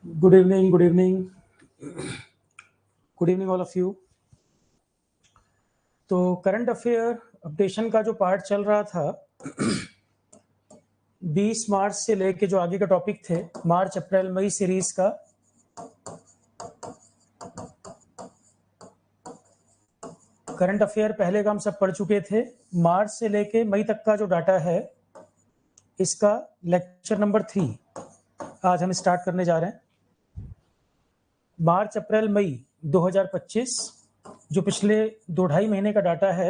Good evening, good evening. Good evening all of you. तो current affair updation का जो part चल रहा था 20 मार्च से लेके जो आगे का टॉपिक थे मार्च अप्रैल मई सीरीज का करंट अफेयर पहले का हम सब पढ़ चुके थे। मार्च से लेके मई तक का जो डाटा है इसका लेक्चर नंबर 3 आज हम स्टार्ट करने जा रहे हैं। मार्च अप्रैल मई 2025 जो पिछले 2-2.5 महीने का डाटा है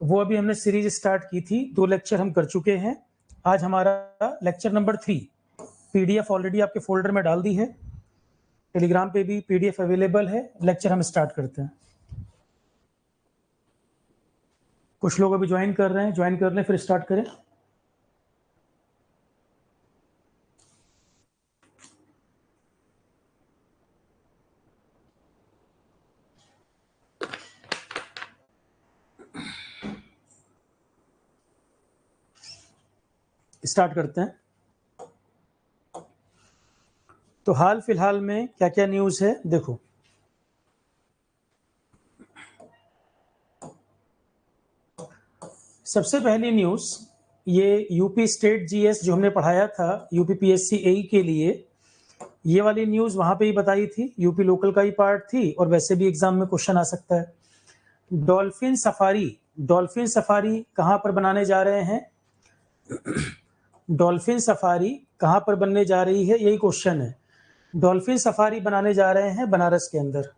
वो अभी हमने सीरीज स्टार्ट की थी। 2 लेक्चर हम कर चुके हैं। आज हमारा लेक्चर नंबर 3 पीडीएफ ऑलरेडी आपके फोल्डर में डाल दी है, टेलीग्राम पे भी पीडीएफ अवेलेबल है। लेक्चर हम स्टार्ट करते हैं। कुछ लोग अभी ज्वाइन कर रहे हैं, ज्वाइन कर लें फिर स्टार्ट करें। स्टार्ट करते हैं। तो हाल फिलहाल में क्या क्या न्यूज़ है देखो। सबसे पहली न्यूज़ ये यूपी स्टेट जीएस जो हमने पढ़ाया था यूपी पीएससी एई के लिए, ये वाली न्यूज़ वहाँ पे ही बताई थी। यूपी लोकल का ही पार्ट थी और वैसे भी एग्जाम में क्वेश्चन आ सकता है। डॉल्फिन सफारी कहाँ पर बनाने जा रहे हैं? डॉल्फिन सफारी कहाँ पर बनने जा रही है, यही क्वेश्चन है। डॉल्फिन सफारी बनाने जा रहे हैं बनारस के अंदर,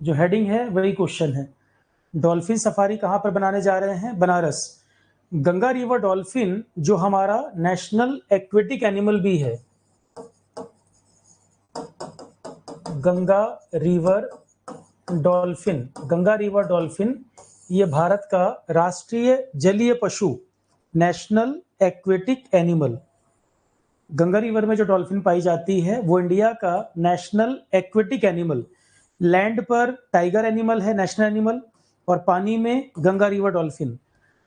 जो हेडिंग है वही क्वेश्चन है। डॉल्फिन सफारी कहाँ पर बनाने जा रहे हैं? बनारस। गंगा रिवर डॉल्फिन जो हमारा नेशनल एक्वेटिक एनिमल भी है, गंगा रिवर डॉल्फिन ये भारत का राष्ट्रीय जलीय पशु, national aquatic animal. Ganga river में जो डॉल्फिन पाई जाती है वो इंडिया का नेशनल एक्वेटिक एनिमल। लैंड पर टाइगर एनिमल है, नेशनल एनिमल, और पानी में गंगा रिवर डॉल्फिन।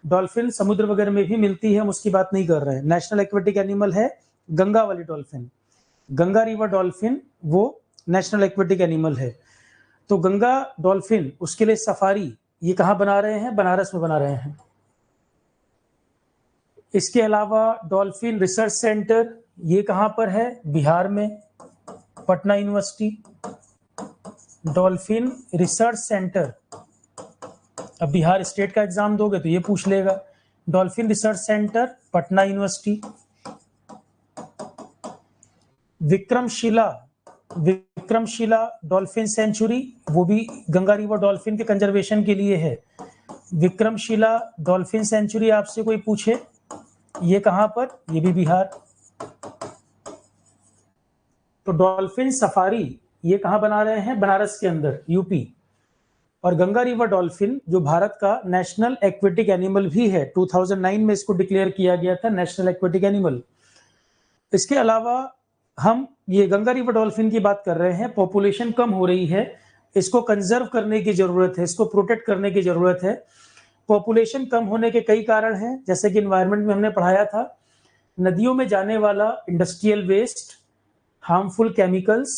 डॉल्फिन समुद्र वगैरह में भी मिलती है, हम उसकी बात नहीं कर रहे हैं। नेशनल एक्वेटिक एनिमल है गंगा वाली डॉल्फिन। गंगा रिवर डॉल्फिन वो नेशनल एक्वेटिक एनिमल है। तो गंगा डॉल्फिन उसके लिए सफारी ये कहाँ बना रहे हैं? बनारस में बना रहे हैं। इसके अलावा डॉल्फिन रिसर्च सेंटर ये कहाँ पर है? बिहार में, Patna university. Dolphin research centre, अब बिहार स्टेट का एग्जाम दोगे तो ये पूछ लेगा। Dolphin research centre Patna university. Vikramshila dolphin century वो भी गंगा रिवर डॉल्फिन के कंजर्वेशन के लिए है। विक्रमशिला डॉल्फिन सेंचुरी आपसे कोई पूछे ये कहां पर? ये भी बिहार। तो डॉल्फिन सफारी ये कहां बना रहे हैं? बनारस के अंदर, यूपी। और गंगा रिवर डॉल्फिन जो भारत का नेशनल एक्वेटिक एनिमल भी है, 2009 में इसको डिक्लेयर किया गया था नेशनल एक्वेटिक एनिमल। इसके अलावा हम ये गंगा रिवर डॉल्फिन की बात कर रहे हैं। पॉपुलेशन कम हो रही है, इसको कंजर्व करने की जरूरत है, इसको प्रोटेक्ट करने की जरूरत है। पॉपुलेशन कम होने के कई कारण हैं, जैसे कि इन्वायरमेंट में हमने पढ़ाया था। नदियों में जाने वाला इंडस्ट्रियल वेस्ट, हार्मफुल केमिकल्स,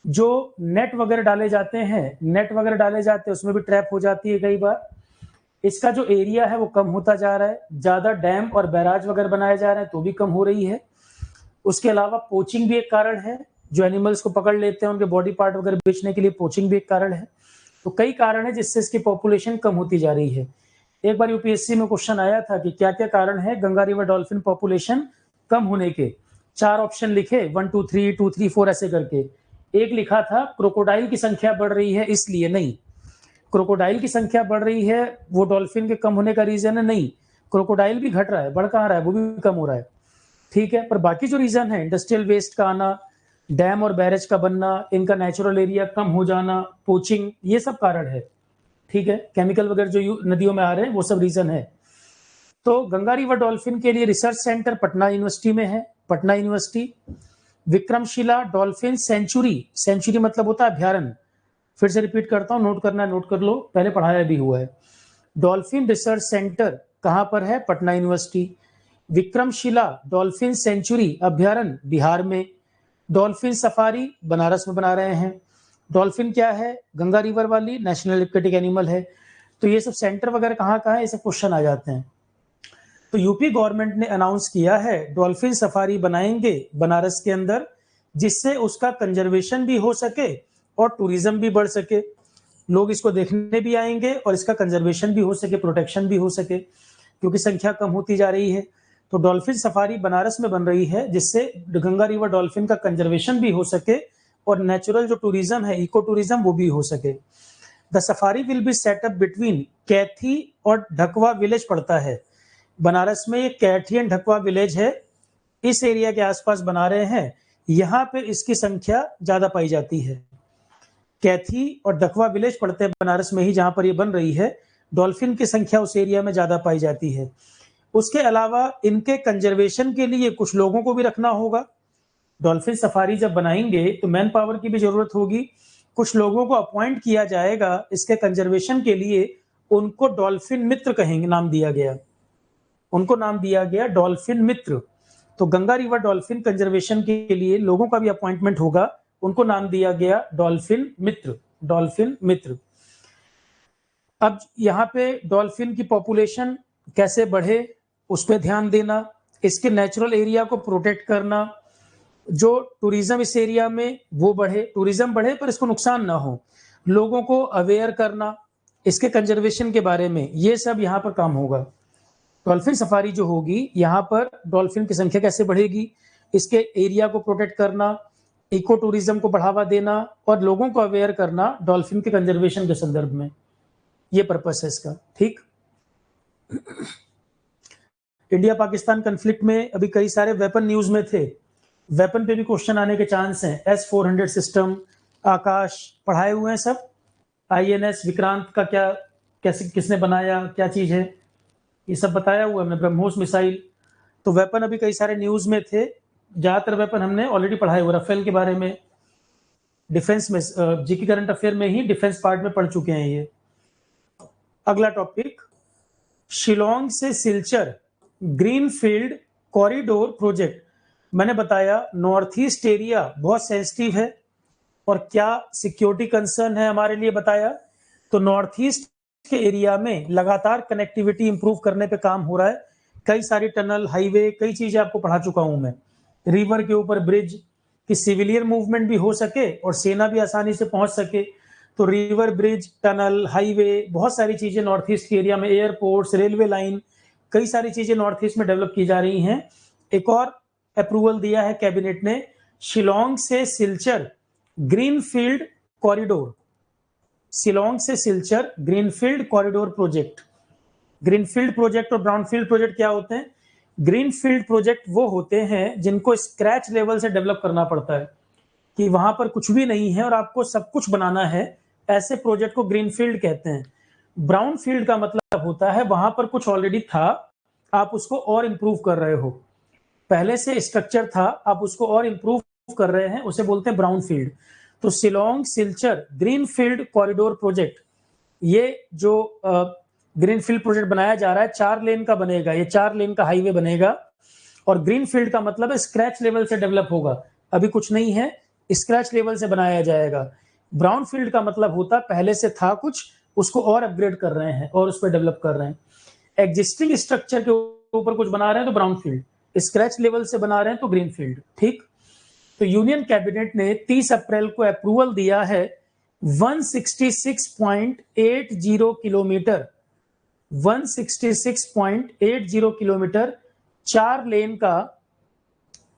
जो नेट वगैरह डाले जाते हैं उसमें भी ट्रैप हो जाती है कई बार। इसका जो एरिया है वो कम होता जा रहा है। ज्यादा डैम और बैराज वगैरह बनाए जा रहे हैं तो भी कम हो रही है। उसके अलावा पोचिंग भी एक कारण है, जो एनिमल्स को पकड़ लेते हैं उनके बॉडी पार्ट वगैरह बेचने के लिए पोचिंग भी एक कारण है। तो कई कारण है जिससे इसकी पॉपुलेशन कम होती जा रही है। एक बार यूपीएससी में क्वेश्चन आया था कि क्या क्या कारण है गंगा रिवर डॉल्फिन पॉपुलेशन कम होने के। 4 ऑप्शन लिखे, 1 2 3 2 3 4 ऐसे करके। एक लिखा था क्रोकोडाइल की संख्या बढ़ रही है इसलिए। नहीं, क्रोकोडाइल की संख्या बढ़ रही है वो डॉल्फिन के कम होने का रीजन है? नहीं, क्रोकोडाइल भी घट रहा है, बढ़ कहाँ रहा है, वो भी कम हो रहा है। ठीक है, पर बाकी जो रीजन है, इंडस्ट्रियल वेस्ट का आना, डैम और बैरेज का बनना, इनका नेचुरल एरिया कम हो जाना, पोचिंग, ये सब कारण है। ठीक है, केमिकल वगैरह जो नदियों में आ रहे हैं वो सब रीजन है। तो गंगा रिवर डॉल्फिन के लिए रिसर्च सेंटर पटना यूनिवर्सिटी में है, Patna university. Vikramshila dolphin century मतलब होता है अभ्यारण्य। फिर से रिपीट करता हूं, नोट करना है नोट कर लो, पहले पढ़ाया भी हुआ है। डॉल्फिन रिसर्च सेंटर कहां पर है? Patna university. Vikramshila dolphin century अभ्यारण्य बिहार में। डॉल्फिन सफारी बनारस में बना रहे हैं। डॉल्फिन क्या है? गंगा रिवर वाली नेशनल एक्वेटिक एनिमल है। तो ये सब सेंटर वगैरह कहाँ कहाँ है, ये सब क्वेश्चन आ जाते हैं। तो यूपी गवर्नमेंट ने अनाउंस किया है डॉल्फिन सफारी बनाएंगे बनारस के अंदर, जिससे उसका कंजर्वेशन भी हो सके और टूरिज्म भी बढ़ सके, लोग इसको देखने भी आएंगे और इसका कंजर्वेशन भी हो सके, प्रोटेक्शन भी हो सके, क्योंकि संख्या कम होती जा रही है। तो डॉल्फिन सफारी बनारस में बन रही है, जिससे गंगा रिवर डॉल्फिन का कंजर्वेशन भी हो सके और नेचुरल जो टूरिज्म है, इको टूरिज्म, वो भी हो सके। The safari will be setup between Kaithi और ढकवा विलेज पड़ता है बनारस में। ये कैथी एंड ढकवा विलेज है, इस एरिया के आसपास बना रहे हैं। यहाँ पे इसकी संख्या ज्यादा पाई जाती है। कैथी और ढकवा विलेज पड़ते हैं बनारस में ही, जहां पर ये बन रही है। डॉल्फिन की संख्या उस एरिया में ज्यादा पाई जाती है। उसके अलावा इनके कंजर्वेशन के लिए कुछ लोगों को भी रखना होगा। डॉल्फिन सफारी जब बनाएंगे तो मैन पावर की भी जरूरत होगी, कुछ लोगों को अपॉइंट किया जाएगा इसके कंजर्वेशन के लिए। उनको डॉल्फिन मित्र कहेंगे, नाम दिया गया, उनको नाम दिया गया डॉल्फिन मित्र। तो गंगा रिवर डॉल्फिन कंजर्वेशन के लिए लोगों का भी अपॉइंटमेंट होगा, उनको नाम दिया गया डॉल्फिन मित्र, डॉल्फिन मित्र। अब यहाँ पे डॉल्फिन की पॉपुलेशन कैसे बढ़े उस पर ध्यान देना, इसके नेचुरल एरिया को प्रोटेक्ट करना, जो टूरिज्म इस एरिया में वो बढ़े, टूरिज्म बढ़े पर इसको नुकसान ना हो, लोगों को अवेयर करना इसके कंजर्वेशन के बारे में, ये सब यहाँ पर काम होगा। डॉल्फिन सफारी जो होगी, यहाँ पर डॉल्फिन की संख्या कैसे बढ़ेगी, इसके एरिया को प्रोटेक्ट करना, इको टूरिज्म को बढ़ावा देना और लोगों को अवेयर करना डॉल्फिन के कंजर्वेशन के संदर्भ में, ये पर्पस है इसका। ठीक। इंडिया पाकिस्तान कन्फ्लिक्ट में अभी कई सारे वेपन न्यूज में थे, वेपन पे भी क्वेश्चन आने के चांस हैं। S-400 सिस्टम, आकाश पढ़ाए हुए हैं सब। INS विक्रांत का क्या, कैसे, किसने बनाया, क्या चीज है, ये सब बताया हुआ है। ब्रह्मोस मिसाइल, तो वेपन अभी कई सारे न्यूज में थे। ज्यादातर वेपन हमने ऑलरेडी पढ़ाए हुए, राफेल के बारे में, डिफेंस में, जीके करंट अफेयर में ही डिफेंस पार्ट में पढ़ चुके हैं ये। अगला टॉपिक, शिलोंग से सिलचर ग्रीनफील्ड कॉरिडोर प्रोजेक्ट। मैंने बताया नॉर्थ ईस्ट एरिया बहुत सेंसिटिव है और क्या सिक्योरिटी कंसर्न है हमारे लिए बताया। तो नॉर्थ ईस्ट के एरिया में लगातार कनेक्टिविटी इंप्रूव करने पे काम हो रहा है। कई सारी टनल, हाईवे, कई चीजें आपको पढ़ा चुका हूं मैं। रिवर के ऊपर ब्रिज, कि सिविलियन मूवमेंट भी हो सके और सेना भी आसानी से पहुंच सके। तो रिवर ब्रिज, टनल, हाईवे, बहुत सारी चीजें नॉर्थ ईस्ट के एरिया में, एयरपोर्ट्स, रेलवे लाइन, कई सारी चीजें नॉर्थ ईस्ट में डेवलप की जा रही हैं। एक और अप्रूवल दिया है कैबिनेट ने, शिलोंग से सिलचर ग्रीनफील्ड कॉरिडोर, शिलोंग से Silchar greenfield corridor project. Greenfield project और ब्राउनफील्ड प्रोजेक्ट क्या होते हैं? ग्रीनफील्ड प्रोजेक्ट वो होते हैं जिनको स्क्रैच लेवल से डेवलप करना पड़ता है, कि वहां पर कुछ भी नहीं है और आपको सब कुछ बनाना है, ऐसे प्रोजेक्ट को ग्रीनफील्ड कहते हैं। ब्राउनफील्ड का मतलब होता है वहां पर कुछ ऑलरेडी था, आप उसको और इंप्रूव कर रहे हो, पहले से स्ट्रक्चर था, आप उसको और इंप्रूव कर रहे हैं, उसे बोलते हैं ब्राउनफील्ड। तो Shillong Silchar greenfield corridor project, ये जो ग्रीनफील्ड प्रोजेक्ट बनाया जा रहा है, 4 लेन का बनेगा, ये 4 लेन का हाईवे बनेगा। और ग्रीनफील्ड का मतलब है स्क्रैच लेवल से डेवलप होगा, अभी कुछ नहीं है, स्क्रैच लेवल से बनाया जाएगा। ब्राउनफील्ड का मतलब होता पहले से था कुछ, उसको और अपग्रेड कर रहे हैं और उस पर डेवलप कर रहे हैं। एग्जिस्टिंग स्ट्रक्चर के ऊपर कुछ बना रहे हैं तो ब्राउनफील्ड, स्क्रैच लेवल से बना रहे हैं तो ग्रीनफील्ड। ठीक। तो यूनियन कैबिनेट ने 30 अप्रैल को अप्रूवल दिया है 166.80 किलोमीटर, 166.80 किलोमीटर 4 लेन का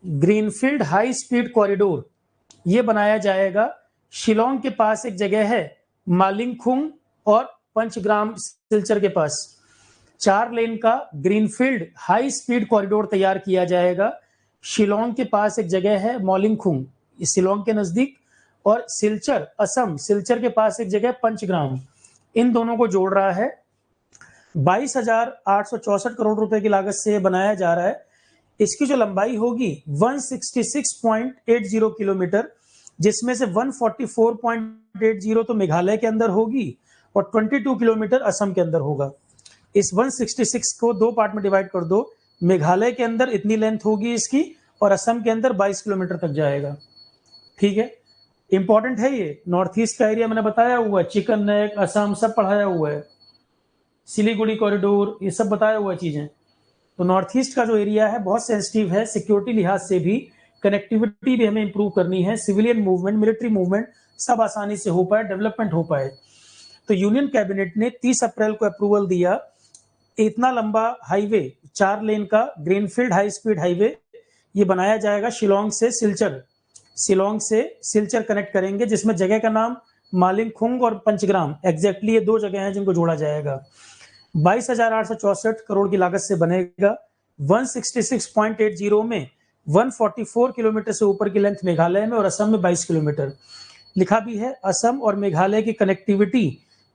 ग्रीनफील्ड हाई स्पीड कॉरिडोर, ये बनाया जाएगा। शिलोंग के पास एक जगह है मालिंगखुंग और पंचग्राम सिलचर के पास, 4 लेन का ग्रीनफील्ड हाई स्पीड कॉरिडोर तैयार किया जाएगा। शिलोंग के पास एक जगह है मॉलिंगखुंग, शिलोंग के नजदीक, और सिलचर, असम, सिलचर के पास एक जगह पंचग्राम, इन दोनों को जोड़ रहा है। 22,864 करोड़ रुपए की लागत से बनाया जा रहा है। इसकी जो लंबाई होगी 166.80 किलोमीटर, जिसमें से 144.80 तो मेघालय के अंदर होगी और 22 किलोमीटर असम के अंदर होगा। इस 166 को 2 पार्ट में डिवाइड कर दो, मेघालय के अंदर इतनी लेंथ होगी इसकी और असम के अंदर 22 किलोमीटर तक जाएगा। ठीक है, इंपॉर्टेंट है ये। नॉर्थ ईस्ट का एरिया मैंने बताया हुआ है, चिकन नेक, असम सब पढ़ाया हुआ है, सिलीगुड़ी कॉरिडोर, ये सब बताया हुआ है चीजें। तो नॉर्थ ईस्ट का जो एरिया है बहुत सेंसिटिव है, सिक्योरिटी लिहाज से भी, कनेक्टिविटी भी हमें इंप्रूव करनी है, सिविलियन मूवमेंट, मिलिट्री मूवमेंट सब आसानी से हो पाए, डेवलपमेंट हो पाए। तो यूनियन कैबिनेट ने 30 अप्रैल को अप्रूवल दिया, इतना लंबा हाईवे 4 लेन का ग्रीनफील्ड हाई स्पीड हाईवे ये बनाया जाएगा शिलोंग से सिलचर, शिलोंग से सिलचर कनेक्ट करेंगे, जिसमें जगह का नाम मालिंगखुंग और पंचग्राम, एग्जैक्टली ये 2 जगह हैं जिनको जोड़ा जाएगा। 22,864 करोड़ की लागत से बनेगा। 166.80 में 144 किलोमीटर से ऊपर की लेंथ मेघालय में और असम में 22 किलोमीटर। लिखा भी है असम और मेघालय की कनेक्टिविटी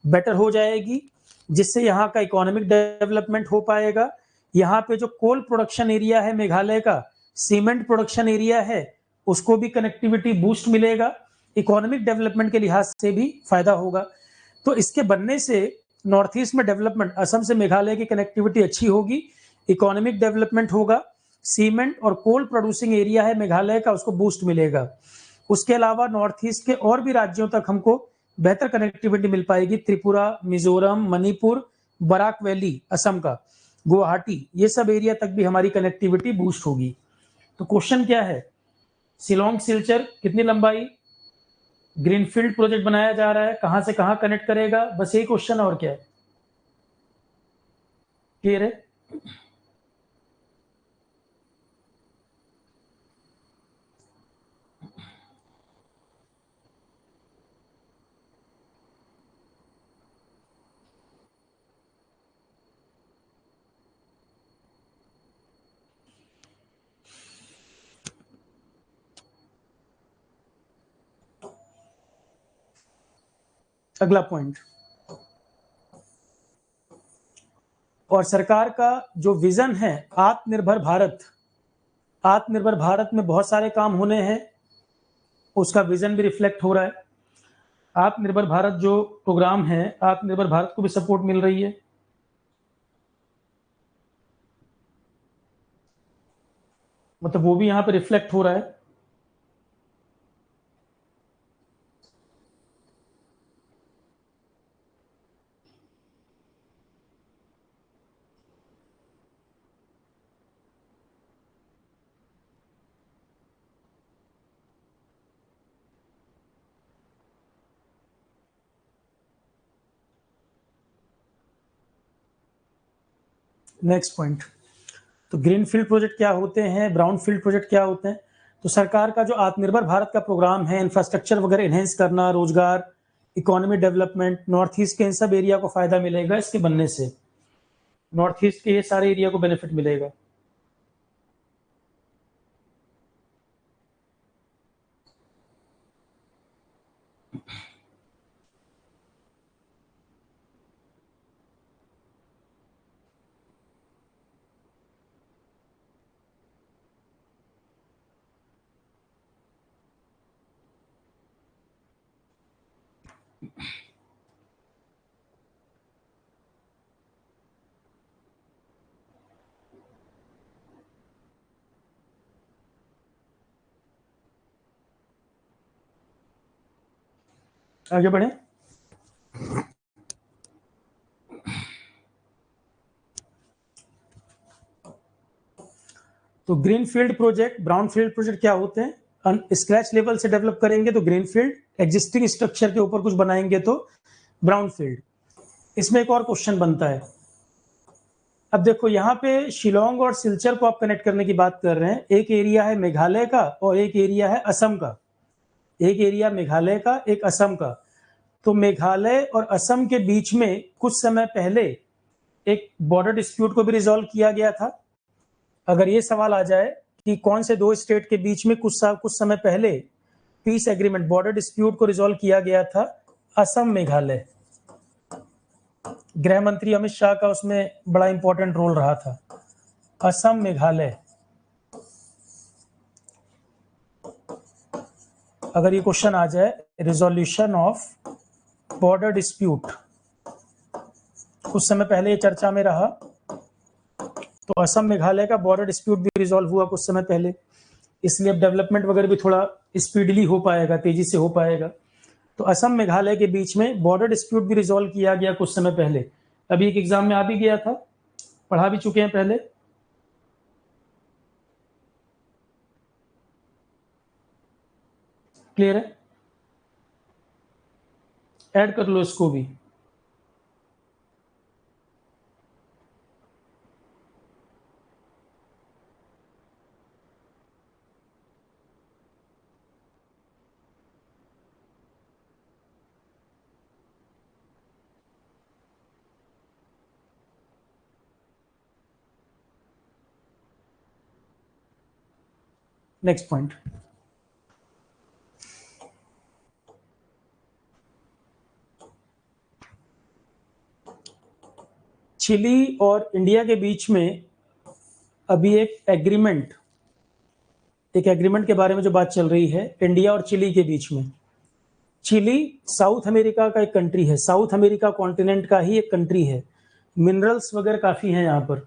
बेटर हो जाएगी, जिससे यहाँ का इकोनॉमिक डेवलपमेंट हो पाएगा। यहाँ पे जो कोल प्रोडक्शन एरिया है मेघालय का, सीमेंट प्रोडक्शन एरिया है, उसको भी कनेक्टिविटी बूस्ट मिलेगा, इकोनॉमिक डेवलपमेंट के लिहाज से भी फायदा होगा। तो इसके बनने से नॉर्थ ईस्ट में डेवलपमेंट, असम से मेघालय की कनेक्टिविटी अच्छी होगी, इकोनॉमिक डेवलपमेंट होगा, सीमेंट और कोल प्रोड्यूसिंग एरिया है मेघालय का, उसको बूस्ट मिलेगा। उसके अलावा नॉर्थ ईस्ट के और भी राज्यों तक हमको बेहतर कनेक्टिविटी मिल पाएगी, त्रिपुरा, मिजोरम, मणिपुर, बराक वैली असम का, गुवाहाटी, ये सब एरिया तक भी हमारी कनेक्टिविटी बूस्ट होगी। तो क्वेश्चन क्या है, शिलोंग सिलचर कितनी लंबाई, ग्रीनफील्ड प्रोजेक्ट बनाया जा रहा है, कहां से कहां कनेक्ट करेगा, बस यही क्वेश्चन है और क्या है। क्लियर है? अगला पॉइंट, और सरकार का जो विजन है आत्मनिर्भर भारत, आत्मनिर्भर भारत में बहुत सारे काम होने हैं, उसका विजन भी रिफ्लेक्ट हो रहा है। आत्मनिर्भर भारत जो प्रोग्राम है, आत्मनिर्भर भारत को भी सपोर्ट मिल रही है, मतलब वो भी यहाँ पे रिफ्लेक्ट हो रहा है। नेक्स्ट पॉइंट, तो ग्रीन फील्ड प्रोजेक्ट क्या होते हैं, ब्राउन फील्ड प्रोजेक्ट क्या होते हैं। तो सरकार का जो आत्मनिर्भर भारत का प्रोग्राम है, इंफ्रास्ट्रक्चर वगैरह एनहेंस करना, रोजगार, इकोनॉमी डेवलपमेंट, नॉर्थ ईस्ट के इन सब एरिया को फायदा मिलेगा इसके बनने से, नॉर्थ ईस्ट के ये सारे एरिया को बेनिफिट मिलेगा। आगे बढ़े, तो green field project, brown field project क्या होते हैं, स्क्रैच लेवल से डेवलप करेंगे तो ग्रीन फील्ड, एग्जिस्टिंग स्ट्रक्चर के ऊपर कुछ बनाएंगे तो ब्राउन फील्ड। इसमें एक और क्वेश्चन बनता है, अब देखो यहाँ पे शिलोंग और सिलचर को आप कनेक्ट करने की बात कर रहे हैं, एक एरिया है मेघालय का और एक एरिया है असम का, एक एरिया मेघालय का, एक असम का। तो मेघालय और असम के बीच में कुछ समय पहले एक बॉर्डर डिस्प्यूट को भी रिजॉल्व किया गया था। अगर ये सवाल आ जाए कि कौन से 2 स्टेट के बीच में कुछ समय पहले पीस एग्रीमेंट, बॉर्डर डिस्प्यूट को रिजॉल्व किया गया था, असम मेघालय, गृह मंत्री अमित शाह का उसमें बड़ा इंपॉर्टेंट रोल रहा था। असम मेघालय, अगर ये क्वेश्चन आ जाए, रिजोल्यूशन ऑफ बॉर्डर डिस्प्यूट, कुछ समय पहले ये चर्चा में रहा, तो असम मेघालय का बॉर्डर डिस्प्यूट भी रिजॉल्व हुआ कुछ समय पहले, इसलिए अब डेवलपमेंट वगैरह भी थोड़ा स्पीडली हो पाएगा, तेजी से हो पाएगा। तो असम मेघालय के बीच में बॉर्डर डिस्प्यूट भी रिजॉल्व किया गया कुछ समय पहले, अभी एक एग्जाम में आ भी गया था, पढ़ा भी चुके हैं पहले। क्लियर है? ऐड कर लो इसको भी। नेक्स्ट पॉइंट, चिली और इंडिया के बीच में अभी एक एग्रीमेंट के बारे में जो बात चल रही है इंडिया और चिली के बीच में। चिली साउथ अमेरिका का एक कंट्री है, साउथ अमेरिका कॉन्टिनेंट का ही एक कंट्री है, मिनरल्स वगैरह काफी हैं यहाँ पर,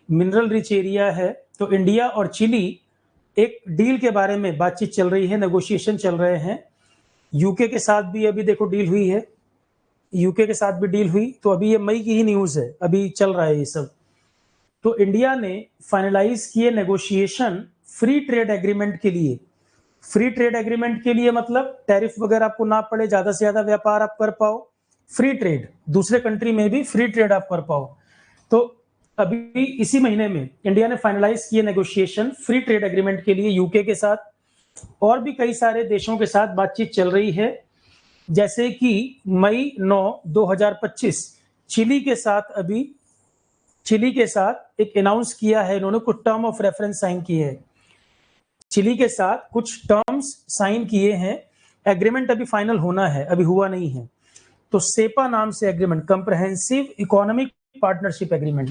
मिनरल रिच एरिया है। तो इंडिया और चिली एक डील के बारे में बातचीत चल रही है, नेगोशिएशन चल रहे हैं। यूके के साथ भी अभी देखो डील हुई है, यूके के साथ भी डील हुई, तो अभी ये मई की ही न्यूज है, अभी चल रहा है ये सब। तो इंडिया ने फाइनलाइज किए नेगोशिएशन फ्री ट्रेड एग्रीमेंट के लिए। फ्री ट्रेड एग्रीमेंट के लिए मतलब टैरिफ वगैरह आपको ना पड़े, ज्यादा से ज्यादा व्यापार आप कर पाओ, फ्री ट्रेड, दूसरे कंट्री में भी फ्री ट्रेड आप कर पाओ। तो अभी इसी महीने में इंडिया ने फाइनलाइज किए नेगोशिएशन फ्री ट्रेड एग्रीमेंट के लिए यूके के साथ, और भी कई सारे देशों के साथ बातचीत चल रही है। जैसे कि मई 9, 2025 चिली के साथ एक अनाउंस किया है इन्होंने, कुछ टर्म ऑफ रेफरेंस साइन किए हैं, चिली के साथ कुछ टर्म्स साइन किए हैं। एग्रीमेंट अभी फाइनल होना है, अभी हुआ नहीं है। तो सेपा नाम से agreement, comprehensive economic partnership agreement.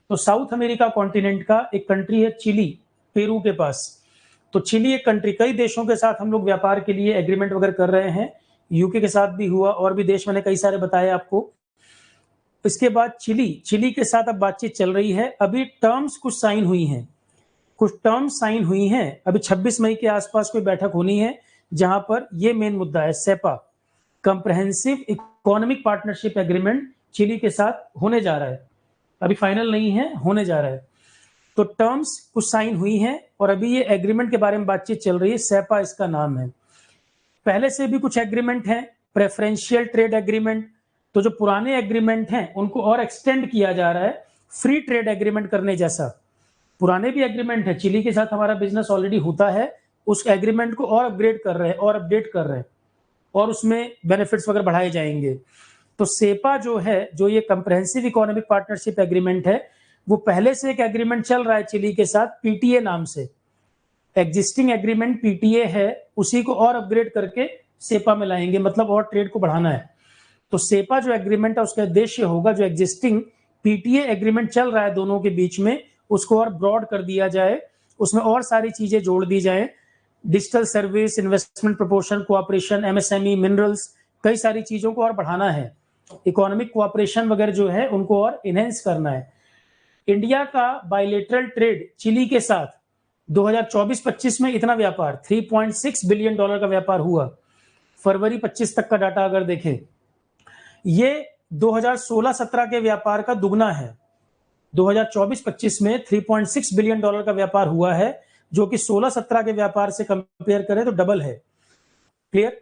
तो साउथ अमेरिका कॉन्टिनेंट का एक कंट्री है चिली, पेरू के पास। तो चिली एक कंट्री, कई देशों के साथ हम लोग व्यापार के लिए एग्रीमेंट वगैरह कर रहे हैं, यूके के साथ भी हुआ, और भी देश मैंने कई सारे बताए आपको। इसके बाद चिली के साथ अब बातचीत चल रही है, अभी टर्म्स कुछ साइन हुई हैं, अभी 26 मई के आसपास कोई बैठक होनी है, जहां पर ये मेन मुद्दा है, CEPA, comprehensive economic partnership agreement Chile के साथ होने जा रहा है, अभी फाइनल नहीं है, होने जा रहा है। तो टर्म्स कुछ साइन हुई हैं और अभी ये एग्रीमेंट के बारे में बातचीत चल रही है, सेपा इसका नाम है। पहले से भी कुछ एग्रीमेंट हैं, प्रेफरेंशियल ट्रेड एग्रीमेंट, तो जो पुराने एग्रीमेंट हैं उनको और एक्सटेंड किया जा रहा है फ्री ट्रेड एग्रीमेंट करने जैसा। पुराने भी एग्रीमेंट है, चिली के साथ हमारा बिजनेस ऑलरेडी होता है, उस एग्रीमेंट को और अपग्रेड कर रहे हैं और अपडेट कर रहे हैं, और उसमें बेनिफिट्स वगैरह बढ़ाए जाएंगे। तो सेपा जो है, जो ये कंप्रहेंसिव इकोनॉमिक पार्टनरशिप एग्रीमेंट है, वो पहले से एक एग्रीमेंट चल रहा है चिली के साथ, पीटीए नाम से, एग्जिस्टिंग एग्रीमेंट पीटीए है, उसी को और अपग्रेड करके सेपा में लाएंगे, मतलब और ट्रेड को बढ़ाना है। तो सेपा जो एग्रीमेंट है उसका उद्देश्य होगा, जो एग्जिस्टिंग पीटीए एग्रीमेंट चल रहा है दोनों के बीच में, उसको और ब्रॉड कर दिया जाए, उसमें और सारी चीजें जोड़ दी जाए, digital service, investment proportion, cooperation, MSME, minerals, कई सारी चीजों को और बढ़ाना है, इकोनॉमिक कोऑपरेशन वगैरह जो है उनको और इनहेंस करना है। इंडिया का बायलेटरल ट्रेड चिली के साथ 2024-25 में इतना व्यापार, $3.6 बिलियन का व्यापार हुआ, फरवरी 25 तक का डाटा अगर देखें, ये 2016-17 के व्यापार का दुगना है। 2024-25 में 3.6 बिलियन डॉलर का व्यापार हुआ है, जो कि 16-17 के व्यापार से कंपेयर करें तो डबल है। क्लियर?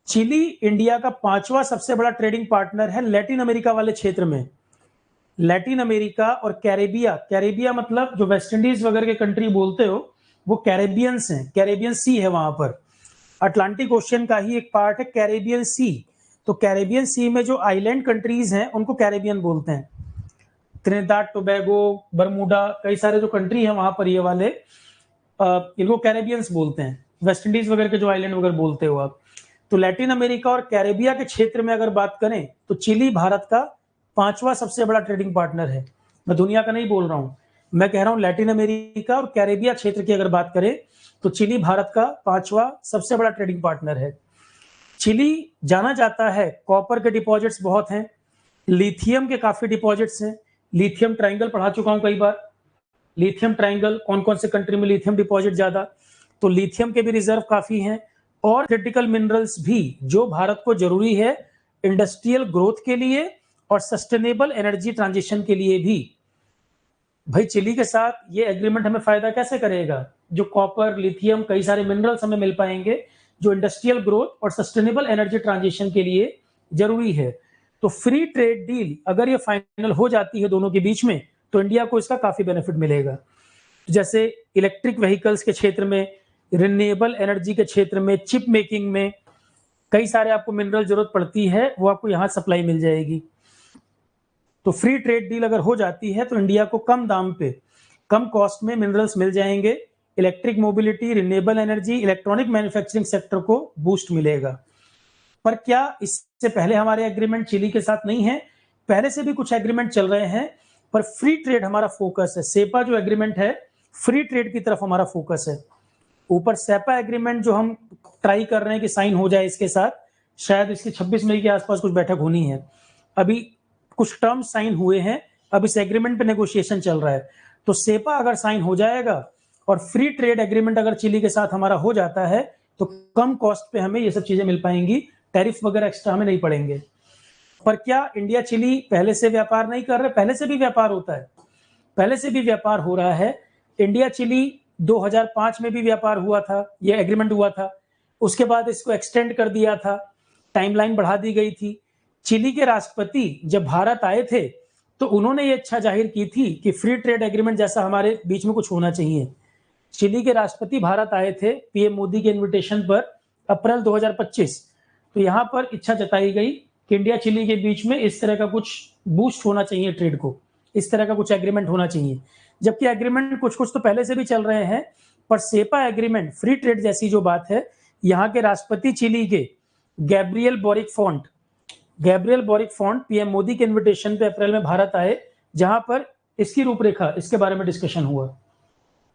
चिली इंडिया का 5वां सबसे बड़ा ट्रेडिंग पार्टनर है लैटिन अमेरिका वाले क्षेत्र में। लैटिन अमेरिका और कैरेबिया मतलब जो वेस्ट इंडीज वगैरह के कंट्री बोलते हो, वो कैरेबियंस हैं, कैरेबियन सी है वहां पर, अटलांटिक ओशियन का ही एक पार्ट है कैरेबियन सी। तो कैरेबियन सी में जो आइलैंड कंट्रीज हैं उनको कैरेबियन बोलते हैं, त्रिनिदाद टोबैगो, बरमूडा, कई सारे जो कंट्री हैं वहां पर ये वाले, इनको कैरेबियंस बोलते हैं, वेस्ट इंडीज वगैरह के जो आइलैंड वगैरह बोलते हो आप। तो लैटिन अमेरिका और कैरेबिया के क्षेत्र में अगर बात करें तो चिली भारत का 5वां सबसे बड़ा ट्रेडिंग पार्टनर है। मैं दुनिया का नहीं बोल रहा हूं, मैं कह रहा हूं लैटिन अमेरिका और कैरेबिया क्षेत्र की अगर बात करें तो चिली भारत का 5वां सबसे बड़ा ट्रेडिंग पार्टनर है। चिली जाना जाता है, कॉपर के डिपॉजिट्स बहुत हैं, लिथियम के काफी डिपॉजिट्स हैं, लिथियम ट्रायंगल पढ़ा चुका हूं कई बार, लिथियम ट्रायंगल, कौन कौन से कंट्री में लिथियम डिपॉजिट ज्यादा, तो लिथियम के भी रिजर्व काफी हैं और क्रिटिकल मिनरल्स भी जो भारत को जरूरी है इंडस्ट्रियल ग्रोथ के लिए और सस्टेनेबल एनर्जी ट्रांजिशन के लिए भी। भाई चिली के साथ ये एग्रीमेंट हमें फायदा कैसे करेगा? जो कॉपर, लिथियम, कई सारे मिनरल्स हमें मिल पाएंगे जो इंडस्ट्रियल ग्रोथ और सस्टेनेबल एनर्जी ट्रांजिशन के लिए जरूरी है। तो फ्री ट्रेड डील अगर ये फाइनल हो जाती है दोनों के बीच में तो इंडिया को इसका काफी बेनिफिट मिलेगा। जैसे इलेक्ट्रिक व्हीकल्स के क्षेत्र में, रिन्यूएबल एनर्जी के क्षेत्र में, चिप मेकिंग में कई सारे आपको मिनरल जरूरत पड़ती है, वो आपको यहाँ सप्लाई मिल जाएगी। तो फ्री ट्रेड डील अगर हो जाती है तो इंडिया को कम दाम पे, कम कॉस्ट में मिनरल्स मिल जाएंगे। Electric mobility, renewable energy, electronic manufacturing sector को बूस्ट मिलेगा। पर क्या इससे पहले हमारे एग्रीमेंट चिली के साथ नहीं है? पहले से भी कुछ एग्रीमेंट चल रहे हैं, पर फ्री ट्रेड हमारा फोकस है। सेपा जो एग्रीमेंट है फ्री ट्रेड की तरफ हमारा फोकस है। ऊपर सेपा एग्रीमेंट जो हम ट्राई कर रहे हैं कि साइन हो जाए इसके साथ, शायद इसकी 26 मई के आसपास कुछ बैठक होनी है। अभी कुछ टर्म्स साइन हुए हैं, अब इस एग्रीमेंट पे नेगोशिएशन चल रहा है। तो सेपा अगर साइन हो जाएगा और फ्री ट्रेड एग्रीमेंट अगर चिली के साथ हमारा हो जाता है तो कम कॉस्ट पे हमें ये सब चीजें मिल पाएंगी, टैरिफ वगैरह एक्स्ट्रा हमें नहीं पड़ेंगे। पर क्या इंडिया चिली पहले से व्यापार नहीं कर रहे? पहले से भी व्यापार होता है, पहले से भी व्यापार हो रहा है। इंडिया चिली 2005 में भी व्यापार हुआ था, ये एग्रीमेंट हुआ था। उसके बाद इसको एक्सटेंड कर दिया था, टाइमलाइन बढ़ा दी गई थी। चिली के राष्ट्रपति जब भारत आए थे तो उन्होंने ये इच्छा जाहिर की थी कि फ्री ट्रेड एग्रीमेंट जैसा हमारे बीच में कुछ होना चाहिए। चिली के राष्ट्रपति भारत आए थे पीएम मोदी के इन्विटेशन पर अप्रैल 2025। तो यहाँ पर इच्छा जताई गई कि इंडिया चिली के बीच में इस तरह का कुछ बूस्ट होना चाहिए, ट्रेड को इस तरह का कुछ एग्रीमेंट होना चाहिए। जबकि एग्रीमेंट कुछ कुछ तो पहले से भी चल रहे हैं, पर सेपा एग्रीमेंट फ्री ट्रेड जैसी जो बात है, यहाँ के राष्ट्रपति चिली के Gabriel boric font PM Modi के इन्विटेशन पे अप्रैल में भारत आए, जहां पर इसकी रूपरेखा, इसके बारे में डिस्कशन हुआ।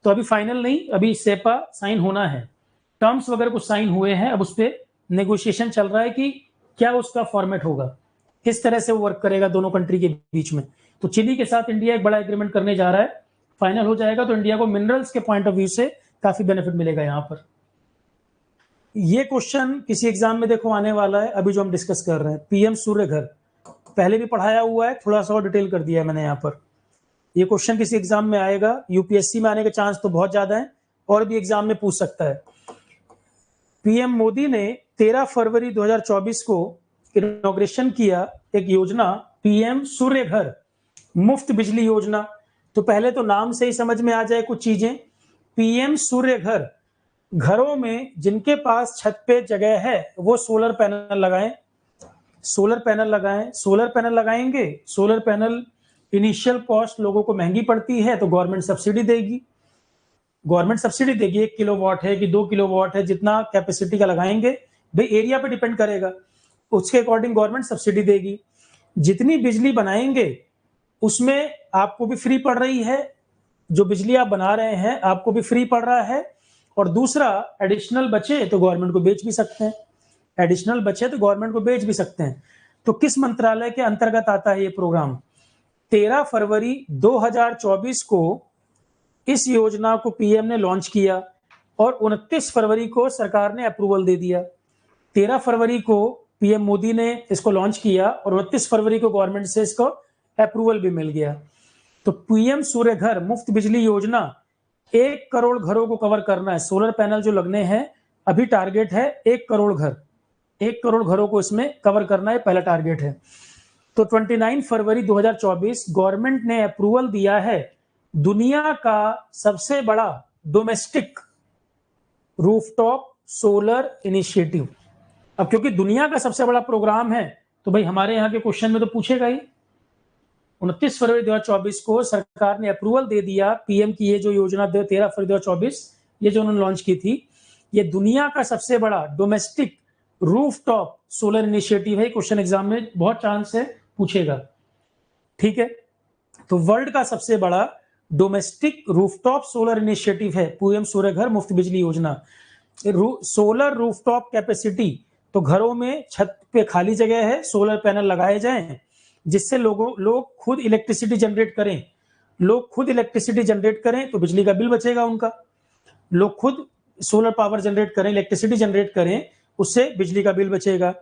तो अभी फाइनल नहीं, अभी सेपा साइन होना है, टर्म्स वगैरह कुछ साइन हुए हैं, अब उस पर नेगोशिएशन चल रहा है कि क्या उसका फॉर्मेट होगा, किस तरह से वो वर्क करेगा दोनों कंट्री के बीच में। तो चिली के साथ इंडिया एक बड़ा एग्रीमेंट करने जा रहा है, फाइनल हो जाएगा तो इंडिया को मिनरल्स के पॉइंट ऑफ व्यू से काफी बेनिफिट मिलेगा। यहाँ पर ये क्वेश्चन किसी एग्जाम में देखो आने वाला है, अभी जो हम डिस्कस कर रहे हैं पीएम सूर्य घर, पहले भी पढ़ाया हुआ है, थोड़ा सा और डिटेल कर दिया है मैंने। यहाँ पर ये क्वेश्चन किसी एग्जाम में आएगा, यूपीएससी में आने के चांस तो बहुत ज्यादा है, और भी एग्जाम में पूछ सकता है। पीएम मोदी ने 13 फरवरी 2024 को इनॉग्रेशन किया एक योजना, पीएम सूर्य घर मुफ्त बिजली योजना। तो पहले तो नाम से ही समझ में आ जाए कुछ चीजें। पीएम सूर्य घर, घरों में जिनके पास छत पे जगह है वो सोलर पैनल लगाएं, सोलर पैनल लगाएं। सोलर पैनल लगाएंगे, सोलर पैनल इनिशियल कॉस्ट लोगों को महंगी पड़ती है तो गवर्नमेंट सब्सिडी देगी। गवर्नमेंट सब्सिडी देगी, 1 किलोवाट है कि 2 किलोवाट है, जितना कैपेसिटी का लगाएंगे, भाई एरिया पे डिपेंड करेगा, उसके अकॉर्डिंग गवर्नमेंट सब्सिडी देगी। जितनी बिजली बनाएंगे उसमें आपको भी फ्री पड़ रही है, जो बिजली आप बना रहे हैं आपको भी फ्री पड़ रहा है। और दूसरा, एडिशनल बचे तो गवर्नमेंट को बेच भी सकते हैं, एडिशनल बचे तो गवर्नमेंट को बेच भी सकते हैं। तो किस मंत्रालय के अंतर्गत आता है ये प्रोग्राम? 13 फरवरी 2024 को इस योजना को पीएम ने लॉन्च किया और 29 फरवरी को सरकार ने अप्रूवल दे दिया। 13 फरवरी को पीएम मोदी ने इसको लॉन्च किया और 29 फरवरी को गवर्नमेंट से इसको अप्रूवल भी मिल गया। तो पीएम सूर्य घर मुफ्त बिजली योजना 1 करोड़ घरों को कवर करना है। सोलर पैनल जो लगने हैं, अभी टारगेट है 1 करोड़ घर, 1 करोड़ घरों को इसमें कवर करना है, पहला टारगेट है। तो 29 फरवरी 2024 गवर्नमेंट ने अप्रूवल दिया है दुनिया का सबसे बड़ा डोमेस्टिक रूफटॉप सोलर इनिशिएटिव। अब क्योंकि दुनिया का सबसे बड़ा प्रोग्राम है तो भाई हमारे यहाँ के क्वेश्चन में तो पूछेगा ही। 29 फरवरी 2024 को सरकार ने अप्रूवल दे दिया पीएम की ये जो योजना 13 फरवरी 2024 ये जो उन्होंने लॉन्च की थी, ये दुनिया का सबसे बड़ा डोमेस्टिक रूफटॉप सोलर इनिशिएटिव है। क्वेश्चन एग्जाम में बहुत चांस है पूछेगा, ठीक है। तो वर्ल्ड का सबसे बड़ा डोमेस्टिक रूफटॉप सोलर इनिशिएटिव है पीएम सूर्य घर मुफ्त बिजली योजना। सोलर रूफटॉप कैपेसिटी, तो घरों में छत पे खाली जगह है, सोलर पैनल लगाए जाएं जिससे लोग खुद इलेक्ट्रिसिटी जनरेट करें। लोग खुद इलेक्ट्रिसिटी जनरेट करें तो बिजली का बिल बचेगा उनका। लोग खुद सोलर पावर जनरेट करें, इलेक्ट्रिसिटी जनरेट करें, उससे बिजली का बिल बचेगा।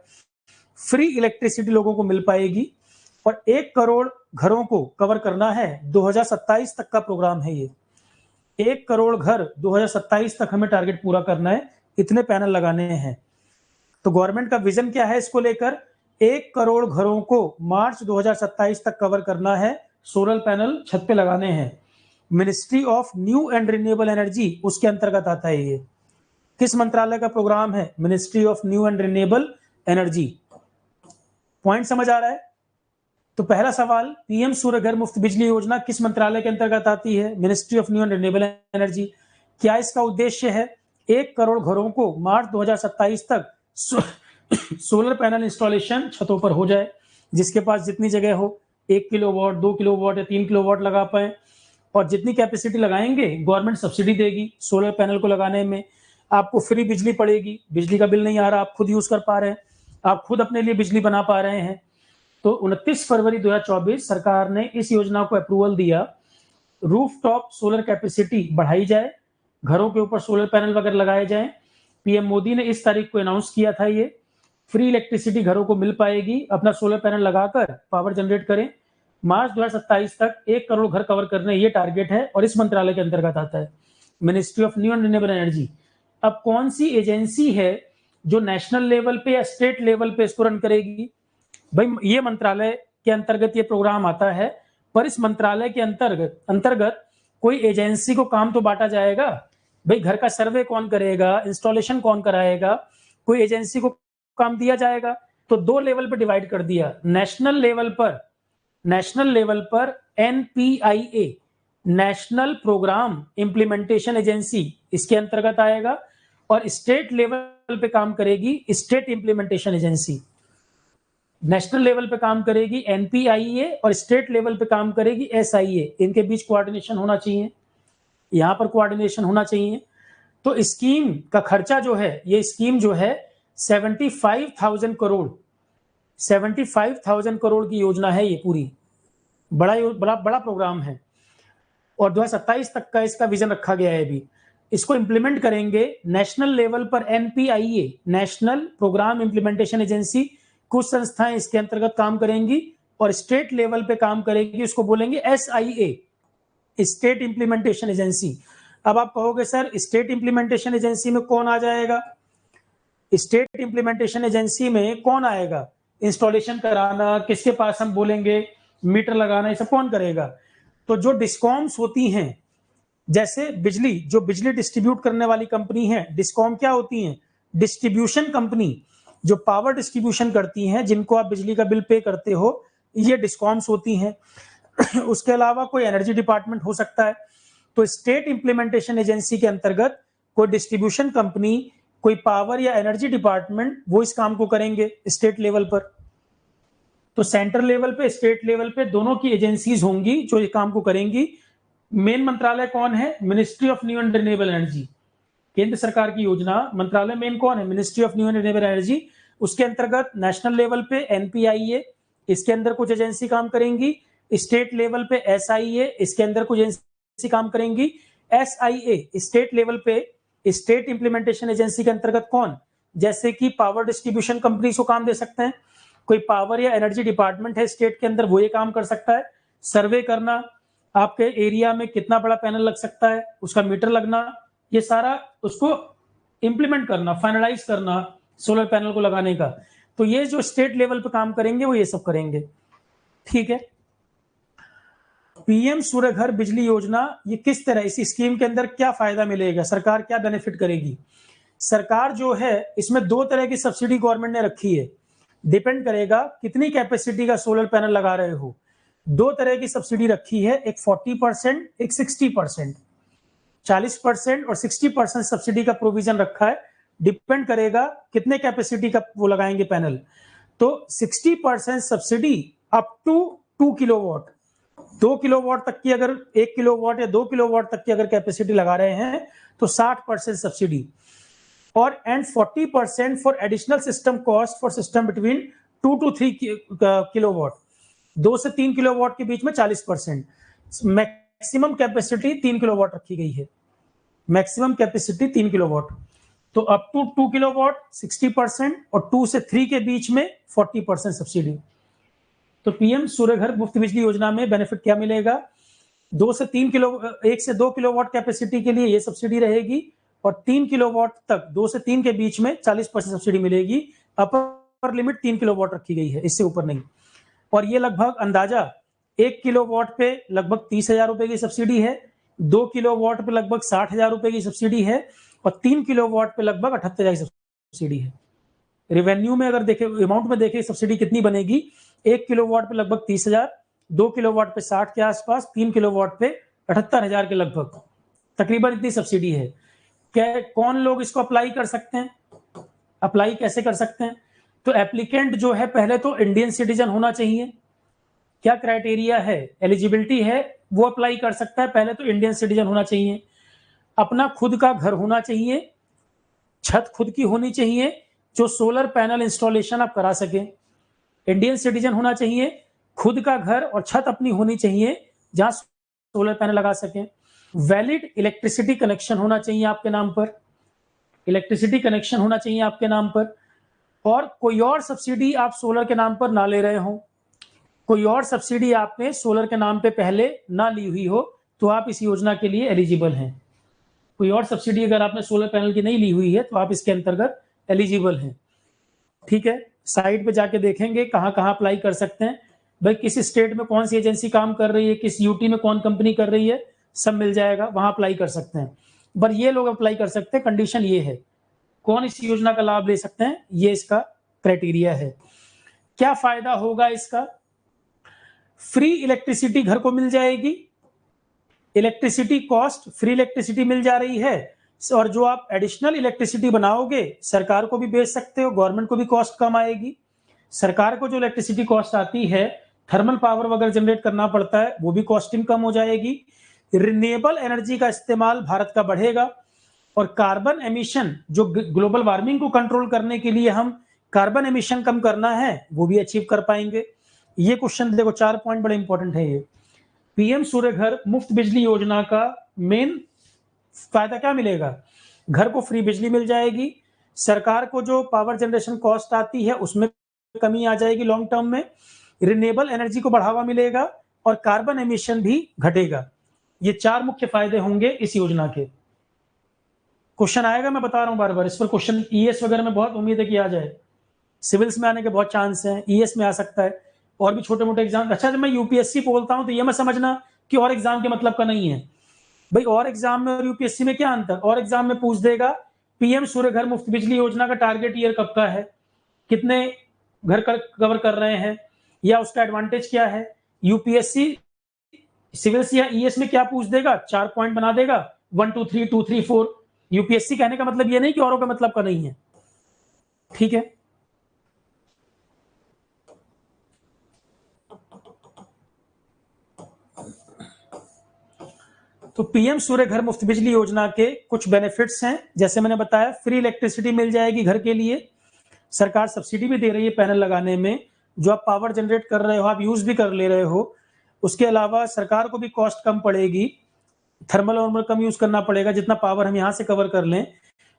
फ्री इलेक्ट्रिसिटी लोगों को मिल पाएगी और 1 करोड़ घरों को कवर करना है। 2027 तक का प्रोग्राम है ये। 1 करोड़ घर 2027 तक हमें टारगेट पूरा करना है, इतने पैनल लगाने हैं। तो गवर्नमेंट का विजन क्या है इसको लेकर? 1 करोड़ घरों को मार्च 2027 तक कवर करना है, सोलर पैनल छत पे लगाने हैं। Ministry of new and renewable energy उसके अंतर्गत आता है ये। किस मंत्रालय का प्रोग्राम है? Ministry of new and renewable energy. Point समझ आ रहा है? तो पहला सवाल, पीएम सूर्य घर मुफ्त बिजली योजना किस मंत्रालय के अंतर्गत आती है? Ministry of new and renewable energy. क्या इसका उद्देश्य है? 1 करोड़ घरों को मार्च 2027 तक सोलर पैनल इंस्टॉलेशन छतों पर हो जाए, जिसके पास जितनी जगह हो, 1 किलोवाट, 2 किलोवाट या 3 किलोवाट लगा पाए। और जितनी कैपेसिटी लगाएंगे गवर्नमेंट सब्सिडी देगी सोलर पैनल को लगाने में। आपको फ्री बिजली पड़ेगी, बिजली का बिल नहीं आ रहा, आप खुद यूज कर पा रहे हैं, आप खुद अपने लिए बिजली बना पा रहे हैं। तो 29 फरवरी 2024 सरकार ने इस योजना को अप्रूवल दिया। रूफटॉप सोलर कैपेसिटी बढ़ाई जाए, घरों के ऊपर सोलर पैनल वगैरह लगाए जाएं। पीएम मोदी ने इस तारीख को अनाउंस किया था। ये फ्री इलेक्ट्रिसिटी घरों को मिल पाएगी, अपना सोलर पैनल लगाकर पावर जनरेट करें। मार्च 2027 तक 1 करोड़ घर कवर करने, ये टारगेट है और इस मंत्रालय के अंतर्गत आता है, ministry of new and renewable energy. अब कौन सी एजेंसी है जो नेशनल लेवल पे या स्टेट लेवल पे इसको रन करेगी? भाई ये मंत्रालय के अंतर्गत ये प्रोग्राम आता है, पर इस मंत्रालय के अंतर्गत कोई एजेंसी को काम तो बांटा जाएगा। भाई घर का सर्वे कौन करेगा, इंस्टॉलेशन कौन कराएगा, कोई एजेंसी को काम दिया जाएगा। तो 2 लेवल पर डिवाइड कर दिया। नेशनल लेवल पर NPIA, national programme implementation agency, इसके अंतर्गत आएगा। और स्टेट लेवल पे काम करेगी state implementation agency. National level पे काम करेगी NPIA और स्टेट लेवल पे काम करेगी SIA। इनके बीच कोऑर्डिनेशन होना चाहिए, यहां पर कोऑर्डिनेशन होना चाहिए। तो स्कीम का खर्चा जो है, ये स्कीम जो है 75,000 करोड़ की योजना है। ये पूरी बड़ा प्रोग्राम है और 2027 तक का इसका विजन रखा गया है। अभी इसको इंप्लीमेंट करेंगे नेशनल लेवल पर NPIA, national programme implementation agency. कुछ संस्थाएं इसके अंतर्गत काम करेंगी और स्टेट लेवल पे काम करेगी, उसको बोलेंगे SIA, स्टेट इंप्लीमेंटेशन एजेंसी। अब आप कहोगे सर स्टेट इंप्लीमेंटेशन एजेंसी में कौन आ जाएगा? स्टेट इंप्लीमेंटेशन एजेंसी में कौन आएगा? इंस्टॉलेशन कराना, किसके पास हम बोलेंगे मीटर लगाना, ये सब कौन करेगा? तो जो डिस्कॉम्स होती हैं, जैसे जो बिजली डिस्ट्रीब्यूट करने वाली कंपनी है, डिस्कॉम क्या होती है? डिस्ट्रीब्यूशन कंपनी, जो पावर डिस्ट्रीब्यूशन करती हैं, जिनको आप बिजली का बिल पे करते हो, ये डिस्कॉम्स होती हैं। उसके अलावा कोई एनर्जी डिपार्टमेंट हो सकता है। तो स्टेट इंप्लीमेंटेशन एजेंसी के अंतर्गत कोई डिस्ट्रीब्यूशन कंपनी, कोई पावर या एनर्जी डिपार्टमेंट, वो इस काम को करेंगे स्टेट लेवल पर। तो सेंट्रल लेवल पे, स्टेट लेवल पे दोनों की एजेंसीज होंगी जो इस काम को करेंगी। मेन मंत्रालय कौन है? Ministry of new and renewable energy, केंद्र सरकार की योजना। मंत्रालय मेन कौन है? Ministry of new and renewable energy. उसके अंतर्गत नेशनल लेवल पे NPIA, इसके अंदर कुछ एजेंसी काम करेंगी। स्टेट लेवल पे SIA, इसके अंदर कुछ एजेंसी काम करेंगी। SIA स्टेट लेवल पे, स्टेट इंप्लीमेंटेशन एजेंसी के अंतर्गत कौन? जैसे कि पावर डिस्ट्रीब्यूशन कंपनी को काम दे सकते हैं, कोई पावर या एनर्जी डिपार्टमेंट है स्टेट के अंदर, वो ये काम कर सकता है। सर्वे करना, आपके एरिया में कितना बड़ा पैनल लग सकता है, उसका मीटर लगना, ये सारा उसको इंप्लीमेंट करना, फाइनलाइज करना सोलर पैनल को लगाने का। तो ये जो स्टेट लेवल पे काम करेंगे वो ये सब करेंगे। ठीक है। पीएम सूर्य घर बिजली योजना, ये किस तरह, इस स्कीम के अंदर क्या फायदा मिलेगा, सरकार क्या बेनिफिट करेगी? सरकार जो है इसमें 2 तरह की सब्सिडी गवर्नमेंट ने रखी है। डिपेंड करेगा कितनी कैपेसिटी का सोलर पैनल लगा रहे हो। 2 तरह की सब्सिडी रखी है, एक 40%, एक 60%। 40% और 60% सब्सिडी का प्रोविजन रखा है। डिपेंड करेगा कितने कैपेसिटी का वो लगाएंगे पैनल। तो 60% subsidy up to 2 kilowatt, 2 kilowatt तक की, अगर 1 किलोवाट या 2 किलोवाट तक की अगर कैपेसिटी लगा रहे हैं तो 60% सब्सिडी। और and 40% for additional system cost for system between 2 to 3 kilowatt, 2 से 3 किलोवाट के बीच में 40%। मैक्सिमम कैपेसिटी 3 किलोवाट रखी गई है। Maximum capacity 3 kilowatt. तो अप टू 2 किलोवाट 60% और 2 से 3 के बीच में 40% सब्सिडी। तो पीएम सूर्य घर मुफ्त बिजली योजना में बेनिफिट क्या मिलेगा? 1 से 2 किलोवाट कैपेसिटी के लिए ये सब्सिडी रहेगी और 3 किलोवाट तक 2 से 3 के बीच में 40% सब्सिडी मिलेगी। अपर लिमिट 3 किलोवाट रखी गई है, इससे ऊपर नहीं। और ये लगभग अंदाजा 1 किलोवाट पे लगभग 30,000 रुपए की सब्सिडी है, 2 किलोवाट पे लगभग 60,000 रुपए की सब्सिडी है और 3 किलोवाट पे लगभग 78,000 की सब्सिडी है। रेवेन्यू में अगर देखें, अमाउंट में देखें सब्सिडी कितनी बनेगी, 1 किलोवाट पे लगभग 30,000, 2 किलोवाट पे 60 के आसपास, 3 किलोवाट पे 78,000 के लगभग, तकरीबन इतनी सब्सिडी है। क्या कौन लोग इसको अप्लाई कर सकते हैं? अप्लाई कैसे कर सकते हैं? तो एप्लीकेंट जो है पहले तो इंडियन सिटीजन होना चाहिए। क्या क्राइटेरिया है, एलिजिबिलिटी है, वो अप्लाई कर सकता है। पहले तो इंडियन सिटीजन होना चाहिए, अपना खुद का घर होना चाहिए, छत खुद की होनी चाहिए, जो सोलर पैनल इंस्टॉलेशन आप करा सके। इंडियन सिटीजन होना चाहिए, खुद का घर और छत अपनी होनी चाहिए जहां सोलर पैनल लगा सके। वैलिड इलेक्ट्रिसिटी कनेक्शन होना चाहिए आपके नाम पर, इलेक्ट्रिसिटी कनेक्शन होना चाहिए आपके नाम पर। और कोई और सब्सिडी आप सोलर के नाम पर ना ले रहे हो, कोई और सब्सिडी आपने सोलर के नाम पे पहले ना ली हुई हो, तो आप इस योजना के लिए एलिजिबल हैं। कोई और सब्सिडी अगर आपने सोलर पैनल की नहीं ली हुई है तो आप इसके अंतर्गत एलिजिबल हैं। ठीक है, साइट पे जाके देखेंगे कहां कहां अप्लाई कर सकते हैं। भाई किस स्टेट में कौन सी एजेंसी काम कर रही है, किस यूटी में कौन कंपनी कर रही है, सब मिल जाएगा, वहां अप्लाई कर सकते हैं। पर ये लोग अप्लाई कर सकते हैं, कंडीशन ये है। कौन इस योजना का लाभ ले सकते हैं, ये इसका क्राइटेरिया है। क्या फायदा होगा इसका? फ्री इलेक्ट्रिसिटी घर को मिल जाएगी, इलेक्ट्रिसिटी कॉस्ट, फ्री इलेक्ट्रिसिटी मिल जा रही है। और जो आप एडिशनल इलेक्ट्रिसिटी बनाओगे सरकार को भी बेच सकते हो, गवर्नमेंट को भी कॉस्ट कम आएगी। सरकार को जो इलेक्ट्रिसिटी कॉस्ट आती है, थर्मल पावर वगैरह जनरेट करना पड़ता है, वो भी कॉस्टिंग कम हो जाएगी। रिन्यूएबल एनर्जी का इस्तेमाल भारत का बढ़ेगा और कार्बन एमिशन, जो ग्लोबल वार्मिंग को कंट्रोल करने के लिए हम कार्बन एमिशन कम करना है, वो भी अचीव कर पाएंगे। ये क्वेश्चन देखो, 4 पॉइंट बड़े इंपॉर्टेंट है ये। पीएम सूर्य घर मुफ्त बिजली योजना का मेन फायदा क्या मिलेगा? घर को फ्री बिजली मिल जाएगी, सरकार को जो पावर जनरेशन कॉस्ट आती है उसमें कमी आ जाएगी लॉन्ग टर्म में, रिन्यूएबल एनर्जी को बढ़ावा मिलेगा और कार्बन एमिशन भी घटेगा। ये 4 मुख्य फायदे होंगे इस योजना के। क्वेश्चन आएगा, मैं बता रहा हूं बार बार, इस पर क्वेश्चन ईएस वगैरह में बहुत उम्मीद है कि आ जाए, सिविल्स में आने के बहुत चांस हैं, ईएस में आ सकता है, और भी छोटे मोटे एग्जाम। अच्छा, जब मैं यूपीएससी बोलता हूं तो ये मैं समझना कि और एग्जाम के मतलब का नहीं है भाई। और एग्जाम में और यूपीएससी में क्या अंतर? और एग्जाम में पूछ देगा पीएम सूर्य घर मुफ्त बिजली योजना का टारगेट ईयर कब का है, कितने घर कवर कर रहे हैं, या उसका एडवांटेज क्या है। यूपीएससी सिविल्स या ईएस में क्या पूछ देगा? 4 पॉइंट बना देगा, 1 2 3 2 3 4। यूपीएससी कहने का मतलब ये नहीं कि औरों का मतलब का नहीं है। ठीक है, तो पीएम सूर्य घर मुफ्त बिजली योजना के कुछ बेनिफिट्स हैं। जैसे मैंने बताया, फ्री इलेक्ट्रिसिटी मिल जाएगी घर के लिए, सरकार सब्सिडी भी दे रही है पैनल लगाने में, जो आप पावर जनरेट कर रहे हो आप यूज भी कर ले रहे हो। उसके अलावा सरकार को भी कॉस्ट कम पड़ेगी, थर्मल और कम यूज करना पड़ेगा, जितना पावर हम यहाँ से कवर कर लें।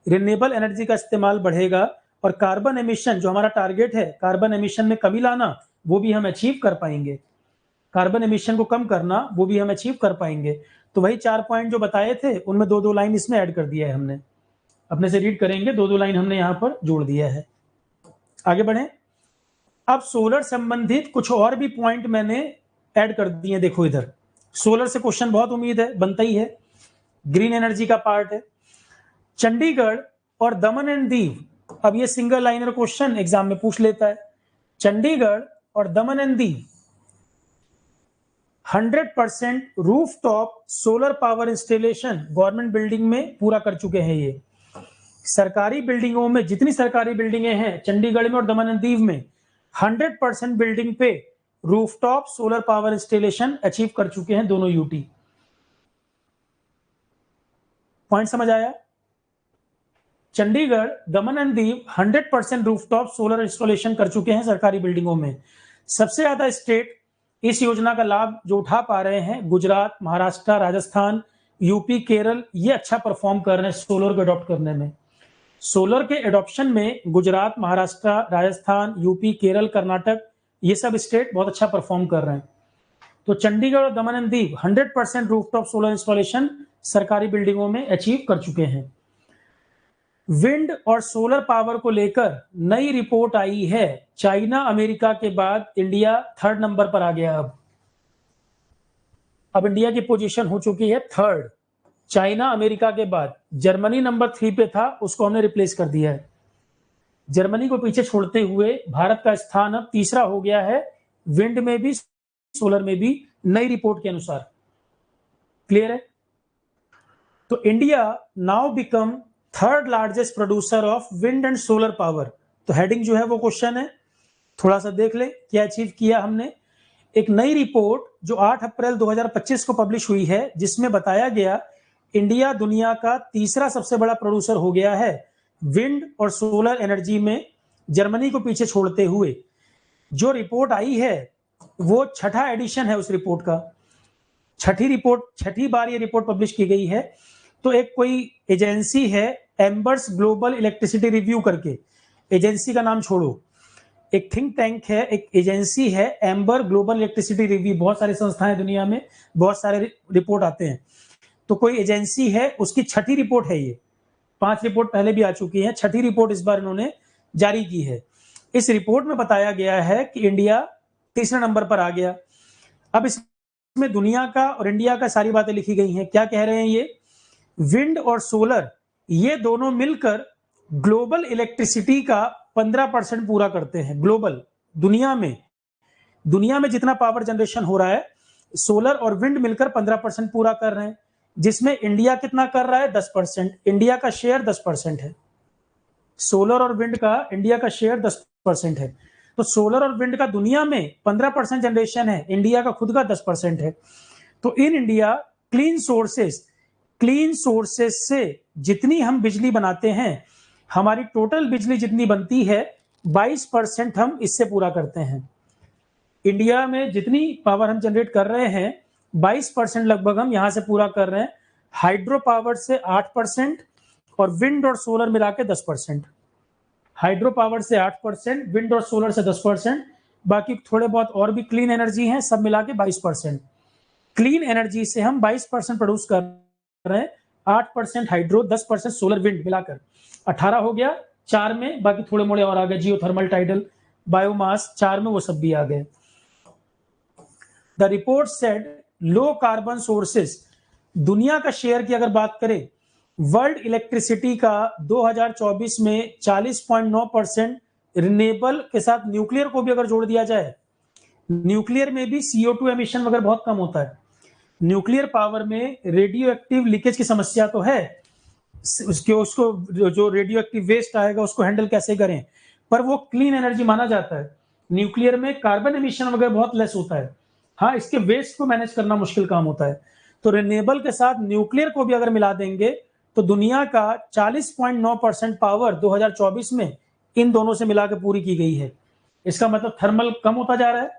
रिन्यूएबल एनर्जी का इस्तेमाल बढ़ेगा और कार्बन एमिशन, जो हमारा टारगेट है कार्बन एमिशन में कमी लाना, वो भी हम अचीव कर पाएंगे। कार्बन एमिशन को कम करना, वो भी हम अचीव कर पाएंगे। तो वही 4 पॉइंट जो बताए थे उनमें 2-2 लाइन इसमें ऐड कर दिया है हमने, अपने से रीड करेंगे, 2-2 लाइन हमने यहाँ पर जोड़ दिया है। आगे बढ़े। अब सोलर संबंधित कुछ और भी पॉइंट मैंने ऐड कर दिए। देखो इधर सोलर से क्वेश्चन बहुत उम्मीद है, बनता ही है, ग्रीन एनर्जी का पार्ट है। चंडीगढ़ और दमन एंड दीव, अब ये सिंगल लाइनर क्वेश्चन एग्जाम में पूछ लेता है। चंडीगढ़ और दमन and Diu 100% rooftop solar power installation government building में पूरा कर चुके हैं। ये सरकारी बिल्डिंगों में, जितनी सरकारी बिल्डिंगें हैं चंडीगढ़ में और दमन एंड दीव में, 100% बिल्डिंग पे rooftop solar power installation achieve कर चुके हैं दोनों यूटी। पॉइंट समझ आया? चंडीगढ़, दमन and Diu 100% rooftop solar installation कर चुके हैं सरकारी बिल्डिंगों में। सबसे ज्यादा स्टेट इस योजना का लाभ जो उठा पा रहे हैं गुजरात, महाराष्ट्र, राजस्थान, यूपी, केरल ये अच्छा परफॉर्म कर रहे हैं सोलर को अडॉप्ट करने में। सोलर के एडॉप्शन में गुजरात, महाराष्ट्र, राजस्थान, यूपी, केरल, कर्नाटक ये सब स्टेट बहुत अच्छा परफॉर्म कर रहे हैं। तो चंडीगढ़ और दमन and Diu 100% rooftop solar installation सरकारी बिल्डिंगों में अचीव कर चुके हैं। विंड और सोलर पावर को लेकर नई रिपोर्ट आई है। चाइना, अमेरिका के बाद इंडिया 3rd नंबर पर आ गया। अब इंडिया की पोजीशन हो चुकी है 3rd। चाइना, अमेरिका के बाद जर्मनी नंबर 3 पे था, उसको हमने रिप्लेस कर दिया है। जर्मनी को पीछे छोड़ते हुए भारत का स्थान अब 3रा हो गया है, विंड में भी सोलर में भी, नई रिपोर्ट के अनुसार। क्लियर है? तो India now become 3rd largest producer of wind and solar power. तो हेडिंग जो है वो क्वेश्चन है, थोड़ा सा देख ले क्या अचीव किया हमने। एक नई रिपोर्ट जो 8 अप्रैल 2025 को पब्लिश हुई है, जिसमें बताया गया इंडिया दुनिया का 3रा सबसे बड़ा प्रोड्यूसर हो गया है विंड और सोलर एनर्जी में, जर्मनी को पीछे छोड़ते हुए। जो रिपोर्ट आई है वो 6ठा एडिशन है उस रिपोर्ट का, 6ठी बार ये रिपोर्ट पब्लिश की गई है। तो एक कोई एजेंसी है एम्बर्स ग्लोबल इलेक्ट्रिसिटी रिव्यू करके, एजेंसी का नाम छोड़ो, एक थिंक टैंक है, एक एजेंसी है एम्बर ग्लोबल इलेक्ट्रिसिटी रिव्यू। बहुत सारी संस्थाएं दुनिया में, बहुत सारे रिपोर्ट आते हैं। तो कोई एजेंसी है, उसकी 6ठी रिपोर्ट है ये। 5 रिपोर्ट पहले भी आ चुकी है, 6ठी रिपोर्ट इस बार इन्होंने जारी की है। इस रिपोर्ट में बताया गया है कि इंडिया 3रे नंबर पर आ गया। अब इसमें दुनिया का और इंडिया का सारी बातें लिखी गई हैं। क्या कह रहे हैं ये? विंड और सोलर ये दोनों मिलकर ग्लोबल इलेक्ट्रिसिटी का 15% पूरा करते हैं। ग्लोबल दुनिया में जितना पावर जनरेशन हो रहा है, सोलर और विंड मिलकर 15% पूरा कर रहे हैं, जिसमें इंडिया कितना कर रहा है? 10%। इंडिया का शेयर 10% है। सोलर और विंड का इंडिया का शेयर 10% है। तो सोलर और विंड का दुनिया में 15% जनरेशन है, इंडिया का खुद का 10% है। तो इन इंडिया क्लीन सोर्सेस से जितनी हम बिजली बनाते हैं, हमारी टोटल बिजली जितनी बनती है 22% हम इससे पूरा करते हैं। इंडिया में जितनी पावर हम जनरेट कर रहे हैं 22% लगभग हम यहां से पूरा कर रहे हैं। हाइड्रो पावर से 8% और विंड और सोलर मिला के 10%। हाइड्रो पावर से 8%, विंड और सोलर से 10%, बाकी थोड़े बहुत और भी क्लीन एनर्जी हैं, सब मिला के 22%। क्लीन एनर्जी से हम 22% प्रोड्यूस कर रहे हैं, 8% हाइड्रो, 10% सोलर विंड मिलाकर 18 हो गया। 4 में बाकी थोड़े मोड़े और आ गए, जियोथर्मल, टाइडल, बायोमास, 4 में वो सब भी आ गए। The report said low carbon sources, दुनिया का शेयर की अगर बात करें, वर्ल्ड इलेक्ट्रिसिटी का 2024 में 40.9% रिन्यूएबल के साथ न्यूक्लियर को भी अगर जोड़ दिया जाए, न्यूक्लियर में भी CO2 एमिशन वगैरह बहुत कम होता है। न्यूक्लियर पावर में रेडियो एक्टिव लीकेज की समस्या तो है, उसको जो रेडियो एक्टिव वेस्ट आएगा उसको हैंडल कैसे करें, पर वो क्लीन एनर्जी माना जाता है। न्यूक्लियर में कार्बन एमिशन वगैरह बहुत लेस होता है। हाँ, इसके वेस्ट को मैनेज करना मुश्किल काम होता है। तो रिन्यूएबल के साथ न्यूक्लियर को भी अगर मिला देंगे तो दुनिया का 40.9% पावर 2024 में इन दोनों से मिलाकर पूरी की गई है। इसका मतलब थर्मल कम होता जा रहा है,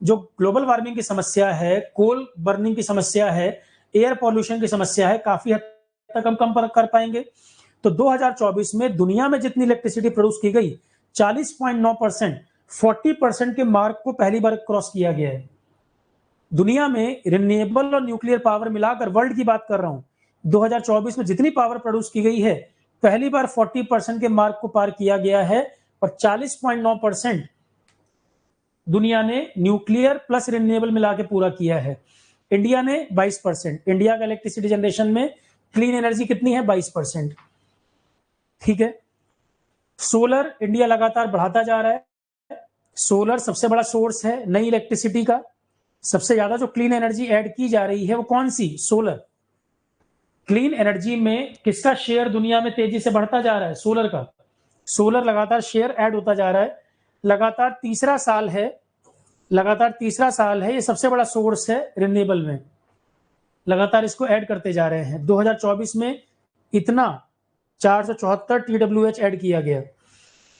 जो ग्लोबल वार्मिंग की समस्या है, कोल बर्निंग की समस्या है, एयर पॉल्यूशन की समस्या है, काफी हद तक हम कम कर पाएंगे। तो 2024 में दुनिया में जितनी इलेक्ट्रिसिटी प्रोड्यूस की गई 40.9%, 40% के मार्क को पहली बार क्रॉस किया गया है। दुनिया में रिन्यूएबल और न्यूक्लियर पावर मिलाकर, वर्ल्ड की बात कर रहा हूं, 2024 में जितनी पावर प्रोड्यूस की गई है पहली बार 40% के मार्क को पार किया गया है, और 40.9% दुनिया ने न्यूक्लियर प्लस रिन्यूएबल मिला के पूरा किया है। इंडिया ने 22%। इंडिया का इलेक्ट्रिसिटी जनरेशन में क्लीन एनर्जी कितनी है? 22%। ठीक है। सोलर इंडिया लगातार बढ़ाता जा रहा है। सोलर सबसे बड़ा सोर्स है नई इलेक्ट्रिसिटी का। सबसे ज्यादा जो क्लीन एनर्जी ऐड की जा रही है वो कौन सी? सोलर। क्लीन एनर्जी में किसका शेयर दुनिया में तेजी से बढ़ता जा रहा है? सोलर का। सोलर लगातार शेयर ऐड होता जा रहा है। लगातार तीसरा साल है, ये सबसे बड़ा सोर्स है रिन्यूएबल में। लगातार इसको ऐड करते जा रहे हैं। 2024 में इतना 474 TWH ऐड किया गया,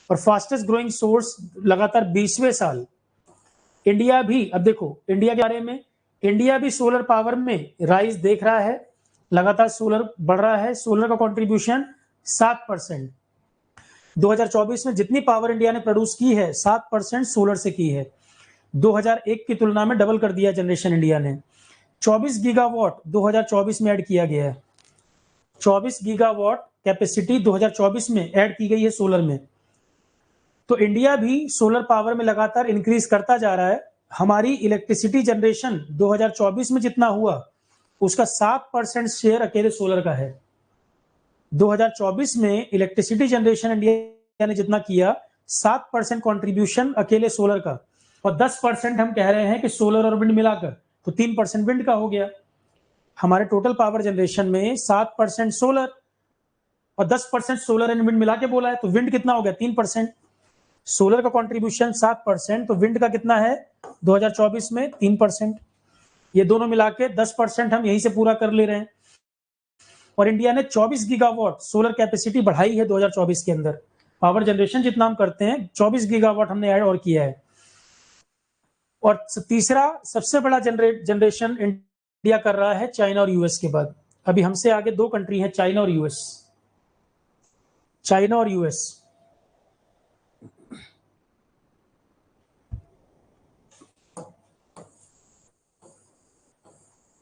और फास्टेस्ट ग्रोइंग सोर्स लगातार 20वें साल। इंडिया भी, अब देखो इंडिया के बारे में, इंडिया भी सोलर पावर में राइज देख रहा है। लगातार सोलर बढ़ रहा है, सोलर का कंट्रीब्यूशन 7%। 2024 में जितनी पावर इंडिया ने प्रोड्यूस की है 7% सोलर से की है। 2001 की तुलना में डबल कर दिया जनरेशन इंडिया ने। 24 गीगावाट 2024 में ऐड किया गया है। 24 गीगावाट कैपेसिटी 2024 में ऐड की गई है सोलर में। तो इंडिया भी सोलर पावर में लगातार इंक्रीज करता जा रहा है। हमारी इलेक्ट्रिसिटी जनरेशन 2024 में जितना हुआ उसका 7% शेयर अकेले सोलर का है। 2024 में इलेक्ट्रिसिटी जनरेशन इंडिया ने जितना किया 7% कंट्रीब्यूशन अकेले सोलर का, और 10% हम कह रहे हैं कि सोलर और विंड मिलाकर, तो 3% विंड का हो गया। हमारे टोटल पावर जनरेशन में 7% सोलर और 10% सोलर एंड विंड मिला के बोला है, तो विंड कितना हो गया 3%। सोलर का कंट्रीब्यूशन 7%, तो विंड का कितना है 2024 में 3%। ये दोनों मिला के 10% हम यहीं से पूरा कर ले रहे हैं। और इंडिया ने 24 गीगावाट सोलर कैपेसिटी बढ़ाई है 2024 के अंदर। पावर जनरेशन जितना हम करते हैं 24 गीगावाट हमने ऐड और किया है। और तीसरा सबसे बड़ा जनरेशन इंडिया कर रहा है चाइना और यूएस के बाद। अभी हमसे आगे दो कंट्री हैं, चाइना और यूएस। चाइना और यूएस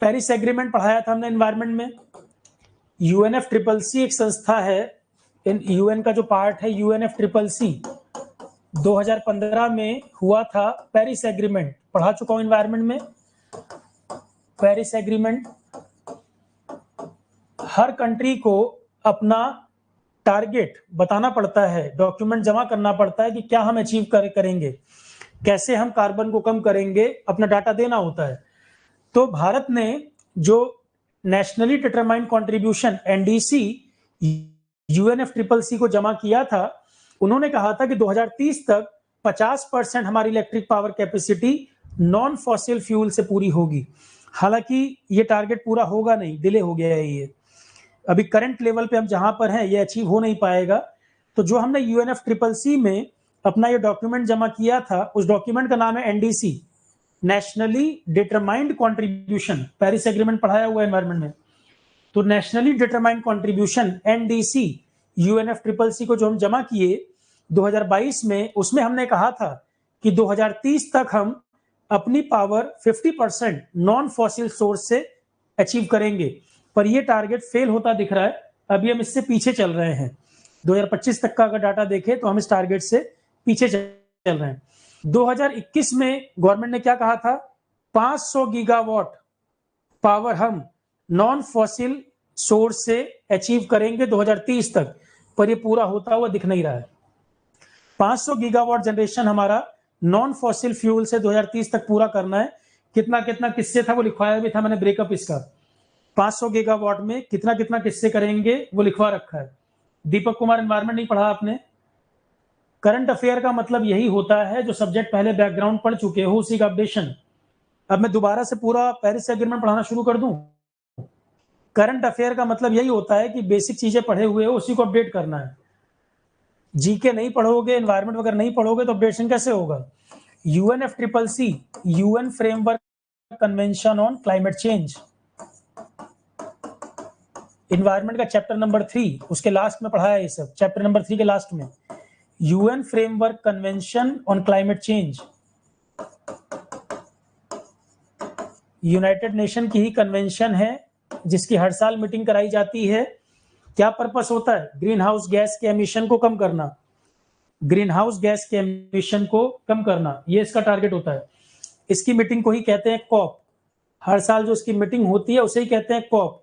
पेरिस एग्रीमेंट पढ़ाया था हमने एनवायरमेंट में। UNFCCC एक संस्था है, यूएन का जो पार्ट है UNFCCC 2015 में हुआ था पेरिस एग्रीमेंट, पढ़ा चुका हूं एनवायरमेंट में। पेरिस एग्रीमेंट हर कंट्री को अपना टारगेट बताना पड़ता है, डॉक्यूमेंट जमा करना पड़ता है कि क्या हम अचीव करेंगे, कैसे हम कार्बन को कम करेंगे, अपना डाटा देना होता है। तो भारत ने जो nationally determined contribution NDC UNFCCC को जमा किया था, उन्होंने कहा था कि 2030 तक 50% हमारी electric power capacity non fossil fuel से पूरी होगी। हालांकि ये टारगेट पूरा होगा नहीं, डिले हो गया है। ये अभी करंट लेवल पे हम जहां पर हैं ये अचीव हो नहीं पाएगा। तो जो हमने UNFCCC में अपना ये डॉक्यूमेंट जमा किया था, उस डॉक्यूमेंट का नाम है NDC, nationally determined contribution. Paris agreement पढ़ाया हुआ एनवायरमेंट में। तो nationally determined contribution NDC UNFCCC को जो हम जमा किए 2022 में, उसमें हमने कहा था कि 2030 तक हम अपनी पावर 50% नॉन फॉसिल सोर्स से अचीव करेंगे। पर ये टारगेट फेल होता दिख रहा है। अभी हम इससे पीछे चल रहे हैं। 2025 तक का अगर डाटा देखें तो हम इस टारगेट से पीछे चल रहे हैं। 2021 में गवर्नमेंट ने क्या कहा था, 500 गीगावाट पावर हम नॉन फॉसिल सोर्स से अचीव करेंगे 2030 तक, पर ये पूरा होता हुआ दिख नहीं रहा है। 500 गीगावाट जनरेशन हमारा नॉन फॉसिल फ्यूल से 2030 तक पूरा करना है। कितना कितना किससे था वो लिखवाया भी था मैंने, ब्रेकअप इसका। 500 गीगावाट में कितना कितना किससे करेंगे वो लिखवा रखा है। दीपक कुमार एनवायरमेंट नहीं पढ़ा आपने? करंट अफेयर का मतलब यही होता है, जो सब्जेक्ट पहले बैकग्राउंड पढ़ चुके हो उसी का अपडेशन। अब मैं दोबारा से पूरा पेरिस एग्रीमेंट पढ़ाना शुरू कर दूं? करंट अफेयर का मतलब यही होता है कि बेसिक चीजें पढ़े हुए हो उसी को अपडेट करना है। जीके नहीं पढ़ोगे, एनवायरमेंट वगैरह नहीं पढ़ोगे तो अपडेशन कैसे होगा? UNFCCC UN framework convention on climate change, environment का चैप्टर नंबर 3 उसके लास्ट में पढ़ाया ये सब, चैप्टर नंबर 3 के लास्ट में। UN framework convention on climate change United nation की ही कन्वेंशन है, जिसकी हर साल मीटिंग कराई जाती है। क्या पर्पस होता है? ग्रीन हाउस गैस के एमिशन को कम करना। ग्रीन हाउस गैस के एमिशन को कम करना, ये इसका टारगेट होता है। इसकी मीटिंग को ही कहते हैं कॉप। हर साल जो इसकी मीटिंग होती है उसे ही कहते हैं कॉप।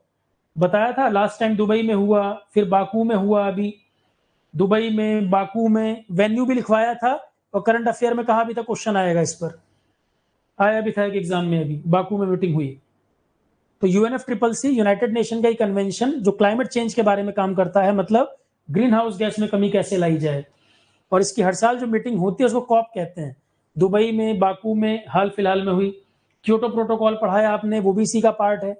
बताया था लास्ट टाइम दुबई में हुआ, फिर बाकू में हुआ। अभी दुबई में, बाकू में, वेन्यू भी लिखवाया था। और करंट अफेयर में कहा भी था क्वेश्चन आएगा इस पर, आया भी था एक एग्जाम में। अभी बाकू में मीटिंग हुई। तो UNFCCC यूनाइटेड नेशन का ही कन्वेंशन जो क्लाइमेट चेंज के बारे में काम करता है, मतलब ग्रीन हाउस गैस में कमी कैसे लाई जाए। और इसकी हर साल जो मीटिंग होती है उसको कॉप कहते हैं। दुबई में, बाकू में हाल फिलहाल में हुई। क्योटो प्रोटोकॉल पढ़ाया आपने, वो भी इसी का पार्ट है।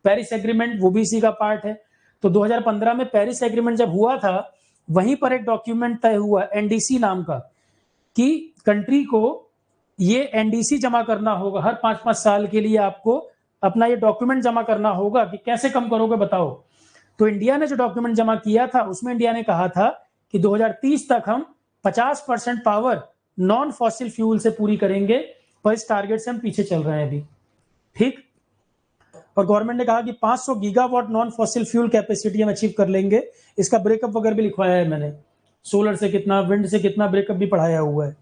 पेरिस एग्रीमेंट वो भी इसी का पार्ट है। तो 2015 में पेरिस एग्रीमेंट जब हुआ था, वहीं पर एक डॉक्यूमेंट तय हुआ NDC नाम का, कि कंट्री को ये NDC जमा करना होगा हर 5-5 साल के लिए। आपको अपना ये डॉक्यूमेंट जमा करना होगा कि कैसे कम करोगे बताओ। तो इंडिया ने जो डॉक्यूमेंट जमा किया था उसमें इंडिया ने कहा था कि 2030 तक हम 50% पावर नॉन फॉसिल फ्यूल से पूरी करेंगे, पर इस टारगेट से हम पीछे चल रहे हैं अभी। ठीक। और गवर्नमेंट ने कहा कि 500 gigawatt non fossil fuel capacity हम अचीव कर लेंगे। इसका ब्रेकअप वगैरह भी लिखवाया है मैंने, सोलर से कितना, विंड से कितना, ब्रेकअप भी पढ़ाया हुआ है।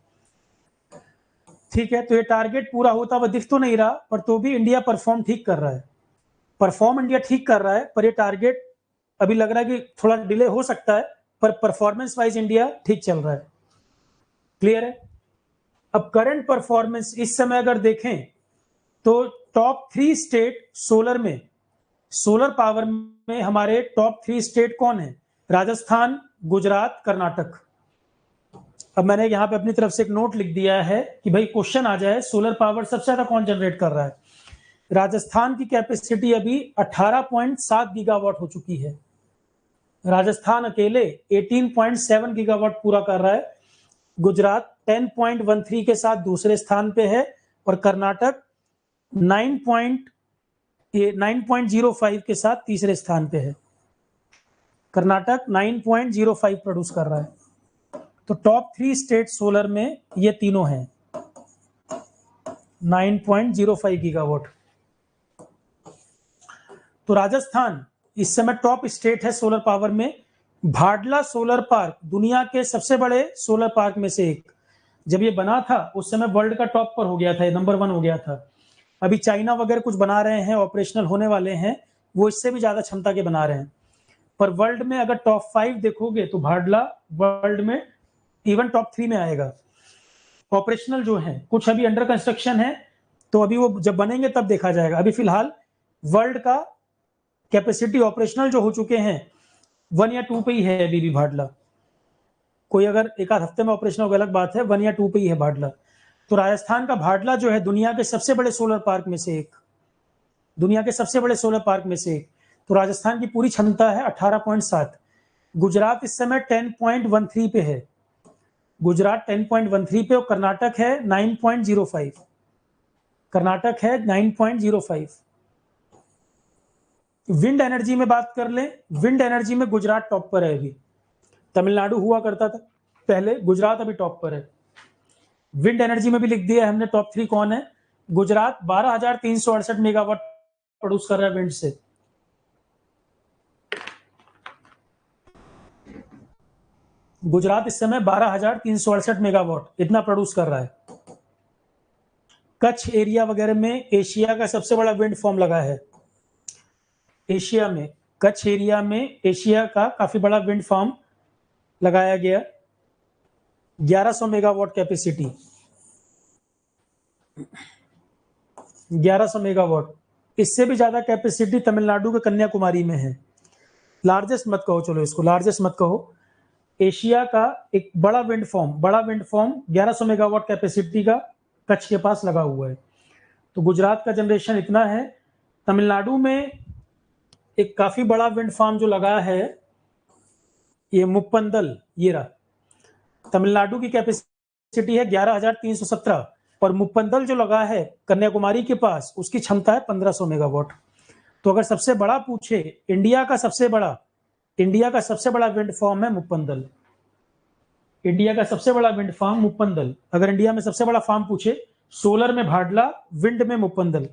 ठीक है, तो ये टारगेट पूरा होता हुआ दिख तो नहीं रहा, पर तो भी इंडिया परफॉर्म ठीक कर रहा है। परफॉर्म इंडिया ठीक कर रहा है, पर ये टारगेट अभी लग रहा है कि थोड़ा डिले हो सकता है, पर परफॉर्मेंस वाइज इंडिया ठीक चल रहा है। क्लियर है। अब करंट परफॉर्मेंस इस समय अगर देखें तो टॉप 3 स्टेट सोलर में, सोलर पावर में हमारे टॉप 3 स्टेट कौन है? राजस्थान, गुजरात, कर्नाटक। अब मैंने यहां पे अपनी तरफ से एक नोट लिख दिया है कि भाई क्वेश्चन आ जाए सोलर पावर सबसे ज्यादा कौन जनरेट कर रहा है। राजस्थान की कैपेसिटी अभी 18.7 गीगावाट हो चुकी है। राजस्थान अकेले 18.7 गीगावाट पूरा कर रहा है। गुजरात 10.13 के साथ दूसरे स्थान पे है, और कर्नाटक 9.05 के साथ तीसरे स्थान पे है। कर्नाटक 9.05 प्रोड्यूस कर रहा है। तो टॉप 3 स्टेट सोलर में ये तीनों हैं, 9.05 गीगावाट। तो राजस्थान इस समय टॉप स्टेट है सोलर पावर में। भाडला सोलर पार्क दुनिया के सबसे बड़े सोलर पार्क में से एक। जब ये बना था उस समय वर्ल्ड का टॉप पर हो गया था, नंबर 1 हो गया था। अभी चाइना वगैरह कुछ बना रहे हैं, ऑपरेशनल होने वाले हैं, वो इससे भी ज्यादा क्षमता के बना रहे हैं। पर वर्ल्ड में अगर टॉप 5 देखोगे तो भाडला वर्ल्ड में इवन टॉप 3 में आएगा। ऑपरेशनल जो है, कुछ अभी अंडर कंस्ट्रक्शन है, तो अभी वो जब बनेंगे तब देखा जाएगा। अभी फिलहाल वर्ल्ड का कैपेसिटी ऑपरेशनल जो हो चुके हैं 1 या 2 पे ही है अभी भी भाडला। कोई अगर एक आध हफ्ते में ऑपरेशनल होगा अलग बात है, 1 या 2 पे ही है भाडला। तो राजस्थान का भाडला जो है दुनिया के सबसे बड़े सोलर पार्क में से एक, दुनिया के सबसे बड़े सोलर पार्क में से एक। तो राजस्थान की पूरी क्षमता है 18.7। गुजरात इस समय 10.13 पे है, गुजरात 10.13 पे, और कर्नाटक है 9.05। कर्नाटक है 9.05। विंड एनर्जी में बात कर ले, विंड एनर्जी में गुजरात टॉप पर है अभी। तमिलनाडु हुआ करता था पहले, गुजरात अभी टॉप पर है। विंड एनर्जी में भी लिख दिया हमने टॉप 3 कौन है। गुजरात 12,368 मेगावाट प्रोड्यूस कर रहा है विंड से। गुजरात इस समय 12,368 मेगावाट इतना प्रोड्यूस कर रहा है। कच्छ एरिया वगैरह में एशिया का सबसे बड़ा विंड फार्म लगा है। एशिया में, कच्छ एरिया में एशिया का काफी बड़ा विंड फार्म लगाया गया, 1100 मेगावाट कैपेसिटी, 1100 मेगावाट। इससे भी ज्यादा कैपेसिटी तमिलनाडु के कन्याकुमारी में है। लार्जेस्ट मत कहो, चलो इसको लार्जेस्ट मत कहो। एशिया का एक बड़ा विंड फार्म 1100 मेगावाट कैपेसिटी का कच्छ के पास लगा हुआ है। तो गुजरात का जनरेशन इतना है। तमिलनाडु में एक काफी बड़ा विंड फार्म जो लगा है, ये मुप्पंदल, ये रहा। तमिलनाडु की कैपेसिटी है 11,317, और मुप्पंदल जो लगा है कन्याकुमारी के पास, उसकी क्षमता है 1500 मेगावाट। तो अगर सबसे बड़ा पूछे, इंडिया का सबसे बड़ा विंड फार्म है मुप्पंदल। इंडिया का सबसे बड़ा विंड फार्म मुप्पंदल। अगर इंडिया में सबसे बड़ा फार्म पूछे, सोलर में भाडला, विंड में मुप्पंदल।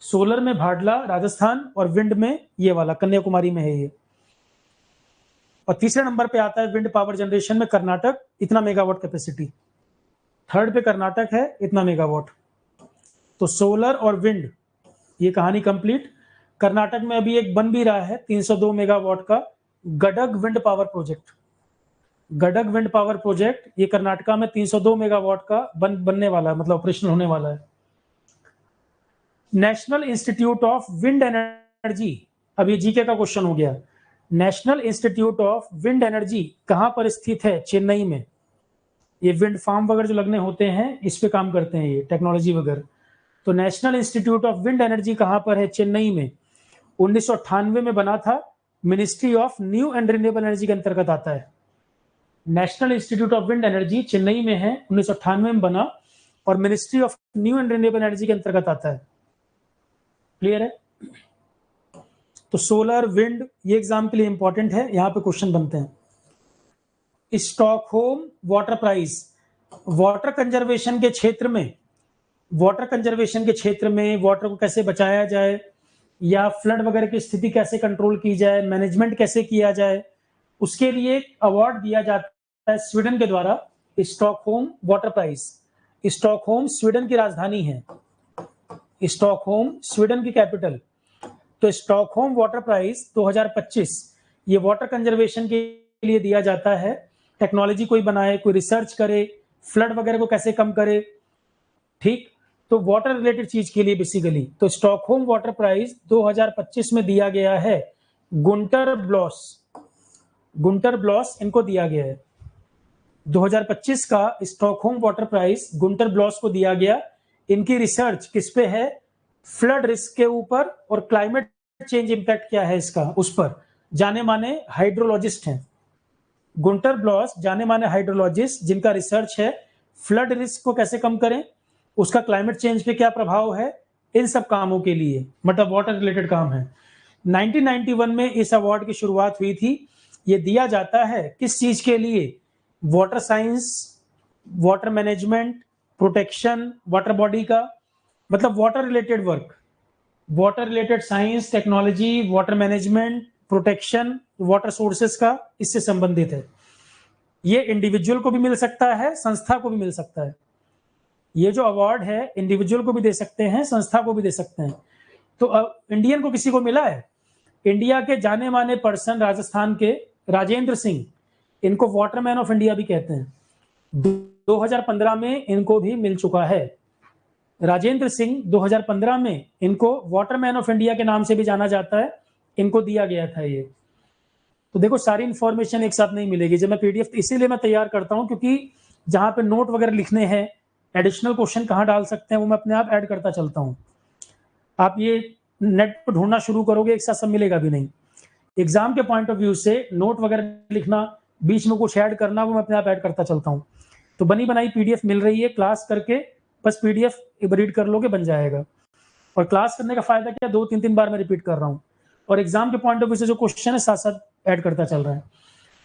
सोलर में भाडला राजस्थान, और विंड में ये वाला कन्याकुमारी में है ये। और तीसरे नंबर पे आता है विंड पावर जनरेशन में कर्नाटक, इतना मेगावाट कैपेसिटी। थर्ड पे कर्नाटक है, इतना मेगावाट। तो सोलर और विंड, ये कहानी कंप्लीट। कर्नाटक में अभी एक बन भी रहा है 302 मेगावाट का Gadag wind power project. Gadag wind power project ये कर्नाटका में 302 मेगावाट का बनने वाला है, मतलब ऑपरेशनल होने वाला है। National institute of wind energy, अब ये जीके का क्वेश्चन हो गया। National institute of wind energy कहां पर स्थित है? चेन्नई में। ये विंड फार्म वगैरह जो लगने होते हैं इस पे काम करते हैं ये टेक्नोलॉजी वगैरह। तो national institute of wind energy कहां पर है? चेन्नई में। 1998 में बना था, ministry of new and renewable energy के अंतर्गत आता है। National institute of wind energy Chennai में है, 1998 में बना, और ministry of new and renewable energy के अंतर्गत आता है। क्लियर है? तो सोलर, विंड, ये एग्जाम के लिए इंपॉर्टेंट है, यहां पे क्वेश्चन बनते हैं। Stockholm water prize, water conservation के क्षेत्र में, वाटर कंजर्वेशन के क्षेत्र में वाटर को कैसे बचाया जाए या फ्लड वगैरह की स्थिति कैसे कंट्रोल की जाए, मैनेजमेंट कैसे किया जाए, उसके लिए एक अवार्ड दिया जाता है स्वीडन के द्वारा, Stockholm water prize. Stockholm Sweden की राजधानी है, स्टॉकहोम स्वीडन की कैपिटल। तो स्टॉकहोम वाटर प्राइज 2025 ये वाटर कंजर्वेशन के लिए दिया जाता है। टेक्नोलॉजी कोई बनाए, कोई रिसर्च करे, फ्लड वगैरह को कैसे कम करे, ठीक, तो वाटर रिलेटेड चीज के लिए बेसिकली। तो स्टॉकहोम वाटर प्राइज 2025 में दिया गया है गुंटर ब्लॉस, गुंटर ब्लॉस इनको दिया गया है। 2025 का स्टॉकहोम वाटर प्राइज गुंटर ब्लॉस को दिया गया। इनकी रिसर्च किस पे है? फ्लड रिस्क के ऊपर और क्लाइमेट चेंज इंपैक्ट क्या है इसका, उस पर। जाने माने हाइड्रोलॉजिस्ट हैं गुंटर ब्लॉस, जाने माने हाइड्रोलॉजिस्ट जिनका रिसर्च है फ्लड रिस्क को कैसे कम करें, उसका क्लाइमेट चेंज पे क्या प्रभाव है, इन सब कामों के लिए, मतलब वाटर रिलेटेड काम है। 1991 में इस अवार्ड की शुरुआत हुई थी। ये दिया जाता है किस चीज के लिए? Water science, water management, protection water body का, मतलब water related work, water related science, technology, water management, protection water sources का इससे संबंधित है। ये इंडिविजुअल को भी मिल सकता है, संस्था को भी मिल सकता है। ये जो अवार्ड है इंडिविजुअल को भी दे सकते हैं, संस्था को भी दे सकते हैं। तो इंडियन को किसी को मिला है? इंडिया के जाने माने पर्सन राजस्थान के राजेंद्र सिंह, इनको वाटरमैन ऑफ इंडिया भी कहते हैं। 2015 में इनको भी मिल चुका है। राजेंद्र सिंह 2015 में इनको वाटरमैन ऑफ इंडिया के नाम से भी जाना जाता है, इनको दिया गया था ये। तो देखो सारी इंफॉर्मेशन एक साथ नहीं मिलेगी। जब मैं पीडीएफ इसीलिए मैं तैयार करता हूं, क्योंकि जहां पे नोट वगैरह लिखने हैं, एडिशनल क्वेश्चन कहाँ डाल सकते हैं, वो मैं अपने आप ऐड करता चलता हूँ। आप ये नेट पर ढूंढना शुरू करोगे, एक साथ सब मिलेगा भी नहीं। एग्जाम के पॉइंट ऑफ व्यू से नोट वगैरह लिखना, बीच में कुछ ऐड करना, वो मैं अपने आप ऐड करता चलता हूँ। तो बनी बनाई पीडीएफ मिल रही है, क्लास करके बस पीडीएफ रीड कर लोगे, बन जाएगा। और क्लास करने का फायदा क्या, 2-3 बार मैं रिपीट कर रहा हूँ, और एग्जाम के पॉइंट ऑफ व्यू से जो क्वेश्चन है साथ साथ ऐड करता चल रहा है।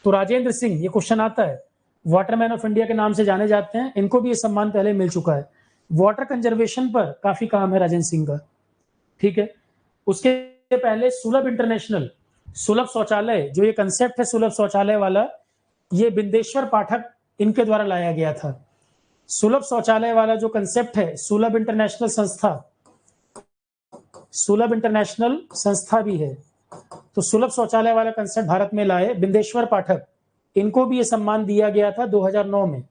तो राजेंद्र सिंह, ये क्वेश्चन आता है, वाटरमैन ऑफ इंडिया के नाम से जाने जाते हैं, इनको भी ये सम्मान पहले मिल चुका है। वाटर कंजर्वेशन पर काफी काम है राजेंद्र सिंह का, ठीक है। उसके पहले सुलभ इंटरनेशनल, सुलभ शौचालय, जो ये कंसेप्ट है सुलभ शौचालय वाला, ये बिंदेश्वर पाठक इनके द्वारा लाया गया था। सुलभ शौचालय वाला जो कंसेप्ट है, सुलभ इंटरनेशनल संस्था, सुलभ इंटरनेशनल संस्था भी है। तो सुलभ शौचालय वाला कंसेप्ट भारत में लाए बिंदेश्वर पाठक, इनको भी ये सम्मान दिया गया था 2009 में।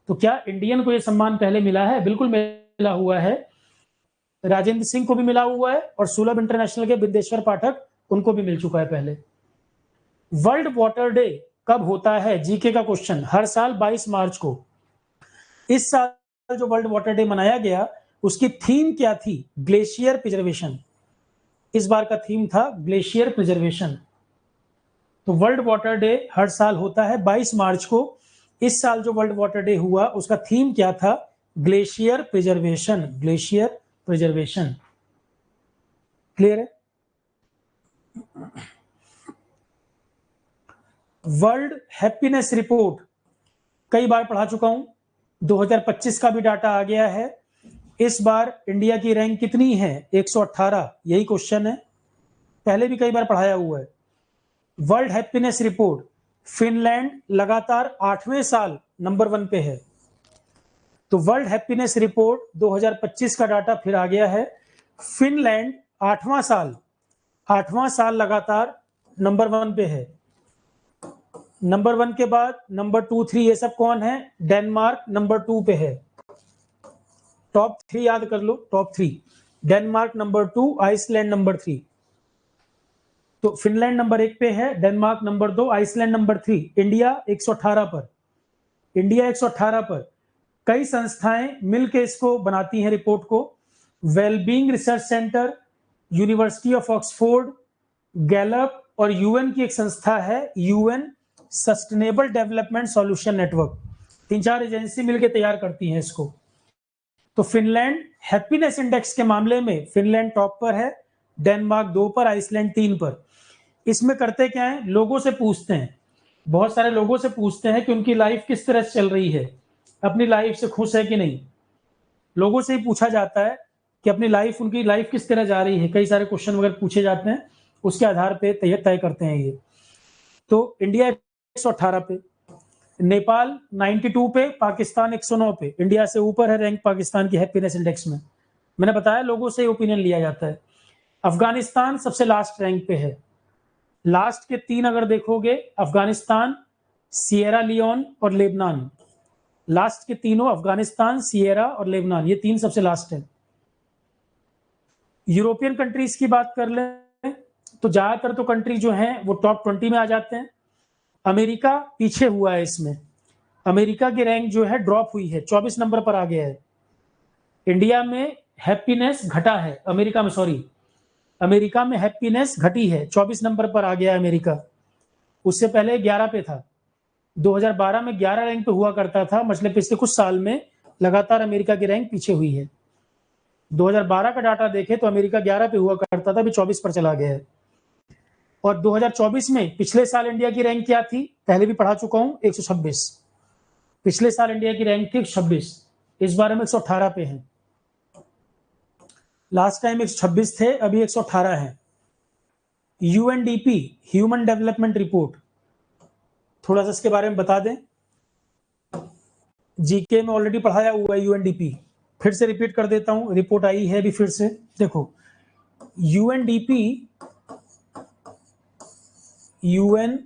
तो क्या इंडियन को ये सम्मान पहले मिला है? बिल्कुल मिला हुआ है। राजेंद्र सिंह को भी मिला हुआ है, और सुलभ इंटरनेशनल के बिंदेश्वर पाठक, उनको भी मिल चुका है पहले। वर्ल्ड वाटर डे कब होता है? जीके का क्वेश्चन। हर साल 22 मार्च को। इस साल जो वर्ल्ड वाटर डे मनाया गया, उसकी थीम क्या थी? Glacier preservation. इस बार का थीम था ग्लेशियर प्रिजर्वेशन। तो वर्ल्ड वाटर डे हर साल होता है 22 मार्च को। इस साल जो वर्ल्ड वाटर डे हुआ, उसका थीम क्या था? Glacier preservation, glacier preservation. Clear है? वर्ल्ड हैप्पीनेस रिपोर्ट कई बार पढ़ा चुका हूं, 2025 का भी डाटा आ गया है। इस बार इंडिया की रैंक कितनी है? 118, यही क्वेश्चन है, पहले भी कई बार पढ़ाया हुआ है। वर्ल्ड हैप्पीनेस रिपोर्ट, फिनलैंड लगातार 8वें साल नंबर 1 पे है। तो वर्ल्ड हैप्पीनेस रिपोर्ट 2025 का डाटा फिर आ गया है। फिनलैंड 8वां साल लगातार नंबर 1 पे है। नंबर 1 के बाद नंबर 2, 3 ये सब कौन है? डेनमार्क नंबर 2 पे है। टॉप 3 याद कर लो, top 3, Denmark number 2, Iceland number 3। तो फिनलैंड नंबर 1 पे है, Denmark number 2, Iceland number 3। India 118 पर, इंडिया 118 पर। कई संस्थाएं मिलकर इसको बनाती हैं रिपोर्ट को। Wellbeing research centre, university of Oxford, Gallup, और यूएन की एक संस्था है, UN sustainable development solution network. 3-4 agency मिलकर तैयार करती हैं इसको। तो फिनलैंड हैप्पीनेस इंडेक्स के मामले में फिनलैंड टॉप पर है, डेनमार्क 2 पर, आइसलैंड 3 पर। इसमें करते क्या है, लोगों से पूछते हैं, बहुत सारे लोगों से पूछते हैं कि उनकी लाइफ किस तरह से चल रही है, अपनी लाइफ से खुश है कि नहीं। लोगों से ही पूछा जाता है कि अपनी लाइफ, उनकी लाइफ किस तरह जा रही है। कई सारे क्वेश्चन वगैरह पूछे जाते हैं, उसके आधार पे तय करते हैं ये। तो इंडिया 118 पे, नेपाल 92 पे, पाकिस्तान 109 पे। इंडिया से ऊपर है रैंक पाकिस्तान की हैप्पीनेस इंडेक्स में। मैंने बताया लोगों से ओपिनियन लिया जाता है। अफगानिस्तान सबसे लास्ट रैंक पे है। लास्ट के 3 अगर देखोगे, अफगानिस्तान, सिएरा लियोन और लेबनान। लास्ट के तीनों अफगानिस्तान, सिएरा और लेबनान, ये 3 सबसे लास्ट है। यूरोपियन कंट्रीज की बात कर ले तो ज्यादातर तो कंट्री जो हैं वो टॉप 20 में आ जाते हैं। अमेरिका पीछे हुआ है इसमें। अमेरिका की रैंक जो है ड्रॉप हुई है, 24 नंबर पर आ गया है। इंडिया में हैप्पीनेस घटा है, अमेरिका में हैप्पीनेस घटी है, 24 नंबर पर आ गया है अमेरिका। उससे पहले 11 पे था। 2012 में 11 रैंक पे हुआ करता था, मतलब पिछले कुछ साल में लगातार अमेरिका की रैंक पीछे हुई है। 2012 का डाटा देखें तो अमेरिका 11 पे हुआ करता था, अभी 24 पर चला गया है। और 2024 में पिछले साल इंडिया की रैंक क्या थी, पहले भी पढ़ा चुका हूं, 126। पिछले साल इंडिया की रैंक थी 126, इस बार हम 118 पे हैं। लास्ट टाइम 126 थे, अभी 118 है। यूएनडीपी, ह्यूमन डेवलपमेंट रिपोर्ट, थोड़ा सा इसके बारे में बता दें। जीके में ऑलरेडी पढ़ाया हुआ है यूएनडीपी, फिर से रिपीट कर देता हूं, रिपोर्ट आई है अभी फिर से। देखो, यूएनडीपी, यूएन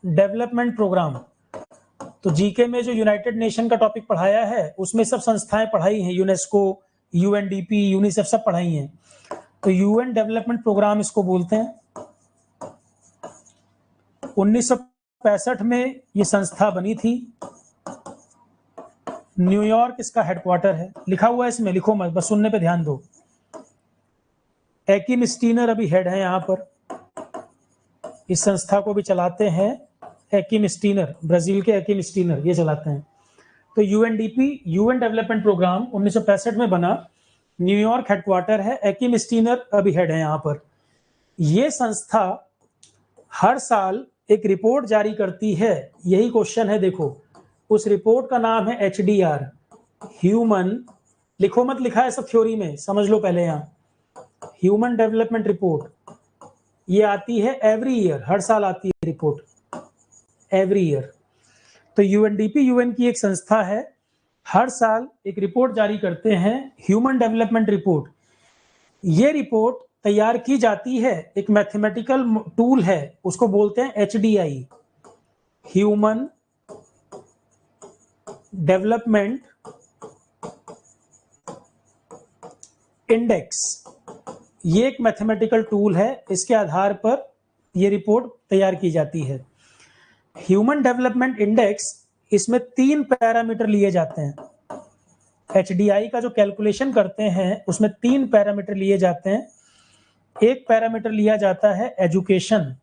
डेवलपमेंट प्रोग्राम, तो जीके में जो यूनाइटेड नेशन का टॉपिक पढ़ाया है उसमें सब संस्थाएं पढ़ाई हैं, यूनेस्को, यूएनडीपी, यूनिसेफ सब पढ़ाई हैं। तो यूएन डेवलपमेंट प्रोग्राम इसको बोलते हैं। 1965 में ये संस्था बनी थी। न्यूयॉर्क इसका हेडक्वार्टर है, लिखा हुआ है इसमें, लिखो मत, बस सुनने पे ध्यान दो। एकिम स्टीनर अभी हेड है यहाँ पर, इस संस्था को भी चलाते हैं एकिम स्टीनर, ब्राजील के एकिम स्टीनर ये चलाते हैं। तो यूएनडीपी, यूएन डेवलपमेंट प्रोग्राम 1965 में बना, न्यूयॉर्क हेडक्वार्टर है, एकिम स्टीनर अभी हेड है यहाँ पर। ये संस्था हर साल एक रिपोर्ट जारी करती है, यही क्वेश्चन है देखो। उस रिपोर्ट का नाम है HDR, ह्यूमन, लिखो मत, लिखा है सब थ्योरी में, समझ लो पहले। यहाँ ह्यूमन डेवलपमेंट रिपोर्ट ये आती है एवरी ईयर, हर साल आती है रिपोर्ट एवरी ईयर। तो यूएनडीपी यूएन की एक संस्था है, हर साल एक रिपोर्ट जारी करते हैं, ह्यूमन डेवलपमेंट रिपोर्ट। ये रिपोर्ट तैयार की जाती है, एक मैथमेटिकल टूल है, उसको बोलते हैं HDI, ह्यूमन डेवलपमेंट इंडेक्स। ये एक मैथमेटिकल टूल है, इसके आधार पर यह रिपोर्ट तैयार की जाती है। ह्यूमन डेवलपमेंट इंडेक्स, इसमें 3 पैरामीटर लिए जाते हैं। HDI का जो कैलकुलेशन करते हैं उसमें 3 पैरामीटर लिए जाते हैं। एक पैरामीटर लिया जाता है एजुकेशन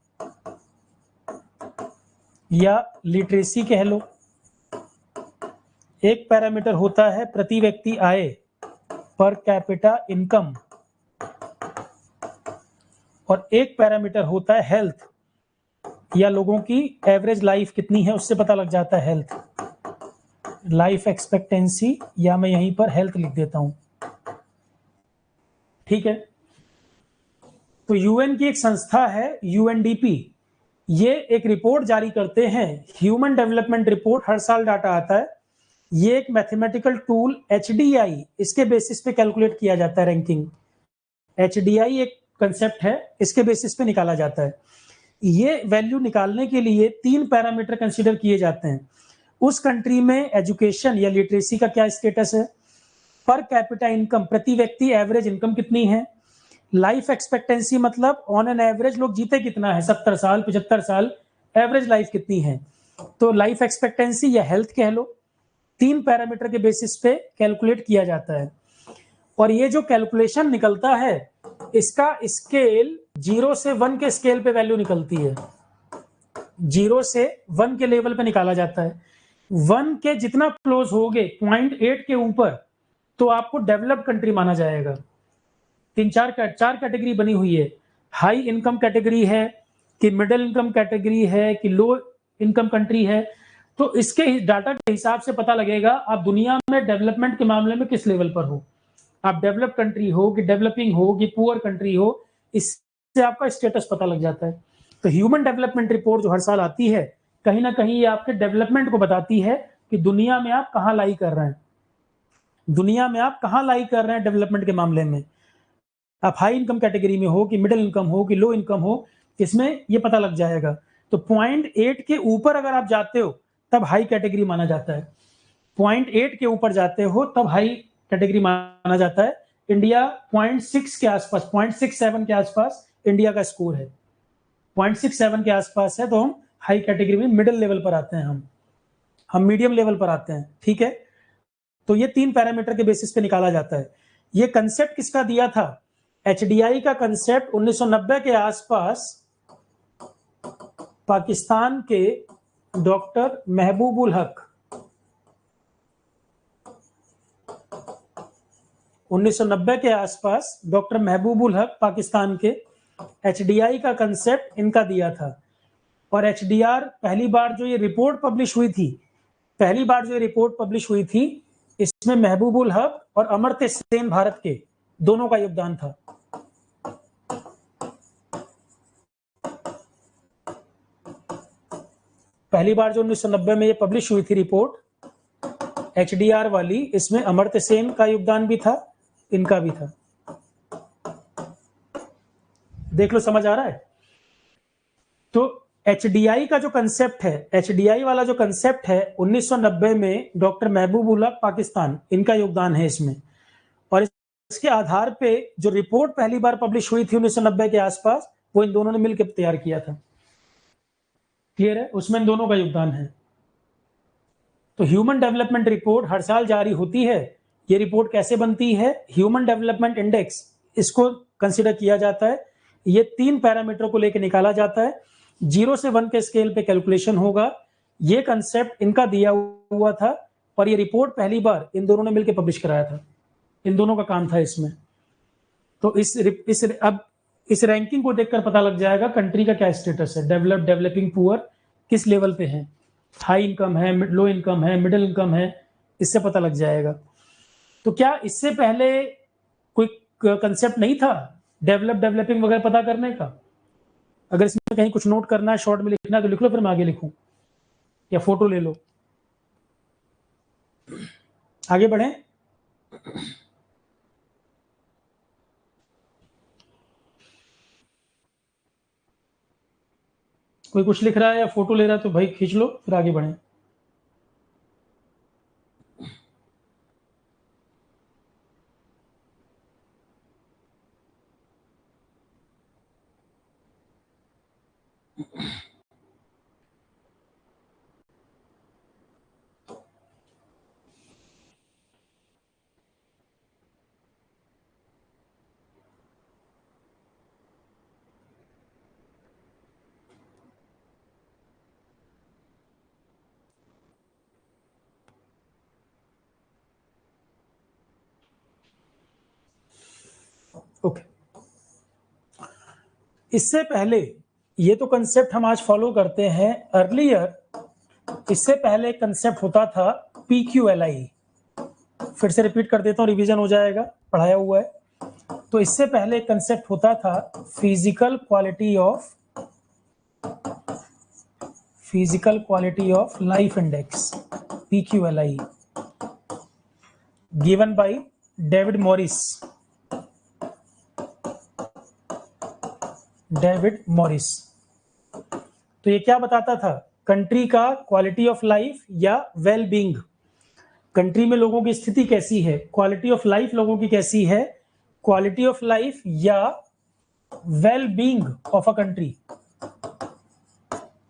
या लिटरेसी कह लो, एक पैरामीटर होता है प्रति व्यक्ति आय, पर कैपिटा इनकम, और एक पैरामीटर होता है हेल्थ, या लोगों की एवरेज लाइफ कितनी है उससे पता लग जाता है हेल्थ, लाइफ एक्सपेक्टेंसी, या मैं यहीं पर हेल्थ लिख देता हूं, ठीक है। तो यूएन की एक संस्था है यूएनडीपी, ये एक रिपोर्ट जारी करते हैं, ह्यूमन डेवलपमेंट रिपोर्ट, हर साल डाटा आता है। ये एक मैथमेटिकल टूल HDI, इसके बेसिस पे कैलकुलेट किया जाता है रैंकिंग। HDI एक कंसेप्ट है, इसके बेसिस पे निकाला जाता है। ये वैल्यू निकालने के लिए 3 पैरामीटर कंसीडर किए जाते हैं। उस कंट्री में एजुकेशन या लिटरेसी का क्या स्टेटस है, पर कैपिटा इनकम, प्रति व्यक्ति एवरेज इनकम कितनी है, लाइफ एक्सपेक्टेंसी मतलब ऑन एन एवरेज लोग जीते कितना है, 70 साल 75 साल एवरेज लाइफ कितनी है, तो लाइफ एक्सपेक्टेंसी या हेल्थ कह लो। 3 पैरामीटर के बेसिस पे कैलकुलेट किया जाता है। और ये जो कैलकुलेशन निकलता है, इसका स्केल 0 से 1 के स्केल पे वैल्यू निकलती है, 0 से 1 के लेवल पे निकाला जाता है। 1 के जितना क्लोज होगे, 0.8 के ऊपर, तो आपको डेवलप्ड कंट्री माना जाएगा। चार कैटेगरी बनी हुई है, हाई इनकम कैटेगरी है कि मिडिल इनकम कैटेगरी है कि लो इनकम कंट्री है। तो इसके डाटा के हिसाब से पता लगेगा आप दुनिया में डेवलपमेंट के मामले में किस लेवल पर हो, आप डेवलप कंट्री हो कि डेवलपिंग हो कि पुअर कंट्री हो, इससे आपका स्टेटस पता लग जाता है। तो ह्यूमन डेवलपमेंट रिपोर्ट जो हर साल आती है, कहीं ना कहीं ये आपके डेवलपमेंट को बताती है कि दुनिया में आप कहाँ लाई कर रहे हैं, दुनिया में आप कहाँ लाई कर रहे हैं डेवलपमेंट के मामले में। आप हाई इनकम कैटेगरी में हो कि मिडिल इनकम हो कि लो इनकम हो, इसमें ये पता लग जाएगा। तो 0.8 के ऊपर अगर आप जाते हो तब हाई कैटेगरी माना जाता है, 0.8 के ऊपर जाते हो तब हाई कैटेगरी माना जाता है। इंडिया 0.6 के आसपास, 0.67 के आसपास इंडिया का स्कोर है, 0.67 के आसपास है, तो हम हाई कैटेगरी में मिडिल लेवल पर आते हैं, हम मीडियम लेवल पर आते हैं। ठीक है, तो ये 3 पैरामीटर के बेसिस पे निकाला जाता है। ये कंसेप्ट किसका दिया था? एचडीआई का कंसेप्ट 1990 के आसपास पाकिस्तान के डॉक्टर महबूबुल हक, 1990 के आसपास डॉक्टर महबूबुल हक पाकिस्तान के, एचडीआई का कंसेप्ट इनका दिया था। और एचडीआर पहली बार जो ये रिपोर्ट पब्लिश हुई थी, पहली बार जो रिपोर्ट पब्लिश हुई थी, इसमें महबूबुल हक और अमर्त्य सेन भारत के दोनों का योगदान था। पहली बार जो 1990 में ये पब्लिश हुई थी रिपोर्ट एचडीआर वाली, इसमें अमर्त्य सेन का योगदान भी था, इनका भी था। देख लो, समझ आ रहा है? तो एचडीआई का जो कंसेप्ट है, एचडीआई वाला जो कंसेप्ट है 1990 में डॉक्टर महबूबुल हक पाकिस्तान, इनका योगदान है इसमें। और इसके आधार पे जो रिपोर्ट पहली बार पब्लिश हुई थी 1990 के आसपास, वो इन दोनों ने मिलकर तैयार किया था। क्लियर है? उसमें इन दोनों का योगदान है। तो ह्यूमन डेवलपमेंट रिपोर्ट हर साल जारी होती है। ये रिपोर्ट कैसे बनती है? ह्यूमन डेवलपमेंट इंडेक्स, इसको कंसिडर किया जाता है। ये 3 पैरामीटर को लेकर निकाला जाता है, 0 से 1 के स्केल पे कैलकुलेशन होगा। ये कंसेप्ट इनका दिया हुआ था और ये रिपोर्ट पहली बार इन दोनों ने मिलकर पब्लिश कराया था, इन दोनों का काम था इसमें। तो अब इस रैंकिंग को देखकर पता लग जाएगा कंट्री का क्या स्टेटस है, डेवलप्ड, डेवलपिंग, पुअर, किस लेवल पे है, हाई इनकम है, लो इनकम है, मिडिल इनकम है, इससे पता लग जाएगा। तो क्या इससे पहले कोई कंसेप्ट नहीं था डेवलप, डेवलपिंग वगैरह पता करने का? अगर इसमें कहीं कुछ नोट करना है, शॉर्ट में लिखना है तो लिख लो, फिर मैं आगे लिखूं, या फोटो ले लो। आगे बढ़े। कोई कुछ लिख रहा है या फोटो ले रहा है तो भाई खींच लो, फिर आगे बढ़े। ओके, इससे पहले ये तो कंसेप्ट हम आज फॉलो करते हैं। अर्लियर इससे पहले कंसेप्ट होता था PQLI। फिर से रिपीट कर देता हूं, रिवीजन हो जाएगा, पढ़ाया हुआ है। तो इससे पहले कंसेप्ट होता था physical quality of life index, PQLI, given by David Morris. तो ये क्या बताता था? कंट्री का क्वालिटी ऑफ लाइफ या वेल बीइंग, कंट्री में लोगों की स्थिति कैसी है, क्वालिटी ऑफ लाइफ लोगों की कैसी है, क्वालिटी ऑफ लाइफ या well being of a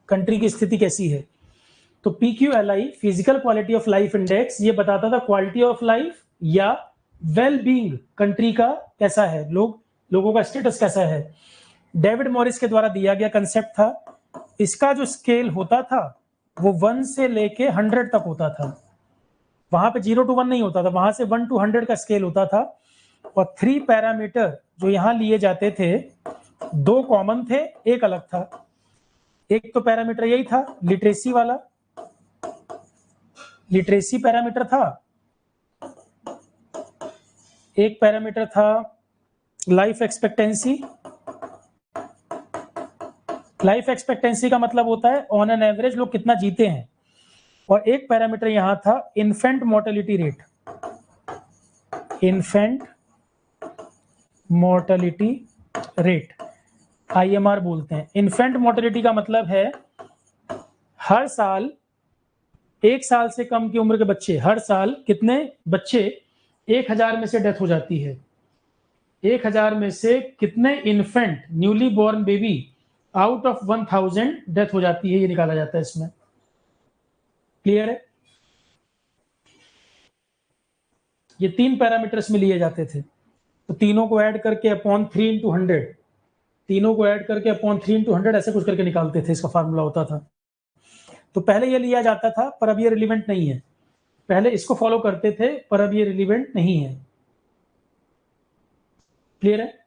country की स्थिति कैसी है। तो PQLI, physical quality of life index, ये बताता था क्वालिटी ऑफ लाइफ या वेल बीइंग कंट्री का कैसा है, लोगों का स्टेटस कैसा है। डेविड मॉरिस के द्वारा दिया गया कंसेप्ट था। इसका जो स्केल होता था वो 1 से लेके 100 तक होता था, वहां पे 0 to 1 नहीं होता था, वहां से 1 to 100 का स्केल होता था। और 3 पैरामीटर जो यहाँ लिए जाते थे, 2 कॉमन थे, एक अलग था। एक तो पैरामीटर यही था लिटरेसी वाला, लिटरेसी पैरामीटर था। एक पैरामीटर था लाइफ एक्सपेक्टेंसी। लाइफ एक्सपेक्टेंसी का मतलब होता है ऑन एन एवरेज लोग कितना जीते हैं। और एक पैरामीटर यहां था infant mortality rate. Infant mortality rate IMR बोलते हैं। इन्फेंट मोर्टेलिटी का मतलब है हर साल 1 साल से कम की उम्र के बच्चे, हर साल कितने बच्चे 1000 में से डेथ हो जाती है। 1000 में से कितने infant newly born baby out of 1000 death हो जाती है, ये निकाला जाता है इसमें। क्लियर है? ये 3 पैरामीटर्स में लिए जाते थे, तो तीनों को ऐड करके अपॉन 3 into 100, तीनों को ऐड करके अपॉन 3 into 100 ऐसे कुछ करके निकालते थे, इसका फार्मूला होता था। तो पहले ये लिया जाता था, पर अब ये रिलीवेंट नहीं है। पहले इसको फॉलो करते थे, पर अब ये रिलीवेंट नहीं है। क्लियर है?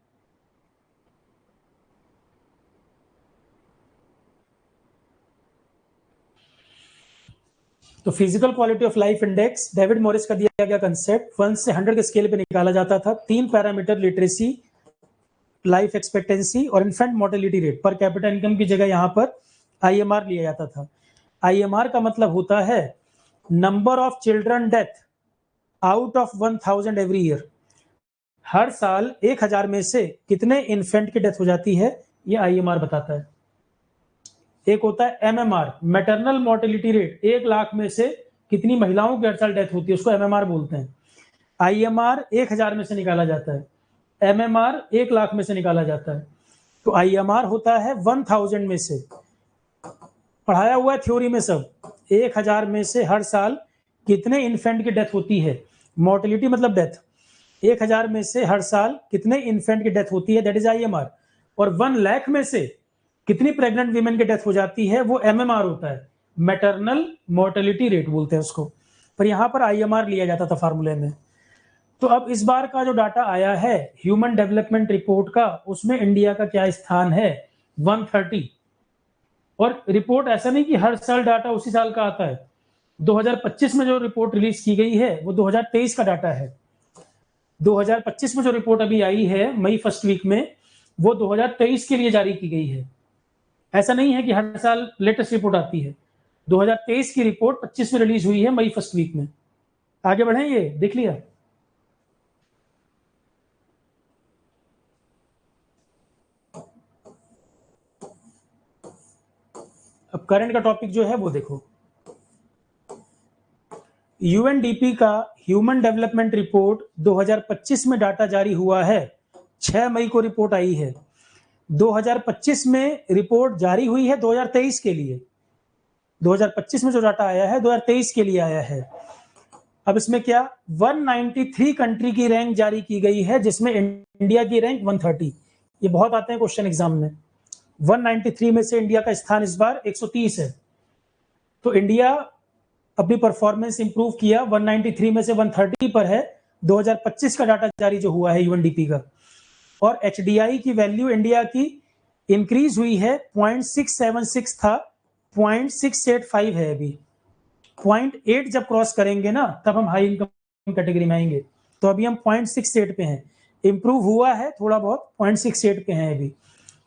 तो physical quality of life index David Morris का दिया गया कंसेप्ट 1 से 100 के स्केल पे निकाला जाता था। 3 पैरामीटर लिटरेसी, लाइफ एक्सपेक्टेंसी और infant mortality rate. Per capita income की जगह यहां पर IMR लिया जाता था। IMR का मतलब होता है number of children death out of 1000 every year. हर साल 1000 में से कितने इन्फेंट की डेथ हो जाती है, ये IMR बताता है। एक होता है MMR, maternal mortality rate, 1 lakh में से कितनी महिलाओं की हर साल डेथ होती है, उसको MMR बोलते हैं। IMR 1000 में से निकाला जाता है, MMR 1 लाख में से निकाला जाता है। तो IMR होता है 1000 में से, पढ़ाया हुआ है थ्योरी में सब। 1000 में से हर साल कितने इन्फेंट की डेथ होती है, मोर्टेलिटी मतलब डेथ। 1000 में से हर साल कितने इन्फेंट की डेथ होती है, दैट इज IMR। और 1 लाख में से कितनी प्रेग्नेंट वीमेन की डेथ हो जाती है, वो MMR होता है, मैटरनल मोर्टेलिटी रेट बोलते हैं उसको। पर यहाँ पर IMR लिया जाता था फार्मूले में। तो अब इस बार का जो डाटा आया है ह्यूमन डेवलपमेंट रिपोर्ट का, उसमें इंडिया का क्या स्थान है, 130। और रिपोर्ट ऐसा नहीं कि हर साल डाटा उसी साल का आता है। 2025 में जो रिपोर्ट रिलीज की गई है वो 2023 का डाटा है। 2025 में जो रिपोर्ट अभी आई है मई फर्स्ट वीक में, वो 2023 के लिए जारी की गई है। ऐसा नहीं है कि हर साल लेटेस्ट रिपोर्ट आती है। 2023 की रिपोर्ट 25 में रिलीज हुई है मई फर्स्ट वीक में। आगे बढ़े, ये देख लिया। अब करंट का टॉपिक जो है वो देखो, UNDP का ह्यूमन डेवलपमेंट रिपोर्ट 2025 में डाटा जारी हुआ है। 6 मई को रिपोर्ट आई है। 2025 में रिपोर्ट जारी हुई है 2023 के लिए। 2025 में जो डाटा आया है 2023 के लिए आया है। अब इसमें क्या, 193 कंट्री की रैंक जारी की गई है, जिसमें इंडिया की रैंक 130। ये बहुत आते हैं क्वेश्चन एग्जाम में। 193 में से इंडिया का स्थान इस बार 130 है। तो इंडिया अपनी परफॉर्मेंस इंप्रूव किया, 193 में से 130 पर है। 2025 का डाटा जारी जो हुआ है UNDP का। और HDI की वैल्यू इंडिया की इंक्रीज हुई है, 0.676 था 0.685 है अभी। 0.8 जब क्रॉस करेंगे ना तब हम हाई इनकम कैटेगरी में आएंगे। तो अभी हम 0.68 पे हैं। इंप्रूव हुआ है थोड़ा बहुत, 0.68 पे हैं अभी।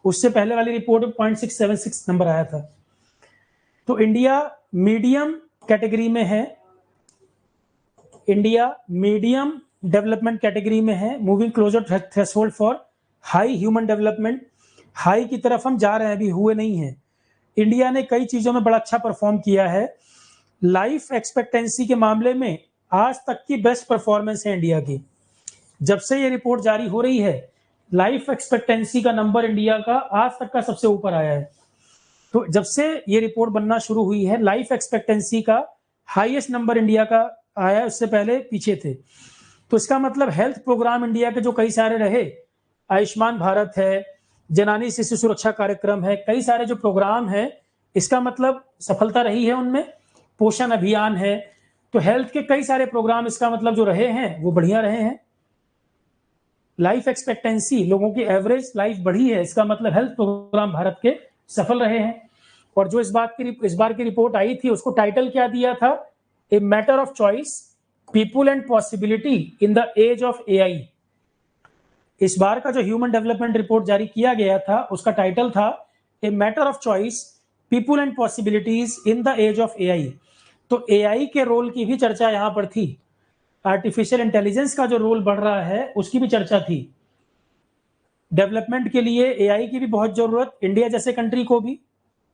उससे पहले वाली रिपोर्ट में 0.676 नंबर आया था। तो इंडिया मीडियम कैटेगरी में है, इंडिया मीडियम डेवलपमेंट कैटेगरी में है, moving closer threshold for high human development. High की तरफ हम जा रहे हैं, अभी हुए नहीं है। इंडिया ने कई चीजों में बड़ा अच्छा परफॉर्म किया है। लाइफ एक्सपेक्टेंसी के मामले में आज तक की बेस्ट परफॉर्मेंस है इंडिया की। जब से ये रिपोर्ट जारी हो रही है, लाइफ एक्सपेक्टेंसी का नंबर इंडिया का आज तक का सबसे ऊपर आया है। तो जब से ये रिपोर्ट बनना शुरू हुई है, लाइफ एक्सपेक्टेंसी का हाईएस्ट नंबर इंडिया का आया है, उससे पहले पीछे थे। तो इसका मतलब हेल्थ प्रोग्राम इंडिया के जो कई सारे रहे, आयुष्मान भारत है, जनानी शिशु सुरक्षा कार्यक्रम है, कई सारे जो प्रोग्राम है, इसका मतलब सफलता रही है उनमें। पोषण अभियान है, तो हेल्थ के कई सारे प्रोग्राम इसका मतलब जो रहे हैं वो बढ़िया रहे हैं। लाइफ एक्सपेक्टेंसी, लोगों की एवरेज लाइफ बढ़ी है, इसका मतलब हेल्थ प्रोग्राम भारत के सफल रहे हैं। और जो इस बार की रिपोर्ट आई थी उसको टाइटल क्या दिया था, a matter of choice, people and possibility in the age of AI. इस बार का जो ह्यूमन डेवलपमेंट रिपोर्ट जारी किया गया था उसका टाइटल था a matter of choice, people and possibilities in the age of AI. तो एआई के रोल की भी चर्चा यहां पर थी, आर्टिफिशियल इंटेलिजेंस का जो रोल बढ़ रहा है उसकी भी चर्चा थी। डेवलपमेंट के लिए एआई की भी बहुत जरूरत, इंडिया जैसे कंट्री को भी,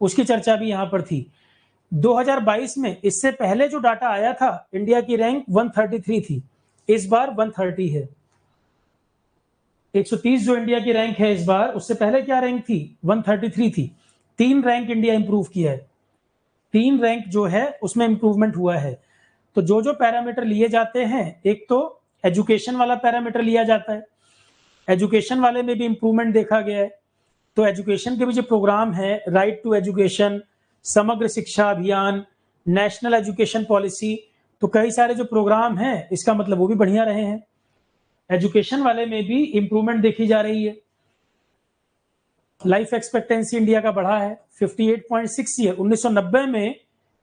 उसकी चर्चा भी यहां पर थी। 2022 में इससे पहले जो डाटा आया था इंडिया की रैंक 133 थी, इस बार 130 है। 130 जो इंडिया की रैंक है इस बार, उससे पहले क्या रैंक थी, 133 थी। 3 रैंक इंडिया इंप्रूव किया है, 3 रैंक जो है उसमें इंप्रूवमेंट हुआ है। तो जो जो पैरामीटर लिए जाते हैं, एक तो एजुकेशन वाला पैरामीटर लिया जाता है, एजुकेशन वाले में भी इंप्रूवमेंट देखा गया है। तो एजुकेशन के भी जो प्रोग्राम है, राइट टू एजुकेशन, समग्र शिक्षा अभियान, नेशनल एजुकेशन पॉलिसी, तो कई सारे जो प्रोग्राम हैं इसका मतलब वो भी बढ़िया रहे हैं। एजुकेशन वाले में भी इंप्रूवमेंट देखी जा रही है। लाइफ एक्सपेक्टेंसी इंडिया का बढ़ा है 58.6 ईयर। 1990 में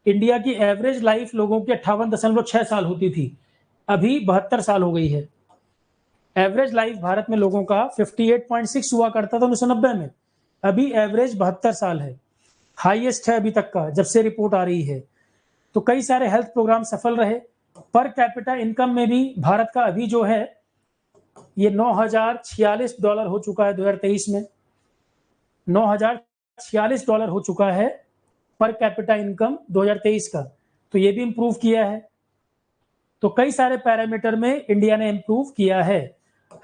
इंडिया की एवरेज लाइफ लोगों की 58.6 साल होती थी, अभी 72 साल हो गई है। एवरेज लाइफ भारत में लोगों का 58.6 हुआ करता था 1990 में, अभी एवरेज 72 साल है, हाईएस्ट है अभी तक का जब से रिपोर्ट आ रही है। तो कई सारे हेल्थ प्रोग्राम सफल रहे। पर कैपिटा इनकम में भी भारत का अभी जो है ये $9,046 हो चुका है 2023 में, $9,046 हो चुका है पर कैपिटा इनकम 2023 का। तो ये भी इंप्रूव किया है। तो कई सारे पैरामीटर में इंडिया ने इंप्रूव किया है।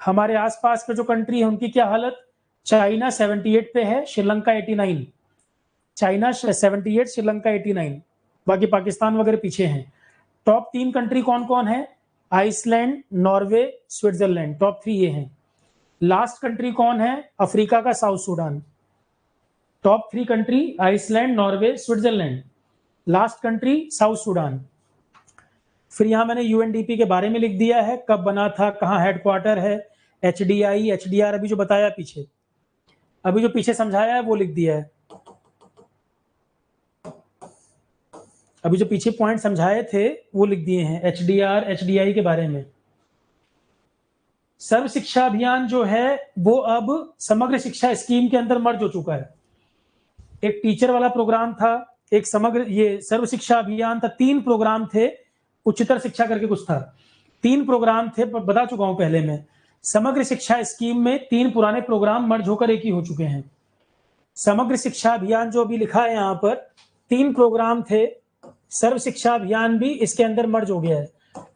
हमारे आसपास के जो कंट्री है उनकी क्या हालत, चाइना 78 पे है, श्रीलंका 89, चाइना 78, श्रीलंका 89, बाकी पाकिस्तान वगैरह पीछे हैं। टॉप 3 कंट्री कौन कौन है, आइसलैंड, नॉर्वे, स्विट्जरलैंड, टॉप 3 ये हैं। लास्ट कंट्री कौन है, अफ्रीका का South Sudan. Top 3 country Iceland, Norway, Switzerland, last country South Sudan. फिर यहां मैंने यूएनडीपी के बारे में लिख दिया है, कब बना था, कहां हेडक्वार्टर है, एचडीआई, एचडीआर अभी जो बताया पीछे, अभी जो पीछे समझाया है वो लिख दिया है, अभी जो पीछे पॉइंट समझाए थे वो लिख दिए हैं एचडीआर, एचडीआई के बारे में। सर्व शिक्षा अभियान जो है वो अब समग्र शिक्षा स्कीम के अंदर मर्ज हो चुका है। एक टीचर वाला प्रोग्राम था, एक समग्र ये सर्व शिक्षा अभियान था, 3 प्रोग्राम थे, उच्चतर शिक्षा करके कुछ था, 3 प्रोग्राम थे, बता चुका हूं पहले में। समग्र शिक्षा स्कीम में 3 पुराने प्रोग्राम मर्ज होकर एक ही हो चुके हैं। समग्र शिक्षा अभियान जो भी लिखा है यहाँ पर, 3 प्रोग्राम थे, सर्व शिक्षा अभियान भी इसके अंदर मर्ज हो गया है।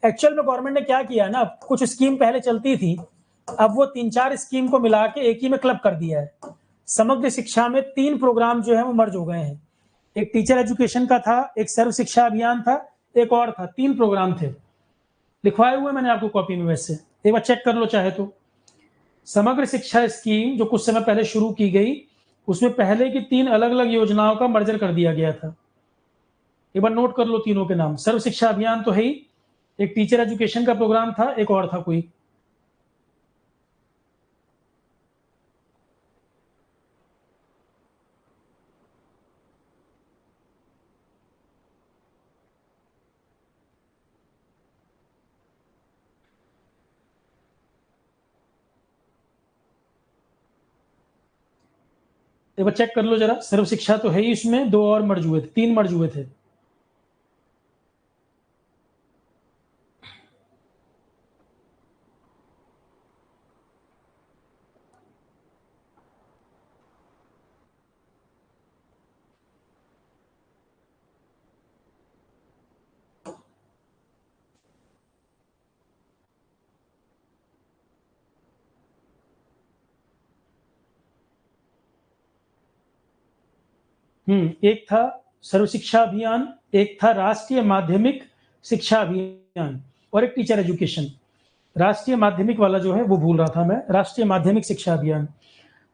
एक्चुअल में गवर्नमेंट ने क्या किया ना, कुछ स्कीम पहले चलती थी, अब वो 3-4 स्कीम को मिला के एक ही में क्लब कर दिया है। समग्र शिक्षा में 3 प्रोग्राम जो है वो मर्ज हो गए हैं। एक टीचर एजुकेशन का था, एक सर्व शिक्षा अभियान था, एक और था, 3 प्रोग्राम थे, लिखवाए हुए मैंने आपको कॉपी में, वैसे एक बार चेक कर लो चाहे तो। समग्र शिक्षा स्कीम जो कुछ समय पहले शुरू की गई, उसमें पहले की 3 अलग अलग योजनाओं का मर्जर कर दिया गया था। एक बार नोट कर लो तीनों के नाम। सर्व शिक्षा अभियान तो है ही, एक टीचर एजुकेशन का प्रोग्राम था, एक और था कोई। एक बार चेक कर लो जरा, सर्व शिक्षा तो है ही, इसमें 2 और मर्ज हुए थे, 3 मर्ज हुए थे। एक था सर्व शिक्षा अभियान, एक था राष्ट्रीय माध्यमिक शिक्षा अभियान, और एक टीचर एजुकेशन। राष्ट्रीय माध्यमिक वाला जो है वो भूल रहा था मैं, राष्ट्रीय माध्यमिक शिक्षा अभियान।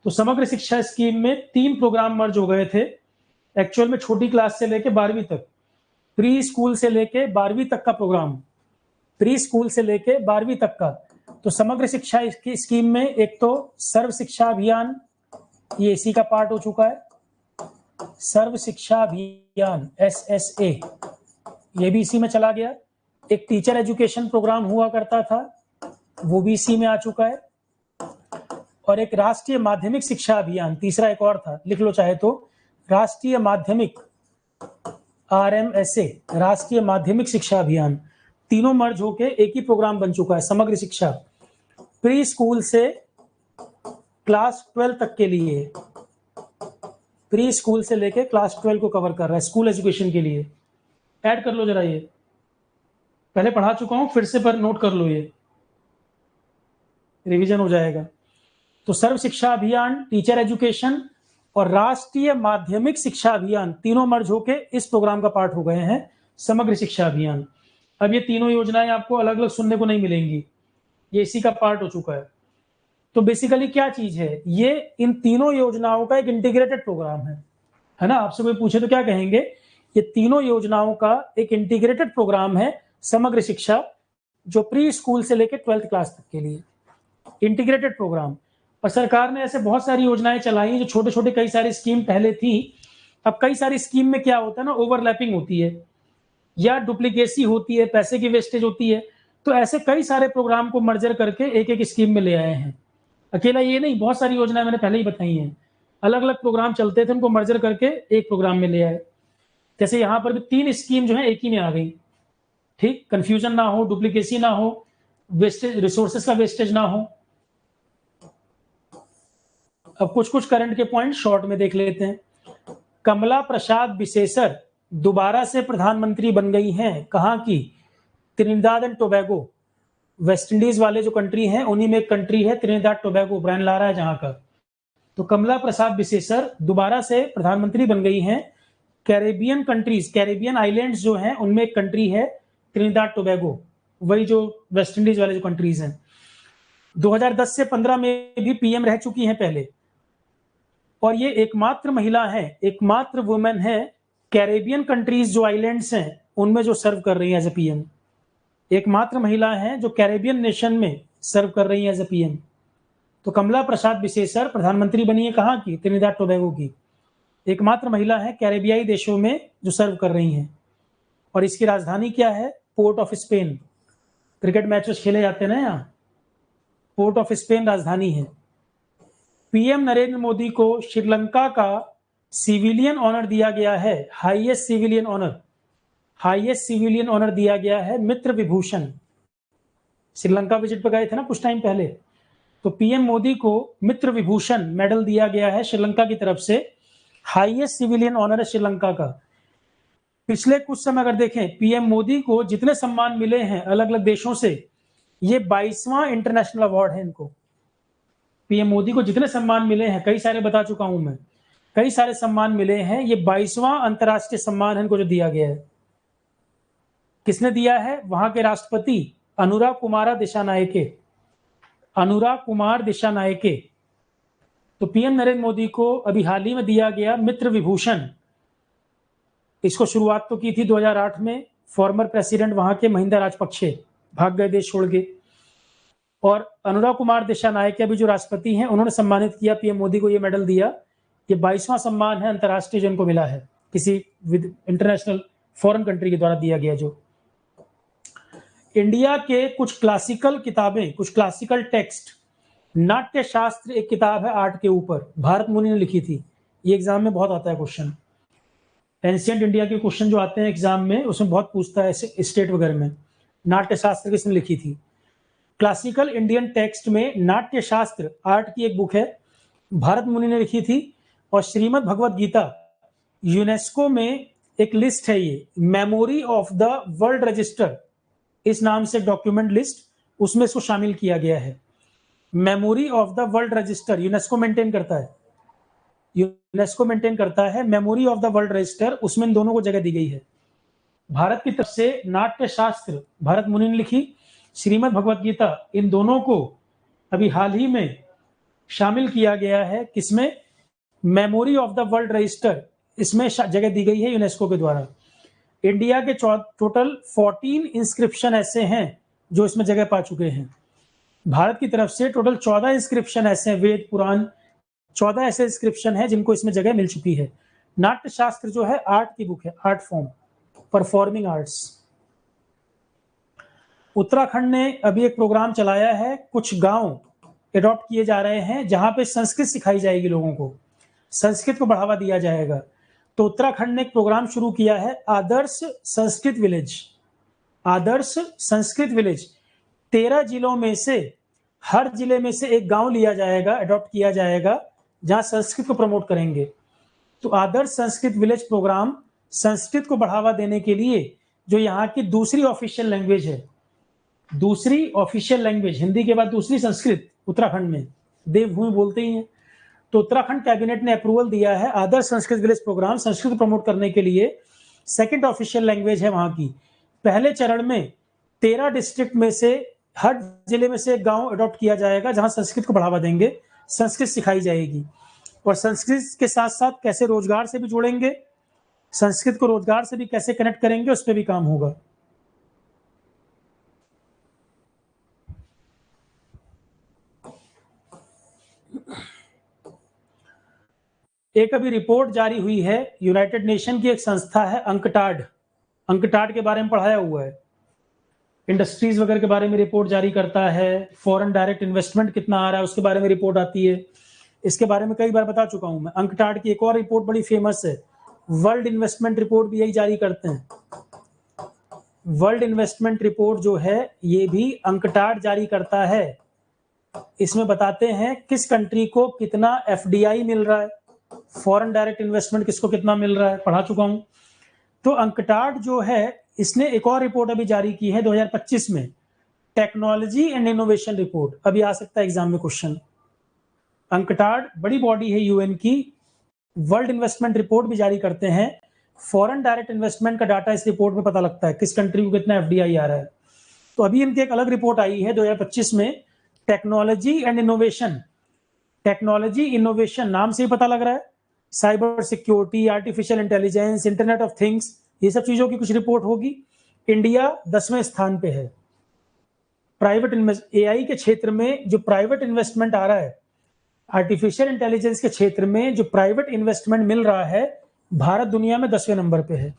तो समग्र शिक्षा स्कीम में 3 प्रोग्राम मर्ज हो गए थे एक्चुअल में, छोटी क्लास से लेकर 12वीं तक प्री स्कूल से लेके 12वीं तक का प्रोग्राम, प्री स्कूल से लेके 12वीं तक का। तो समग्र शिक्षा की स्कीम में एक तो सर्व शिक्षा अभियान, ये इसी का पार्ट हो चुका है, सर्व शिक्षा अभियान SSA, ये भी इसी में चला गया। एक टीचर एजुकेशन प्रोग्राम हुआ करता था, वो भी इसी में आ चुका है। और एक राष्ट्रीय माध्यमिक शिक्षा अभियान, तीसरा एक और था, लिख लो चाहे तो, राष्ट्रीय माध्यमिक RMSA, राष्ट्रीय माध्यमिक शिक्षा अभियान। तीनों मर्ज होके एक ही प्रोग्राम बन चुका है, समग्र शिक्षा। प्री स्कूल से क्लास 12 तक के लिए, प्री स्कूल से लेके क्लास 12 को कवर कर रहा है, स्कूल एजुकेशन के लिए। ऐड कर लो जरा, ये पहले पढ़ा चुका हूं, फिर से पर नोट कर लो, ये रिवीजन हो जाएगा। तो सर्व शिक्षा अभियान, टीचर एजुकेशन और राष्ट्रीय माध्यमिक शिक्षा अभियान तीनों मर्ज होके इस प्रोग्राम का पार्ट हो गए हैं, समग्र शिक्षा अभियान। अब ये तीनों योजनाएं आपको अलग अलग सुनने को नहीं मिलेंगी, ये इसी का पार्ट हो चुका है। तो बेसिकली क्या चीज है ये, इन तीनों योजनाओं का एक इंटीग्रेटेड प्रोग्राम है ना। आपसे कोई पूछे तो क्या कहेंगे, ये तीनों योजनाओं का एक इंटीग्रेटेड प्रोग्राम है समग्र शिक्षा, जो प्री स्कूल से लेकर 12th क्लास तक के लिए इंटीग्रेटेड प्रोग्राम। और सरकार ने ऐसे बहुत सारी योजनाएं चलाई जो छोटे छोटे कई सारी स्कीम पहले थी। अब कई सारी स्कीम में क्या होता है ना, ओवरलैपिंग होती है या डुप्लीकेसी होती है, पैसे की वेस्टेज होती है। तो ऐसे कई सारे प्रोग्राम को मर्जर करके एक एक स्कीम में ले आए हैं। अकेला ये नहीं, बहुत सारी योजनाएं मैंने पहले ही बताई हैं, अलग अलग प्रोग्राम चलते थे, उनको मर्जर करके एक प्रोग्राम में ले आए। जैसे यहाँ पर भी 3 स्कीम जो है एक ही में आ गई, ठीक, कंफ्यूजन ना हो, डुप्लीकेसी ना हो, वेस्टेज, रिसोर्सेज का वेस्टेज ना हो। अब कुछ कुछ करंट के पॉइंट शॉर्ट में देख लेते हैं। कमला प्रसाद बिसेसर दोबारा से प्रधानमंत्री बन गई हैं, कहाँ की, Trinidad and Tobago, West Indies वाले जो कंट्री हैं उन्हीं में एक कंट्री है त्रिनिदाद टोबैगो, ब्रायन लारा है जहां का। तो कमला प्रसाद बिसेसर दोबारा से प्रधानमंत्री बन गई हैं। कैरेबियन कंट्रीज, कैरेबियन आइलैंड्स जो हैं उनमें एक कंट्री है त्रिनिदाद टोबैगो, वही जो वेस्ट इंडीज वाले जो कंट्रीज हैं। 2010 से 15 में भी PM रह चुकी हैं पहले, और ये एकमात्र महिला है, एकमात्र वुमेन है कैरेबियन कंट्रीज जो आइलैंड्स हैं उनमें जो सर्व कर रही है एज ए PM। एकमात्र महिला है जो कैरेबियन नेशन में सर्व कर रही है एज ए PM। तो कमला प्रसाद बिसेसर प्रधानमंत्री बनी है कहाँ की, त्रिनिदाद टोबैगो की। एकमात्र महिला है कैरेबियाई देशों में जो सर्व कर रही हैं। और इसकी राजधानी क्या है, port of Spain. Cricket matches खेले जाते हैं ना यहाँ, पोर्ट ऑफ स्पेन राजधानी है। PM नरेंद्र मोदी को श्रीलंका का सिविलियन ऑनर दिया गया है, highest civilian honour, highest civilian honour दिया गया है मित्र विभूषण। श्रीलंका विजिट पर गए थे ना कुछ टाइम पहले, तो PM मोदी को मित्र विभूषण मेडल दिया गया है श्रीलंका की तरफ से, हाईएस्ट सिविलियन ऑनर है श्रीलंका का। पिछले कुछ समय अगर देखें PM मोदी को जितने सम्मान मिले हैं अलग अलग देशों से, ये 22वां इंटरनेशनल अवार्ड है इनको। PM मोदी को जितने सम्मान मिले हैं, कई सारे बता चुका हूं मैं, कई सारे सम्मान मिले हैं, ये 22वां अंतरराष्ट्रीय सम्मान है इनको जो दिया गया है। किसने दिया है, वहां के राष्ट्रपति अनुराग कुमार दिशानायके, अनुराग कुमार दिशानायके। तो PM नरेंद्र मोदी को अभी हाल ही में दिया गया मित्र विभूषण। इसको शुरुआत तो की थी 2008 में, फॉर्मर प्रेसिडेंट वहां के महिंदा राजपक्षे भाग गए देश छोड़ के, और अनुराग कुमार दिशानायके अभी जो राष्ट्रपति हैं उन्होंने सम्मानित किया PM मोदी को, ये मेडल दिया। ये 22वां सम्मान है अंतरराष्ट्रीय जिनको मिला है, किसी इंटरनेशनल फॉरेन कंट्री के द्वारा दिया गया। जो इंडिया के कुछ क्लासिकल किताबें, कुछ क्लासिकल टेक्स्ट, नाट्य शास्त्र एक किताब है आर्ट के ऊपर, भारत मुनि ने लिखी थी। ये एग्जाम में बहुत आता है क्वेश्चन, एंशिएंट इंडिया के क्वेश्चन जो आते हैं एग्जाम में उसमें बहुत पूछता है स्टेट वगैरह में, नाट्य शास्त्र किसने लिखी थी। क्लासिकल इंडियन टेक्स्ट में नाट्य शास्त्र आर्ट की एक बुक है, भारत मुनि ने लिखी थी। और श्रीमद् भगवद गीता यूनेस्को में एक लिस्ट है, ये memory of the world register इस नाम से डॉक्यूमेंट लिस्ट, उसमें इसको शामिल किया गया है। Memory of the world register UNESCO maintain करता है, यूनेस्को मेंटेन करता है memory of the world register, उसमें इन दोनों को जगह दी गई है। भारत की तरफ से नाट्य शास्त्र भारत मुनि ने लिखी, श्रीमद् भगवद गीता, इन दोनों को अभी हाल ही में शामिल किया गया है किसमें, memory of the world register, इसमें जगह दी गई है यूनेस्को के द्वारा। इंडिया के टोटल 14 इंस्क्रिप्शन ऐसे हैं जो इसमें जगह पा चुके हैं। भारत की तरफ से टोटल 14 इंस्क्रिप्शन ऐसे हैं, वेद पुराण 14 ऐसे इंस्क्रिप्शन हैं जिनको इसमें जगह मिल चुकी है। नाट्य शास्त्र जो है आर्ट की बुक है, art form, performing arts. Uttarakhand ने अभी एक प्रोग्राम चलाया है, कुछ गांव एडॉप्ट किए जा रहे हैं जहां पे संस्कृत सिखाई जाएगी, लोगों को संस्कृत को बढ़ावा दिया जाएगा। तो उत्तराखंड ने एक प्रोग्राम शुरू किया है, आदर्श संस्कृत विलेज। आदर्श संस्कृत विलेज 13 जिलों में से हर जिले में से एक गांव लिया जाएगा, अडॉप्ट किया जाएगा, जहां संस्कृत को प्रमोट करेंगे। तो आदर्श संस्कृत विलेज प्रोग्राम संस्कृत को बढ़ावा देने के लिए, जो यहाँ की दूसरी ऑफिशियल लैंग्वेज है, दूसरी ऑफिशियल लैंग्वेज हिंदी के बाद दूसरी संस्कृत उत्तराखंड में, देवभूमि बोलते ही हैं। तो उत्तराखंड कैबिनेट ने अप्रूवल दिया है Adarsh Sanskrit village programme Sanskrit promote करने के लिए। सेकंड ऑफिशियल लैंग्वेज है वहां की। पहले चरण में 13 डिस्ट्रिक्ट में से हर जिले में से एक गांव अडॉप्ट किया जाएगा जहां संस्कृत को बढ़ावा देंगे, संस्कृत सिखाई जाएगी। और संस्कृत के साथ साथ कैसे रोजगार से भी जोड़ेंगे, संस्कृत को रोजगार से भी कैसे कनेक्ट करेंगे, उस पर भी काम होगा। एक अभी रिपोर्ट जारी हुई है, यूनाइटेड नेशन की एक संस्था है अंकटाड, अंकटाड के बारे में पढ़ाया हुआ है, इंडस्ट्रीज वगैरह के बारे में रिपोर्ट जारी करता है, फॉरेन डायरेक्ट इन्वेस्टमेंट कितना आ रहा है उसके बारे में रिपोर्ट आती है। इसके बारे में कई बार बता चुका हूं मैं। अंकटाड की एक और रिपोर्ट बड़ी फेमस है, वर्ल्ड इन्वेस्टमेंट रिपोर्ट भी यही जारी करते हैं। वर्ल्ड इन्वेस्टमेंट रिपोर्ट जो है ये भी अंकटाड जारी करता है। इसमें बताते हैं किस कंट्री को कितना एफडीआई मिल रहा है, फॉरेन डायरेक्ट इन्वेस्टमेंट किसको कितना मिल रहा है, पढ़ा चुका हूं। तो अंकटाड जो है इसने एक और रिपोर्ट अभी जारी की है 2025 में, टेक्नोलॉजी एंड इनोवेशन रिपोर्ट। अभी आ सकता है एग्जाम में क्वेश्चन। अंकटाड बड़ी बॉडी है यूएन की, वर्ल्ड इन्वेस्टमेंट रिपोर्ट भी जारी करते हैं। फॉरेन डायरेक्ट इन्वेस्टमेंट का डाटा इस रिपोर्ट में पता लगता है, किस कंट्री को कितना एफडीआई आ रहा है। तो अभी इनकी एक अलग रिपोर्ट आई है 2025 में, technology and innovation. Technology innovation नाम से ही पता लग रहा है, cyber security, artificial intelligence, internet of things, ये सब चीजों की कुछ रिपोर्ट होगी। इंडिया 10वें स्थान पे है। प्राइवेट एआई के क्षेत्र में जो प्राइवेट इन्वेस्टमेंट आ रहा है, आर्टिफिशियल इंटेलिजेंस के क्षेत्र में जो प्राइवेट इन्वेस्टमेंट मिल रहा है, भारत दुनिया में 10वें नंबर पे है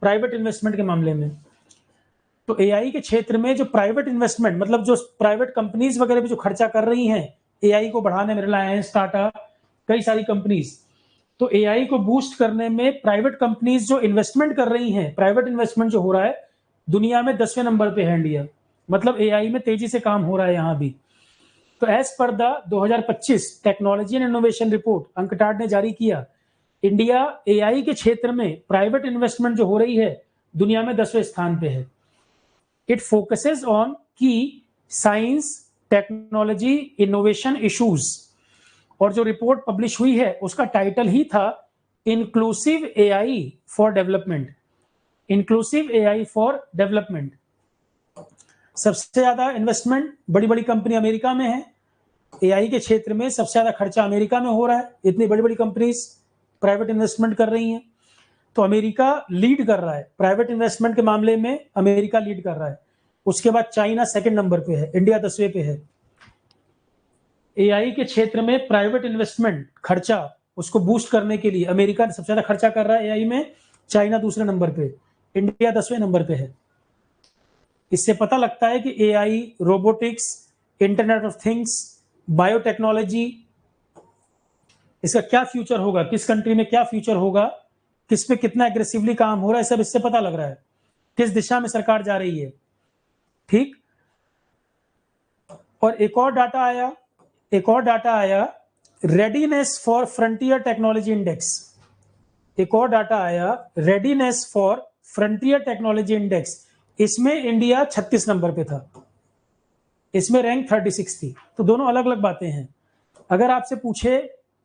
प्राइवेट इन्वेस्टमेंट के मामले में। तो एआई के क्षेत्र में जो प्राइवेट इन्वेस्टमेंट, मतलब जो प्राइवेट कंपनीज वगैरह भी जो खर्चा कर रही हैं एआई को बढ़ाने में, रिलायंस, टाटा, कई सारी कंपनीज, तो एआई को बूस्ट करने में प्राइवेट कंपनीज जो इन्वेस्टमेंट कर रही हैं, प्राइवेट इन्वेस्टमेंट जो हो रहा है दुनिया में 10वें नंबर पे है इंडिया। मतलब एआई में तेजी से काम हो रहा है यहां भी। तो as per the 2025 technology and innovation report UNCTAD ने जारी किया, इंडिया एआई के क्षेत्र में प्राइवेट इन्वेस्टमेंट जो हो रही है दुनिया में 10वें स्थान पे है। इट फोकसेस ऑन की साइंस, टेक्नोलॉजी, इनोवेशन इश्यूज। और जो रिपोर्ट पब्लिश हुई है उसका टाइटल ही था inclusive AI for development, inclusive AI for development. सबसे ज्यादा इन्वेस्टमेंट बड़ी बड़ी कंपनी अमेरिका में है, एआई के क्षेत्र में सबसे ज्यादा खर्चा अमेरिका में हो रहा है, इतनी बड़ी बड़ी कंपनीज प्राइवेट इन्वेस्टमेंट कर रही हैं। तो अमेरिका लीड कर रहा है प्राइवेट इन्वेस्टमेंट के मामले में, अमेरिका लीड कर रहा है। उसके बाद चाइना सेकंड नंबर पे है, इंडिया 10वें पे है। एआई के क्षेत्र में प्राइवेट इन्वेस्टमेंट खर्चा उसको बूस्ट करने के लिए अमेरिका सबसे ज्यादा खर्चा कर रहा है एआई में, चाइना दूसरे नंबर पे, इंडिया 10वें नंबर पे है। इससे पता लगता है कि AI, robotics, internet of things, biotechnology, इसका क्या फ्यूचर होगा, किस कंट्री में क्या फ्यूचर होगा, किस पे कितना एग्रेसिवली काम हो रहा है, सब इससे पता लग रहा है किस दिशा में सरकार जा रही है। ठीक। और एक और डाटा आया readiness for frontier technology index. एक और डाटा आया readiness for frontier technology index. इसमें इंडिया 36 नंबर पे था, इसमें रैंक 36 थी। तो दोनों अलग अलग बातें हैं। अगर आपसे पूछे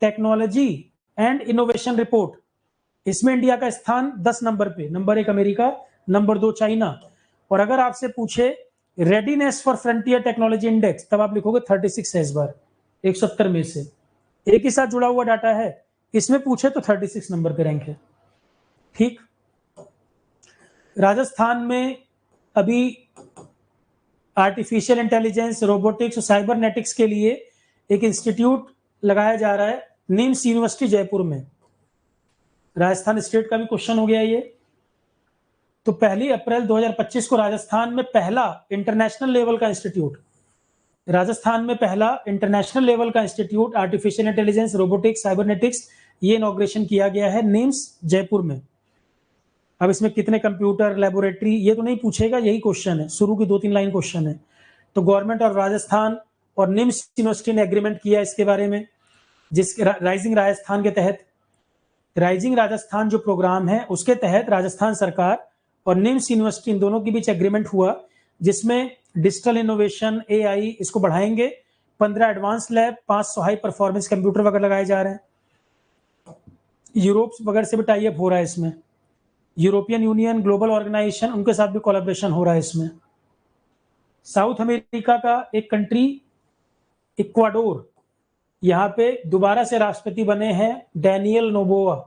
टेक्नोलॉजी एंड इनोवेशन रिपोर्ट, इसमें इंडिया का स्थान 10 नंबर पे, नंबर 1 अमेरिका, नंबर 2 चाइना। और अगर आपसे पूछे readiness for frontier technology index, तब आप लिखोगे 36 है इस बार 170 में से, एक ही साथ जुड़ा हुआ डाटा है। इसमें पूछे तो 36 नंबर पे रैंक है। ठीक। राजस्थान में अभी आर्टिफिशियल इंटेलिजेंस, रोबोटिक्स और साइबरनेटिक्स के लिए एक इंस्टीट्यूट लगाया जा रहा है निम्स यूनिवर्सिटी जयपुर में। राजस्थान स्टेट का भी क्वेश्चन हो गया ये। तो 1 अप्रैल 2025 को राजस्थान में पहला इंटरनेशनल लेवल का इंस्टीट्यूट, राजस्थान में पहला इंटरनेशनल लेवल का institute artificial intelligence, robotics, cybernetics, ये इनॉग्रेशन किया गया है निम्स जयपुर में। अब इसमें कितने कंप्यूटर, लेबोरेटरी, ये तो नहीं पूछेगा, यही क्वेश्चन है, शुरू की 2-3 लाइन क्वेश्चन है। तो गवर्नमेंट ऑफ राजस्थान और निम्स यूनिवर्सिटी ने एग्रीमेंट किया इसके बारे में, जिस राइजिंग राजस्थान के तहत, राइजिंग राजस्थान जो प्रोग्राम है उसके तहत राजस्थान सरकार और निम्स यूनिवर्सिटी इन दोनों के बीच एग्रीमेंट हुआ, जिसमें डिजिटल इनोवेशन, एआई, इसको बढ़ाएंगे। 15 advance lab, 500 high performance computer वगैरह लगाए जा रहे हैं। यूरोप वगैरह से भी टाई अप हो रहा है इसमें, यूरोपियन यूनियन, ग्लोबल ऑर्गेनाइजेशन, उनके साथ भी कोलैबोरेशन हो रहा है इसमें। साउथ अमेरिका का एक कंट्री इक्वाडोर, यहाँ पे दोबारा से राष्ट्रपति बने हैं डैनियल नोबोआ।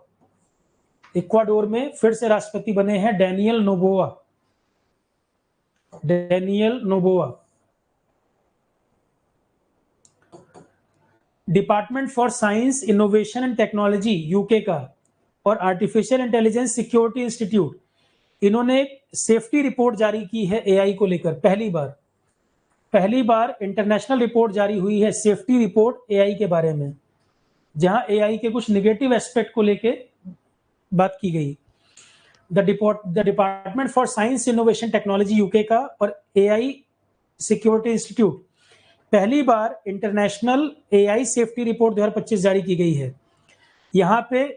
इक्वाडोर में फिर से राष्ट्रपति बने हैं Daniel Noboa, Daniel Noboa. Department for science, innovation and technology UK का और आर्टिफिशियल इंटेलिजेंस सिक्योरिटी इंस्टीट्यूट, इन्होंने एक सेफ्टी रिपोर्ट जारी की है एआई को लेकर। पहली बार इंटरनेशनल रिपोर्ट जारी हुई है, सेफ्टी रिपोर्ट एआई के बारे में, जहां एआई के कुछ नेगेटिव एस्पेक्ट को लेके बात की गई। The department for science, innovation, technology UK का और एआई सिक्योरिटी इंस्टीट्यूट, पहली बार इंटरनेशनल एआई सेफ्टी रिपोर्ट 2025 जारी की गई है। यहाँ पे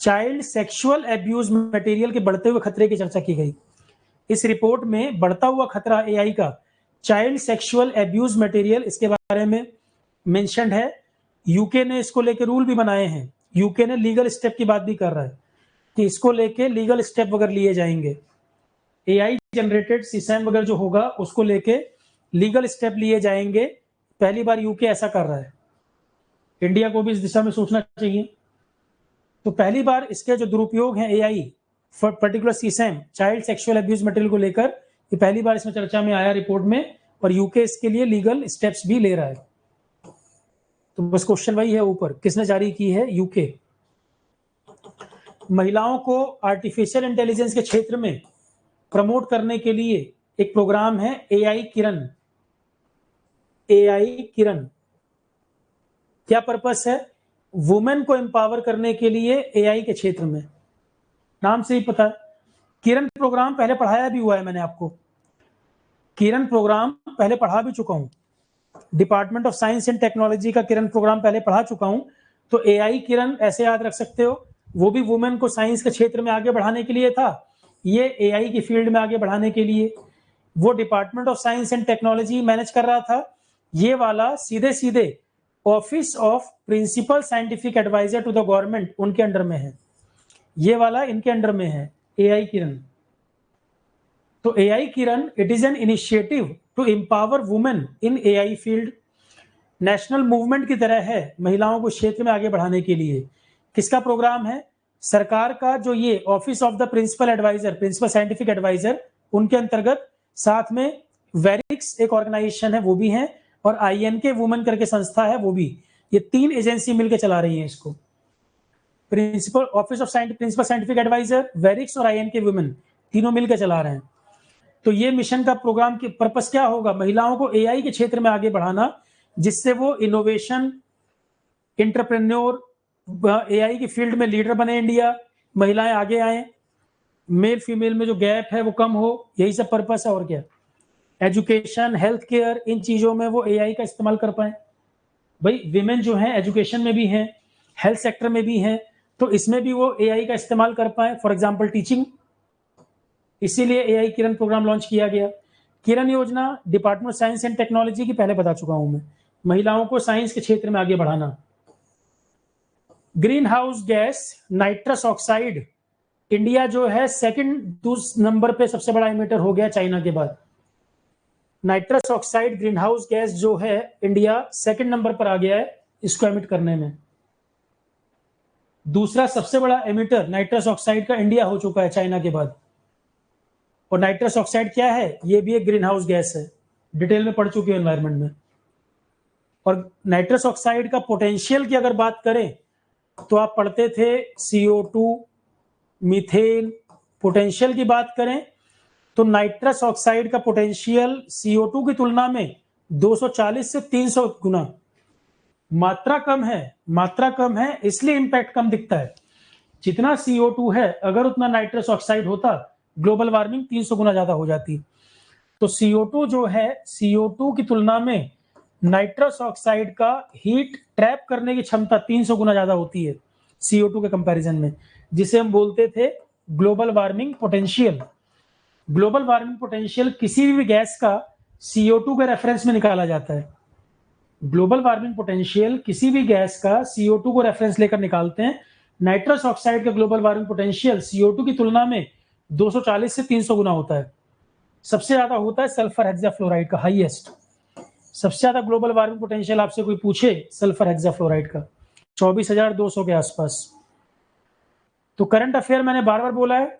चाइल्ड सेक्सुअल एब्यूज मटेरियल के बढ़ते हुए खतरे की चर्चा की गई। इस रिपोर्ट में बढ़ता हुआ खतरा एआई का, चाइल्ड सेक्सुअल एब्यूज मटेरियल, इसके बारे में मेंशन्ड है। यूके ने इसको लेके रूल भी बनाए हैं, यूके ने लीगल स्टेप की बात भी कर रहा है कि इसको लेके लीगल स्टेप वगैरह लिए जाएंगे। एआई जनरेटेड सीसैम वगैरह जो होगा उसको लेके लीगल स्टेप लिए जाएंगे। पहली बार यूके ऐसा कर रहा है, इंडिया को भी इस दिशा में सोचना चाहिए। तो पहली बार इसके जो दुरुपयोग हैं AI for particular CSAM, child sexual abuse material को लेकर, ये पहली बार इसमें चर्चा में आया रिपोर्ट में, और यूके इसके लिए लीगल स्टेप्स भी ले रहा है। तो बस क्वेश्चन वही है ऊपर, किसने जारी की है? यूके। महिलाओं को आर्टिफिशियल इंटेलिजेंस के क्षेत्र में प्रमोट करने के लिए एक प्रोग्राम है एआई किरण। एआई किरण क्या पर्पस है? वुमेन को एम्पावर करने के लिए एआई के क्षेत्र में, नाम से ही पता है। किरण प्रोग्राम पहले पढ़ाया भी हुआ है मैंने आपको, किरण प्रोग्राम पहले पढ़ा भी चुका हूं, department of science and technology का किरण प्रोग्राम पहले पढ़ा चुका हूं। तो एआई किरण ऐसे याद रख सकते हो, वो भी वुमेन को साइंस के क्षेत्र में आगे बढ़ाने के लिए था, ये एआई की फील्ड में आगे बढ़ाने के लिए। वो department of science and technology manage कर रहा था, ये वाला सीधे सीधे office of principal scientific adviser to the government उनके अंडर में है, ये वाला इनके अंडर में है एआई किरण। तो AI Kiran, it is an initiative to empower women in AI field. National movement की तरह है महिलाओं को क्षेत्र में आगे बढ़ाने के लिए। किसका प्रोग्राम है? सरकार का, जो ये office of the principal adviser, principal scientific adviser, उनके अंतर्गत, साथ में वेरिक्स एक ऑर्गेनाइजेशन है वो भी है, और आईएनके वुमेन करके संस्था है वो भी। ये 3 एजेंसी मिलकर चला रही है इसको, principal office of principal scientific adviser, वेरिक्स और आईएनके वुमेन, तीनों मिलकर चला रहे हैं। तो ये मिशन का प्रोग्राम की पर्पस क्या होगा? महिलाओं को एआई के क्षेत्र में आगे बढ़ाना, जिससे वो इनोवेशन, एंटरप्रेन्योर, एआई की फील्ड में लीडर बने, इंडिया, महिलाएं आगे आए, मेल फीमेल में जो गैप है वो कम हो, यही सब पर्पस है और क्या। एजुकेशन, हेल्थ केयर, इन चीजों में वो एआई का इस्तेमाल कर पाए। भाई विमेन जो है एजुकेशन में भी हैं, हेल्थ सेक्टर में भी हैं, तो इसमें भी वो एआई का इस्तेमाल कर पाए, फॉर एग्जांपल टीचिंग। इसीलिए एआई किरण प्रोग्राम लॉन्च किया गया। किरण योजना department of science and technology की पहले बता चुका हूं मैं, महिलाओं को साइंस के क्षेत्र में आगे बढ़ाना। Green house gas nitrous oxide, India जो है सेकंड नंबर पे सबसे बड़ा एमिटर हो गया चाइना के बाद। Nitrous oxide green house gas जो है, इंडिया सेकंड नंबर पर आ गया है इसको एमिट करने में। दूसरा सबसे बड़ा एमिटर नाइट्रस ऑक्साइड का इंडिया हो चुका है चाइना के बाद। और नाइट्रस ऑक्साइड क्या है? ये भी एक ग्रीन हाउस गैस है, डिटेल में पढ़ चुके हो एनवायरमेंट में। और नाइट्रस ऑक्साइड का पोटेंशियल की अगर बात करें तो आप पढ़ते थे CO2, मीथेन। पोटेंशियल की बात करें तो नाइट्रस ऑक्साइड का पोटेंशियल CO2 की तुलना में 240 से 300 गुना। मात्रा कम है इसलिए इंपैक्ट कम दिखता है। जितना CO2 है अगर उतना नाइट्रस ऑक्साइड होता, ग्लोबल वार्मिंग 300 गुना ज्यादा हो जाती। तो CO2 जो है, CO2 की तुलना में नाइट्रस ऑक्साइड का हीट ट्रैप करने की क्षमता 300 गुना ज्यादा होती है CO2 के कंपैरिजन में, जिसे हम बोलते थे global warming potential. Global warming potential किसी भी गैस का CO2 के रेफरेंस में निकाला जाता है। ग्लोबल वार्मिंग पोटेंशियल किसी भी गैस का CO2 को रेफरेंस लेकर निकालते हैं। नाइट्रस ऑक्साइड का ग्लोबल वार्मिंग पोटेंशियल CO2 की तुलना में 240 से 300 गुना होता है। सबसे ज्यादा होता है सल्फर हेक्साफ्लोराइड का, हाईएस्ट। सबसे ज्यादा ग्लोबल वार्मिंग पोटेंशियल आपसे कोई पूछे सल्फर हेक्साफ्लोराइड का 24,200 के आसपास। तो करंट अफेयर मैंने बार बार बोला है,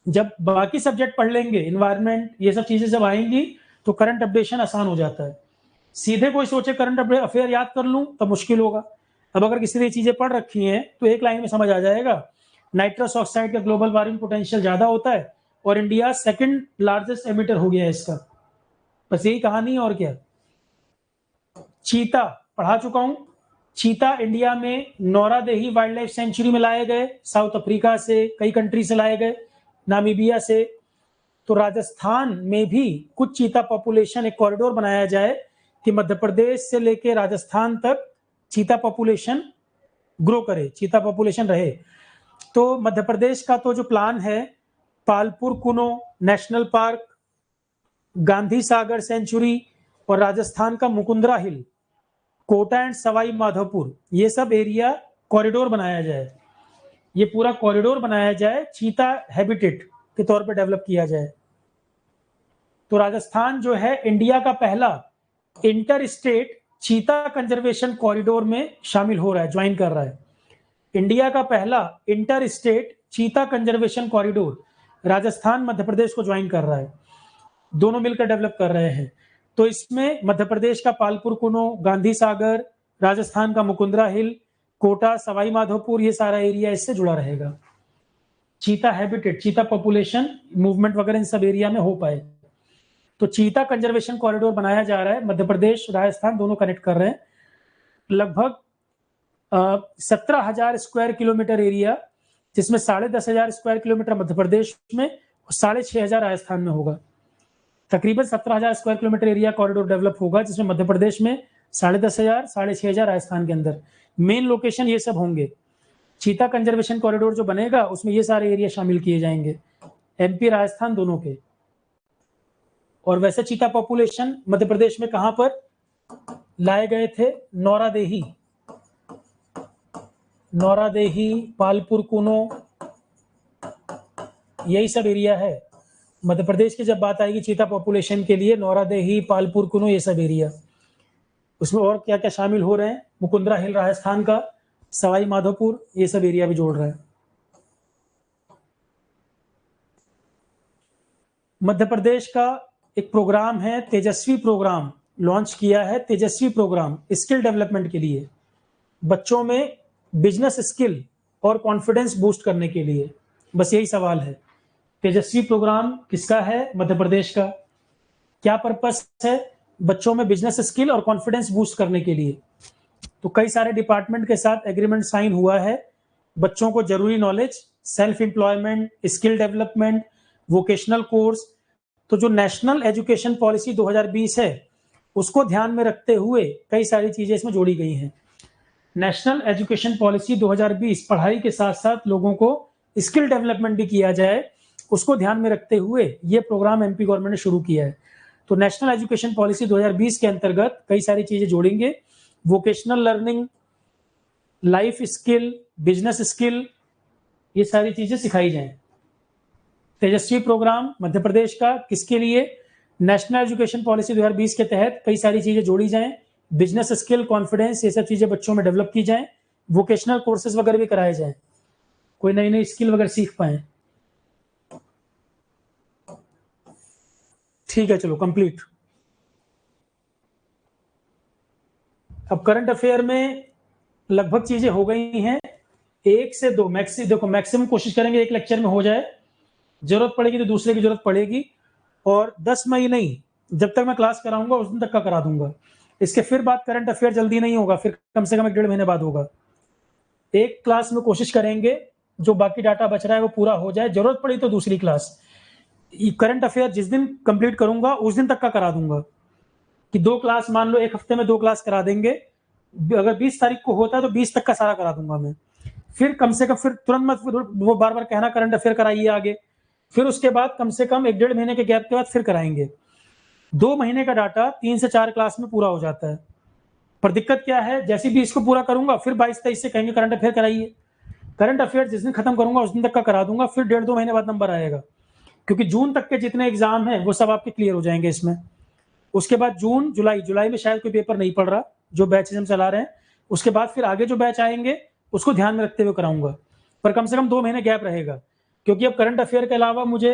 जब बाकी सब्जेक्ट पढ़ लेंगे, इन्वायरमेंट ये सब चीजें जब आएंगी तो करंट अपडेशन आसान हो जाता है। सीधे कोई सोचे करंट अफेयर याद कर लूं तब मुश्किल होगा। अब अगर किसी ने चीजें पढ़ रखी हैं तो एक लाइन में समझ आ जाएगा। नाइट्रस ऑक्साइड का ग्लोबल वार्मिंग पोटेंशियल ज्यादा होता है और इंडिया सेकंड लार्जेस्ट एमिटर हो गया है इसका। बस यही कहानी है और क्या। चीता पढ़ा चुका हूं। चीता इंडिया में नौरादेही वाइल्ड लाइफ सेंचुरी में लाए गए, साउथ अफ्रीका से, कई कंट्री से लाए गए, नामीबिया से। तो राजस्थान में भी कुछ चीता पॉपुलेशन, एक कॉरिडोर बनाया जाए कि मध्य प्रदेश से लेकर राजस्थान तक चीता पॉपुलेशन ग्रो करे, चीता पॉपुलेशन रहे। तो मध्य प्रदेश का तो जो प्लान है, पालपुर कुनो national park, Gandhi Sagar century, और राजस्थान का मुकुंदरा हिल, कोटा एंड सवाई माधोपुर, ये सब एरिया कॉरिडोर बनाया जाए। ये पूरा कॉरिडोर बनाया जाए, चीता हैबिटेट के तौर पर डेवलप किया जाए। तो राजस्थान जो है इंडिया का पहला इंटर स्टेट चीता कंजर्वेशन कॉरिडोर में शामिल हो रहा है, ज्वाइन कर रहा है। इंडिया का पहला इंटर स्टेट चीता कंजर्वेशन कॉरिडोर राजस्थान मध्य प्रदेश को ज्वाइन कर रहा है, दोनों मिलकर डेवलप कर रहे हैं। तो इसमें मध्य प्रदेश का पालपुर कुनो, गांधी सागर, राजस्थान का मुकुंदरा हिल, कोटा, सवाई माधोपुर, ये सारा एरिया इससे जुड़ा रहेगा। चीता हैबिटेट, चीता पॉपुलेशन मूवमेंट वगैरह इन सब एरिया में हो पाए। तो चीता कंजर्वेशन कॉरिडोर बनाया जा रहा है, मध्य प्रदेश राजस्थान दोनों कनेक्ट कर रहे हैं। लगभग 17,000 स्क्वायर किलोमीटर एरिया, जिसमें 10,500 स्क्वायर किलोमीटर मध्य प्रदेश में और 6,500 राजस्थान में होगा। तकरीबन 17,000 square kilometre area corridor develop होगा, जिसमें मध्य प्रदेश में 10,500, 6,500 राजस्थान के अंदर। मेन लोकेशन ये सब होंगे। चीता कंजर्वेशन कॉरिडोर जो बनेगा उसमें ये सारे एरिया शामिल किए जाएंगे, MP राजस्थान दोनों के। और वैसे चीता पॉपुलेशन मध्य प्रदेश में कहां पर लाए गए थे? नौरादेही, पालपुर कुनो, यही सब एरिया है मध्य प्रदेश की। जब बात आएगी चीता पॉपुलेशन के लिए, नौरादेही, पालपुर कुनो, ये सब एरिया। उसमें और क्या क्या शामिल हो रहे हैं? मुकुंदरा हिल राजस्थान का, सवाई माधोपुर, ये सब एरिया भी जोड़ रहे हैं। मध्य प्रदेश का एक प्रोग्राम है तेजस्वी प्रोग्राम, लॉन्च किया है तेजस्वी प्रोग्राम स्किल डेवलपमेंट के लिए, बच्चों में बिजनेस स्किल और कॉन्फिडेंस बूस्ट करने के लिए। बस यही सवाल है, तेजस्वी प्रोग्राम किसका है? मध्य प्रदेश का। क्या पर्पस है? बच्चों में बिजनेस स्किल और कॉन्फिडेंस बूस्ट करने के लिए। तो कई सारे डिपार्टमेंट के साथ एग्रीमेंट साइन हुआ है। बच्चों को जरूरी knowledge, self employment, skill development, vocational course. तो जो नेशनल एजुकेशन पॉलिसी 2020 है उसको ध्यान में रखते हुए कई सारी चीजें इसमें जोड़ी गई हैं। नेशनल एजुकेशन पॉलिसी 2020 पढ़ाई के साथ साथ लोगों को स्किल डेवलपमेंट भी किया जाए, उसको ध्यान में रखते हुए ये प्रोग्राम MP गवर्नमेंट ने शुरू किया है। तो नेशनल एजुकेशन पॉलिसी 2020 के अंतर्गत कई सारी चीजें जोड़ेंगे, vocational learning, life skill, business skill, ये सारी चीजें सिखाई जाएं। तेजस्वी प्रोग्राम मध्य प्रदेश का किसके लिए? नेशनल एजुकेशन पॉलिसी 2020 के तहत कई सारी चीजें जोड़ी जाएं, बिजनेस स्किल, कॉन्फिडेंस, ये सब चीजें बच्चों में डेवलप की जाएं, वोकेशनल कोर्सेज वगैरह भी कराए जाएं, कोई नई नई स्किल वगैरह सीख पाए। ठीक है, चलो कंप्लीट। अब करंट अफेयर में लगभग चीजें हो गई हैं। 1 से 2 मैक्सिमम कोशिश करेंगे एक लेक्चर में हो जाए, जरूरत पड़ेगी तो दूसरे की जरूरत पड़ेगी। और 10 मई नहीं, जब तक मैं क्लास कराऊंगा उस दिन तक का करा दूंगा। इसके फिर बाद करंट अफेयर जल्दी नहीं होगा, फिर कम से कम 1 डेढ़ महीने बाद होगा। एक क्लास में कोशिश करेंगे जो बाकी डाटा बच रहा है वो पूरा हो जाए, जरूरत पड़ी तो दूसरी क्लास। करंट अफेयर जिस दिन कंप्लीट करूंगा उस दिन तक का करा दूंगा, कि 2 क्लास मान लो एक हफ्ते में 2 क्लास करा देंगे। अगर 20 तारीख को होता है तो 20 तक का सारा करा दूंगा मैं। फिर कम से कम फिर तुरंत मत वो बार बार कहना करंट अफेयर कराइए आगे। फिर उसके बाद कम से कम 1 डेढ़ महीने के गैप के बाद फिर कराएंगे। 2 महीने का डाटा 3 से 4 क्लास में पूरा हो जाता है। पर दिक्कत क्या है, जैसे भी इसको पूरा करूंगा फिर 22-23 से कहेंगे करंट अफेयर कराइए। करंट अफेयर जिस दिन खत्म करूंगा उस दिन तक का करा दूंगा, फिर 1.5-2 महीने बाद नंबर आएगा। क्योंकि जून तक के जितने एग्जाम हैं वो सब आपके क्लियर हो जाएंगे इसमें। उसके बाद जून जुलाई में शायद कोई पेपर नहीं पड़ रहा, जो बैचेस हम चला रहे हैं। उसके बाद फिर आगे जो बैच आएंगे उसको ध्यान में रखते हुए कराऊंगा, पर कम से कम 2 महीने गैप रहेगा। क्योंकि अब करंट अफेयर के अलावा मुझे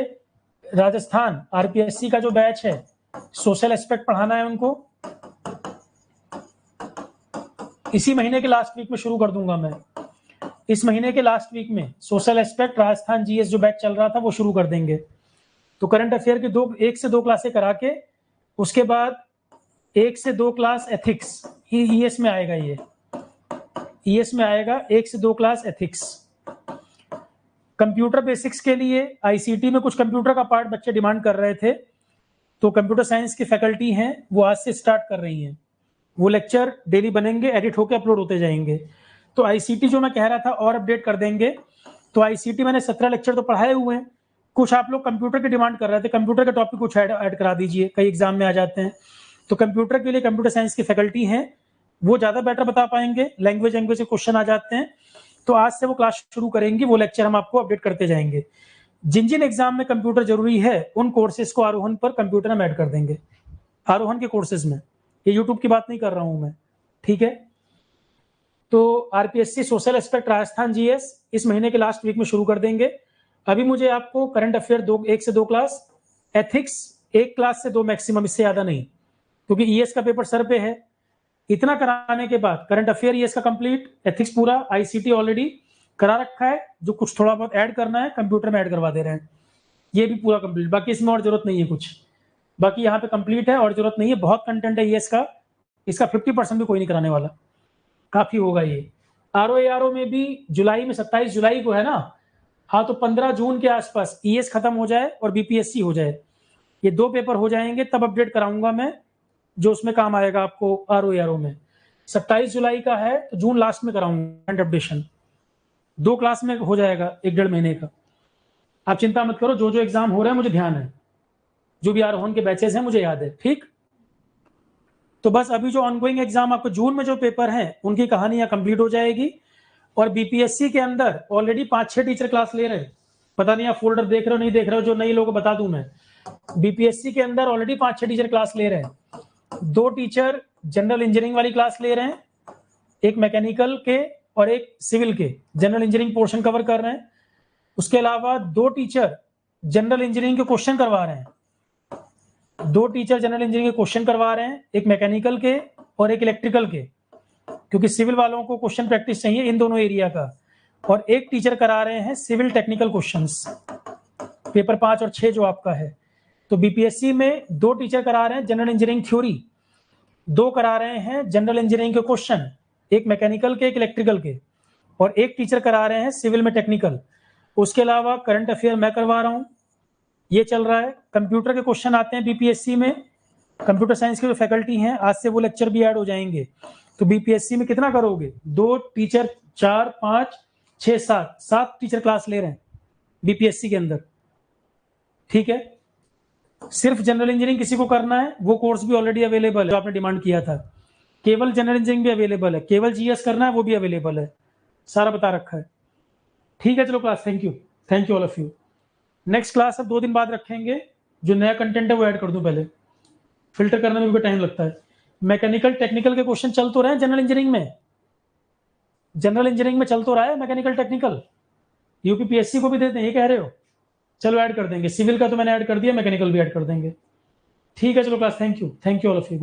राजस्थान आरपीएससी का जो बैच है, सोशल एस्पेक्ट पढ़ाना है उनको। इसी महीने के लास्ट वीक में शुरू कर दूंगा मैं। इस महीने के लास्ट वीक में सोशल एस्पेक्ट राजस्थान जीएस जो बैच चल रहा था वो शुरू कर देंगे। तो करंट अफेयर की 1 से 2 क्लासें करा के उसके बाद 1 से 2 क्लास एथिक्स, ईएस में आएगा, ये ईएस में आएगा 1 से 2 क्लास एथिक्स। कंप्यूटर बेसिक्स के लिए आईसीटी में कुछ कंप्यूटर का पार्ट बच्चे डिमांड कर रहे थे, तो कंप्यूटर साइंस की फैकल्टी हैं वो आज से स्टार्ट कर रही हैं। वो लेक्चर डेली बनेंगे, एडिट होकर अपलोड होते जाएंगे। तो आईसीटी जो मैं कह रहा था और अपडेट कर देंगे। तो आईसीटी मैंने 17 लेक्चर तो पढ़ाए हुए हैं। कुछ आप लोग कंप्यूटर की डिमांड कर रहे थे, कंप्यूटर के टॉपिक कुछ ऐड करा दीजिए, कई एग्जाम में आ जाते हैं। तो कंप्यूटर के लिए कंप्यूटर साइंस की फैकल्टी हैं, वो ज्यादा बेटर बता पाएंगे। लैंग्वेज के क्वेश्चन आ जाते हैं, तो आज से वो क्लास शुरू करेंगे। वो लेक्चर हम आपको अपडेट करते जाएंगे। जिन जिन एग्जाम में कंप्यूटर जरूरी है उन कोर्सेज को आरोहन पर कंप्यूटर में ऐड कर देंगे, आरोहन के कोर्सेज में। ये यूट्यूब की बात नहीं कर रहा हूं मैं, ठीक है। तो RPSC social aspect Rajasthan GS इस महीने के लास्ट वीक में शुरू कर देंगे। अभी मुझे आपको करंट अफेयर 1 से 2 क्लास, एथिक्स 1 क्लास से 2 मैक्सिमम, इससे ज्यादा नहीं, क्योंकि ईएस का पेपर सर पे है। इतना कराने के बाद करंट अफेयर ईएस का कंप्लीट, एथिक्स पूरा, आईसीटी ऑलरेडी करा रखा है, जो कुछ थोड़ा बहुत ऐड करना है कंप्यूटर में ऐड करवा दे रहे हैं, ये भी पूरा कंप्लीट। बाकी इसमें और जरूरत नहीं है कुछ, बाकी यहाँ पे कंप्लीट है और जरूरत नहीं है। बहुत कंटेंट है ईएस का, इसका 50% भी कोई नहीं कराने वाला, काफी होगा ये। आरओ में भी जुलाई में 27 जुलाई को है ना, हाँ, तो 15 जून के आसपास ईएस खत्म हो जाए और बीपीएससी हो जाए, ये 2 पेपर हो जाएंगे, तब अपडेट कराऊंगा मैं, जो उसमें काम आएगा आपको। आरओ में 27 जुलाई का है तो जून लास्ट में कराऊंगा अपडेशन। 2 क्लास में हो जाएगा 1 डेढ़ महीने का। आप चिंता मत करो, जो जो एग्जाम हो रहे हैं मुझे ध्यान है, जो भी आरोहन के बैचेस हैं मुझे याद है, ठीक। तो बस अभी जो ऑनगोइंग एग्जाम आपको जून में जो पेपर हैं उनकी कहानियां कंप्लीट हो जाएगी। और बीपीएससी के अंदर ऑलरेडी 5-6 टीचर क्लास ले रहे हैं। पता नहीं आप फोल्डर देख रहे हो नहीं देख रहे हो, जो नई लोगों को बता दूं मैं, बीपीएससी के अंदर ऑलरेडी 5-6 टीचर क्लास ले रहे हैं। 2 टीचर जनरल इंजीनियरिंग वाली क्लास ले रहे हैं, एक मैकेनिकल के और एक सिविल के, जनरल इंजीनियरिंग पोर्शन कवर कर रहे हैं। उसके अलावा 2 टीचर जनरल इंजीनियरिंग के क्वेश्चन करवा रहे हैं, 2 टीचर जनरल इंजीनियरिंग के क्वेश्चन करवा रहे हैं, एक मैकेनिकल के और एक इलेक्ट्रिकल के, क्योंकि सिविल वालों को क्वेश्चन प्रैक्टिस चाहिए इन दोनों एरिया का। और एक टीचर करा रहे हैं सिविल टेक्निकल क्वेश्चंस, पेपर 5 और 6 जो आपका है। तो बीपीएससी में 2 टीचर करा रहे हैं जनरल इंजीनियरिंग थ्योरी, 2 करा रहे हैं जनरल इंजीनियरिंग के क्वेश्चन, एक मैकेनिकल के एक इलेक्ट्रिकल के, और एक टीचर करा रहे हैं सिविल में टेक्निकल। उसके अलावा करंट अफेयर मैं करवा रहा हूँ, ये चल रहा है। कंप्यूटर के क्वेश्चन आते हैं बीपीएससी में, कंप्यूटर साइंस के जो फैकल्टी हैं आज से वो लेक्चर भी ऐड हो जाएंगे। तो बीपीएससी में कितना करोगे, 2 टीचर, 4, 5, 6, 7 टीचर क्लास ले रहे हैं बीपीएससी के अंदर, ठीक है। सिर्फ जनरल इंजीनियरिंग किसी को करना है वो कोर्स भी ऑलरेडी अवेलेबल है, जो आपने डिमांड किया था। केवल जनरल इंजीनियरिंग भी अवेलेबल है, केवल जीएस करना है वो भी अवेलेबल है, सारा बता रखा है, ठीक है। चलो class, thank you all of you. Next class अब 2 दिन बाद रखेंगे, जो नया कंटेंट है वो ऐड कर दूं, पहले फिल्टर करने में भी टाइम लगता है। मैकेनिकल टेक्निकल के क्वेश्चन चल तो रहे हैं जनरल इंजीनियरिंग में चल तो रहा है मैकेनिकल टेक्निकल, यूपीपीएससी को भी देते हैं, ये कह रहे हो, चलो ऐड कर देंगे। सिविल का तो मैंने ऐड कर दिया, मैकेनिकल भी ऐड कर देंगे, ठीक है, चलो class, thank you all of you.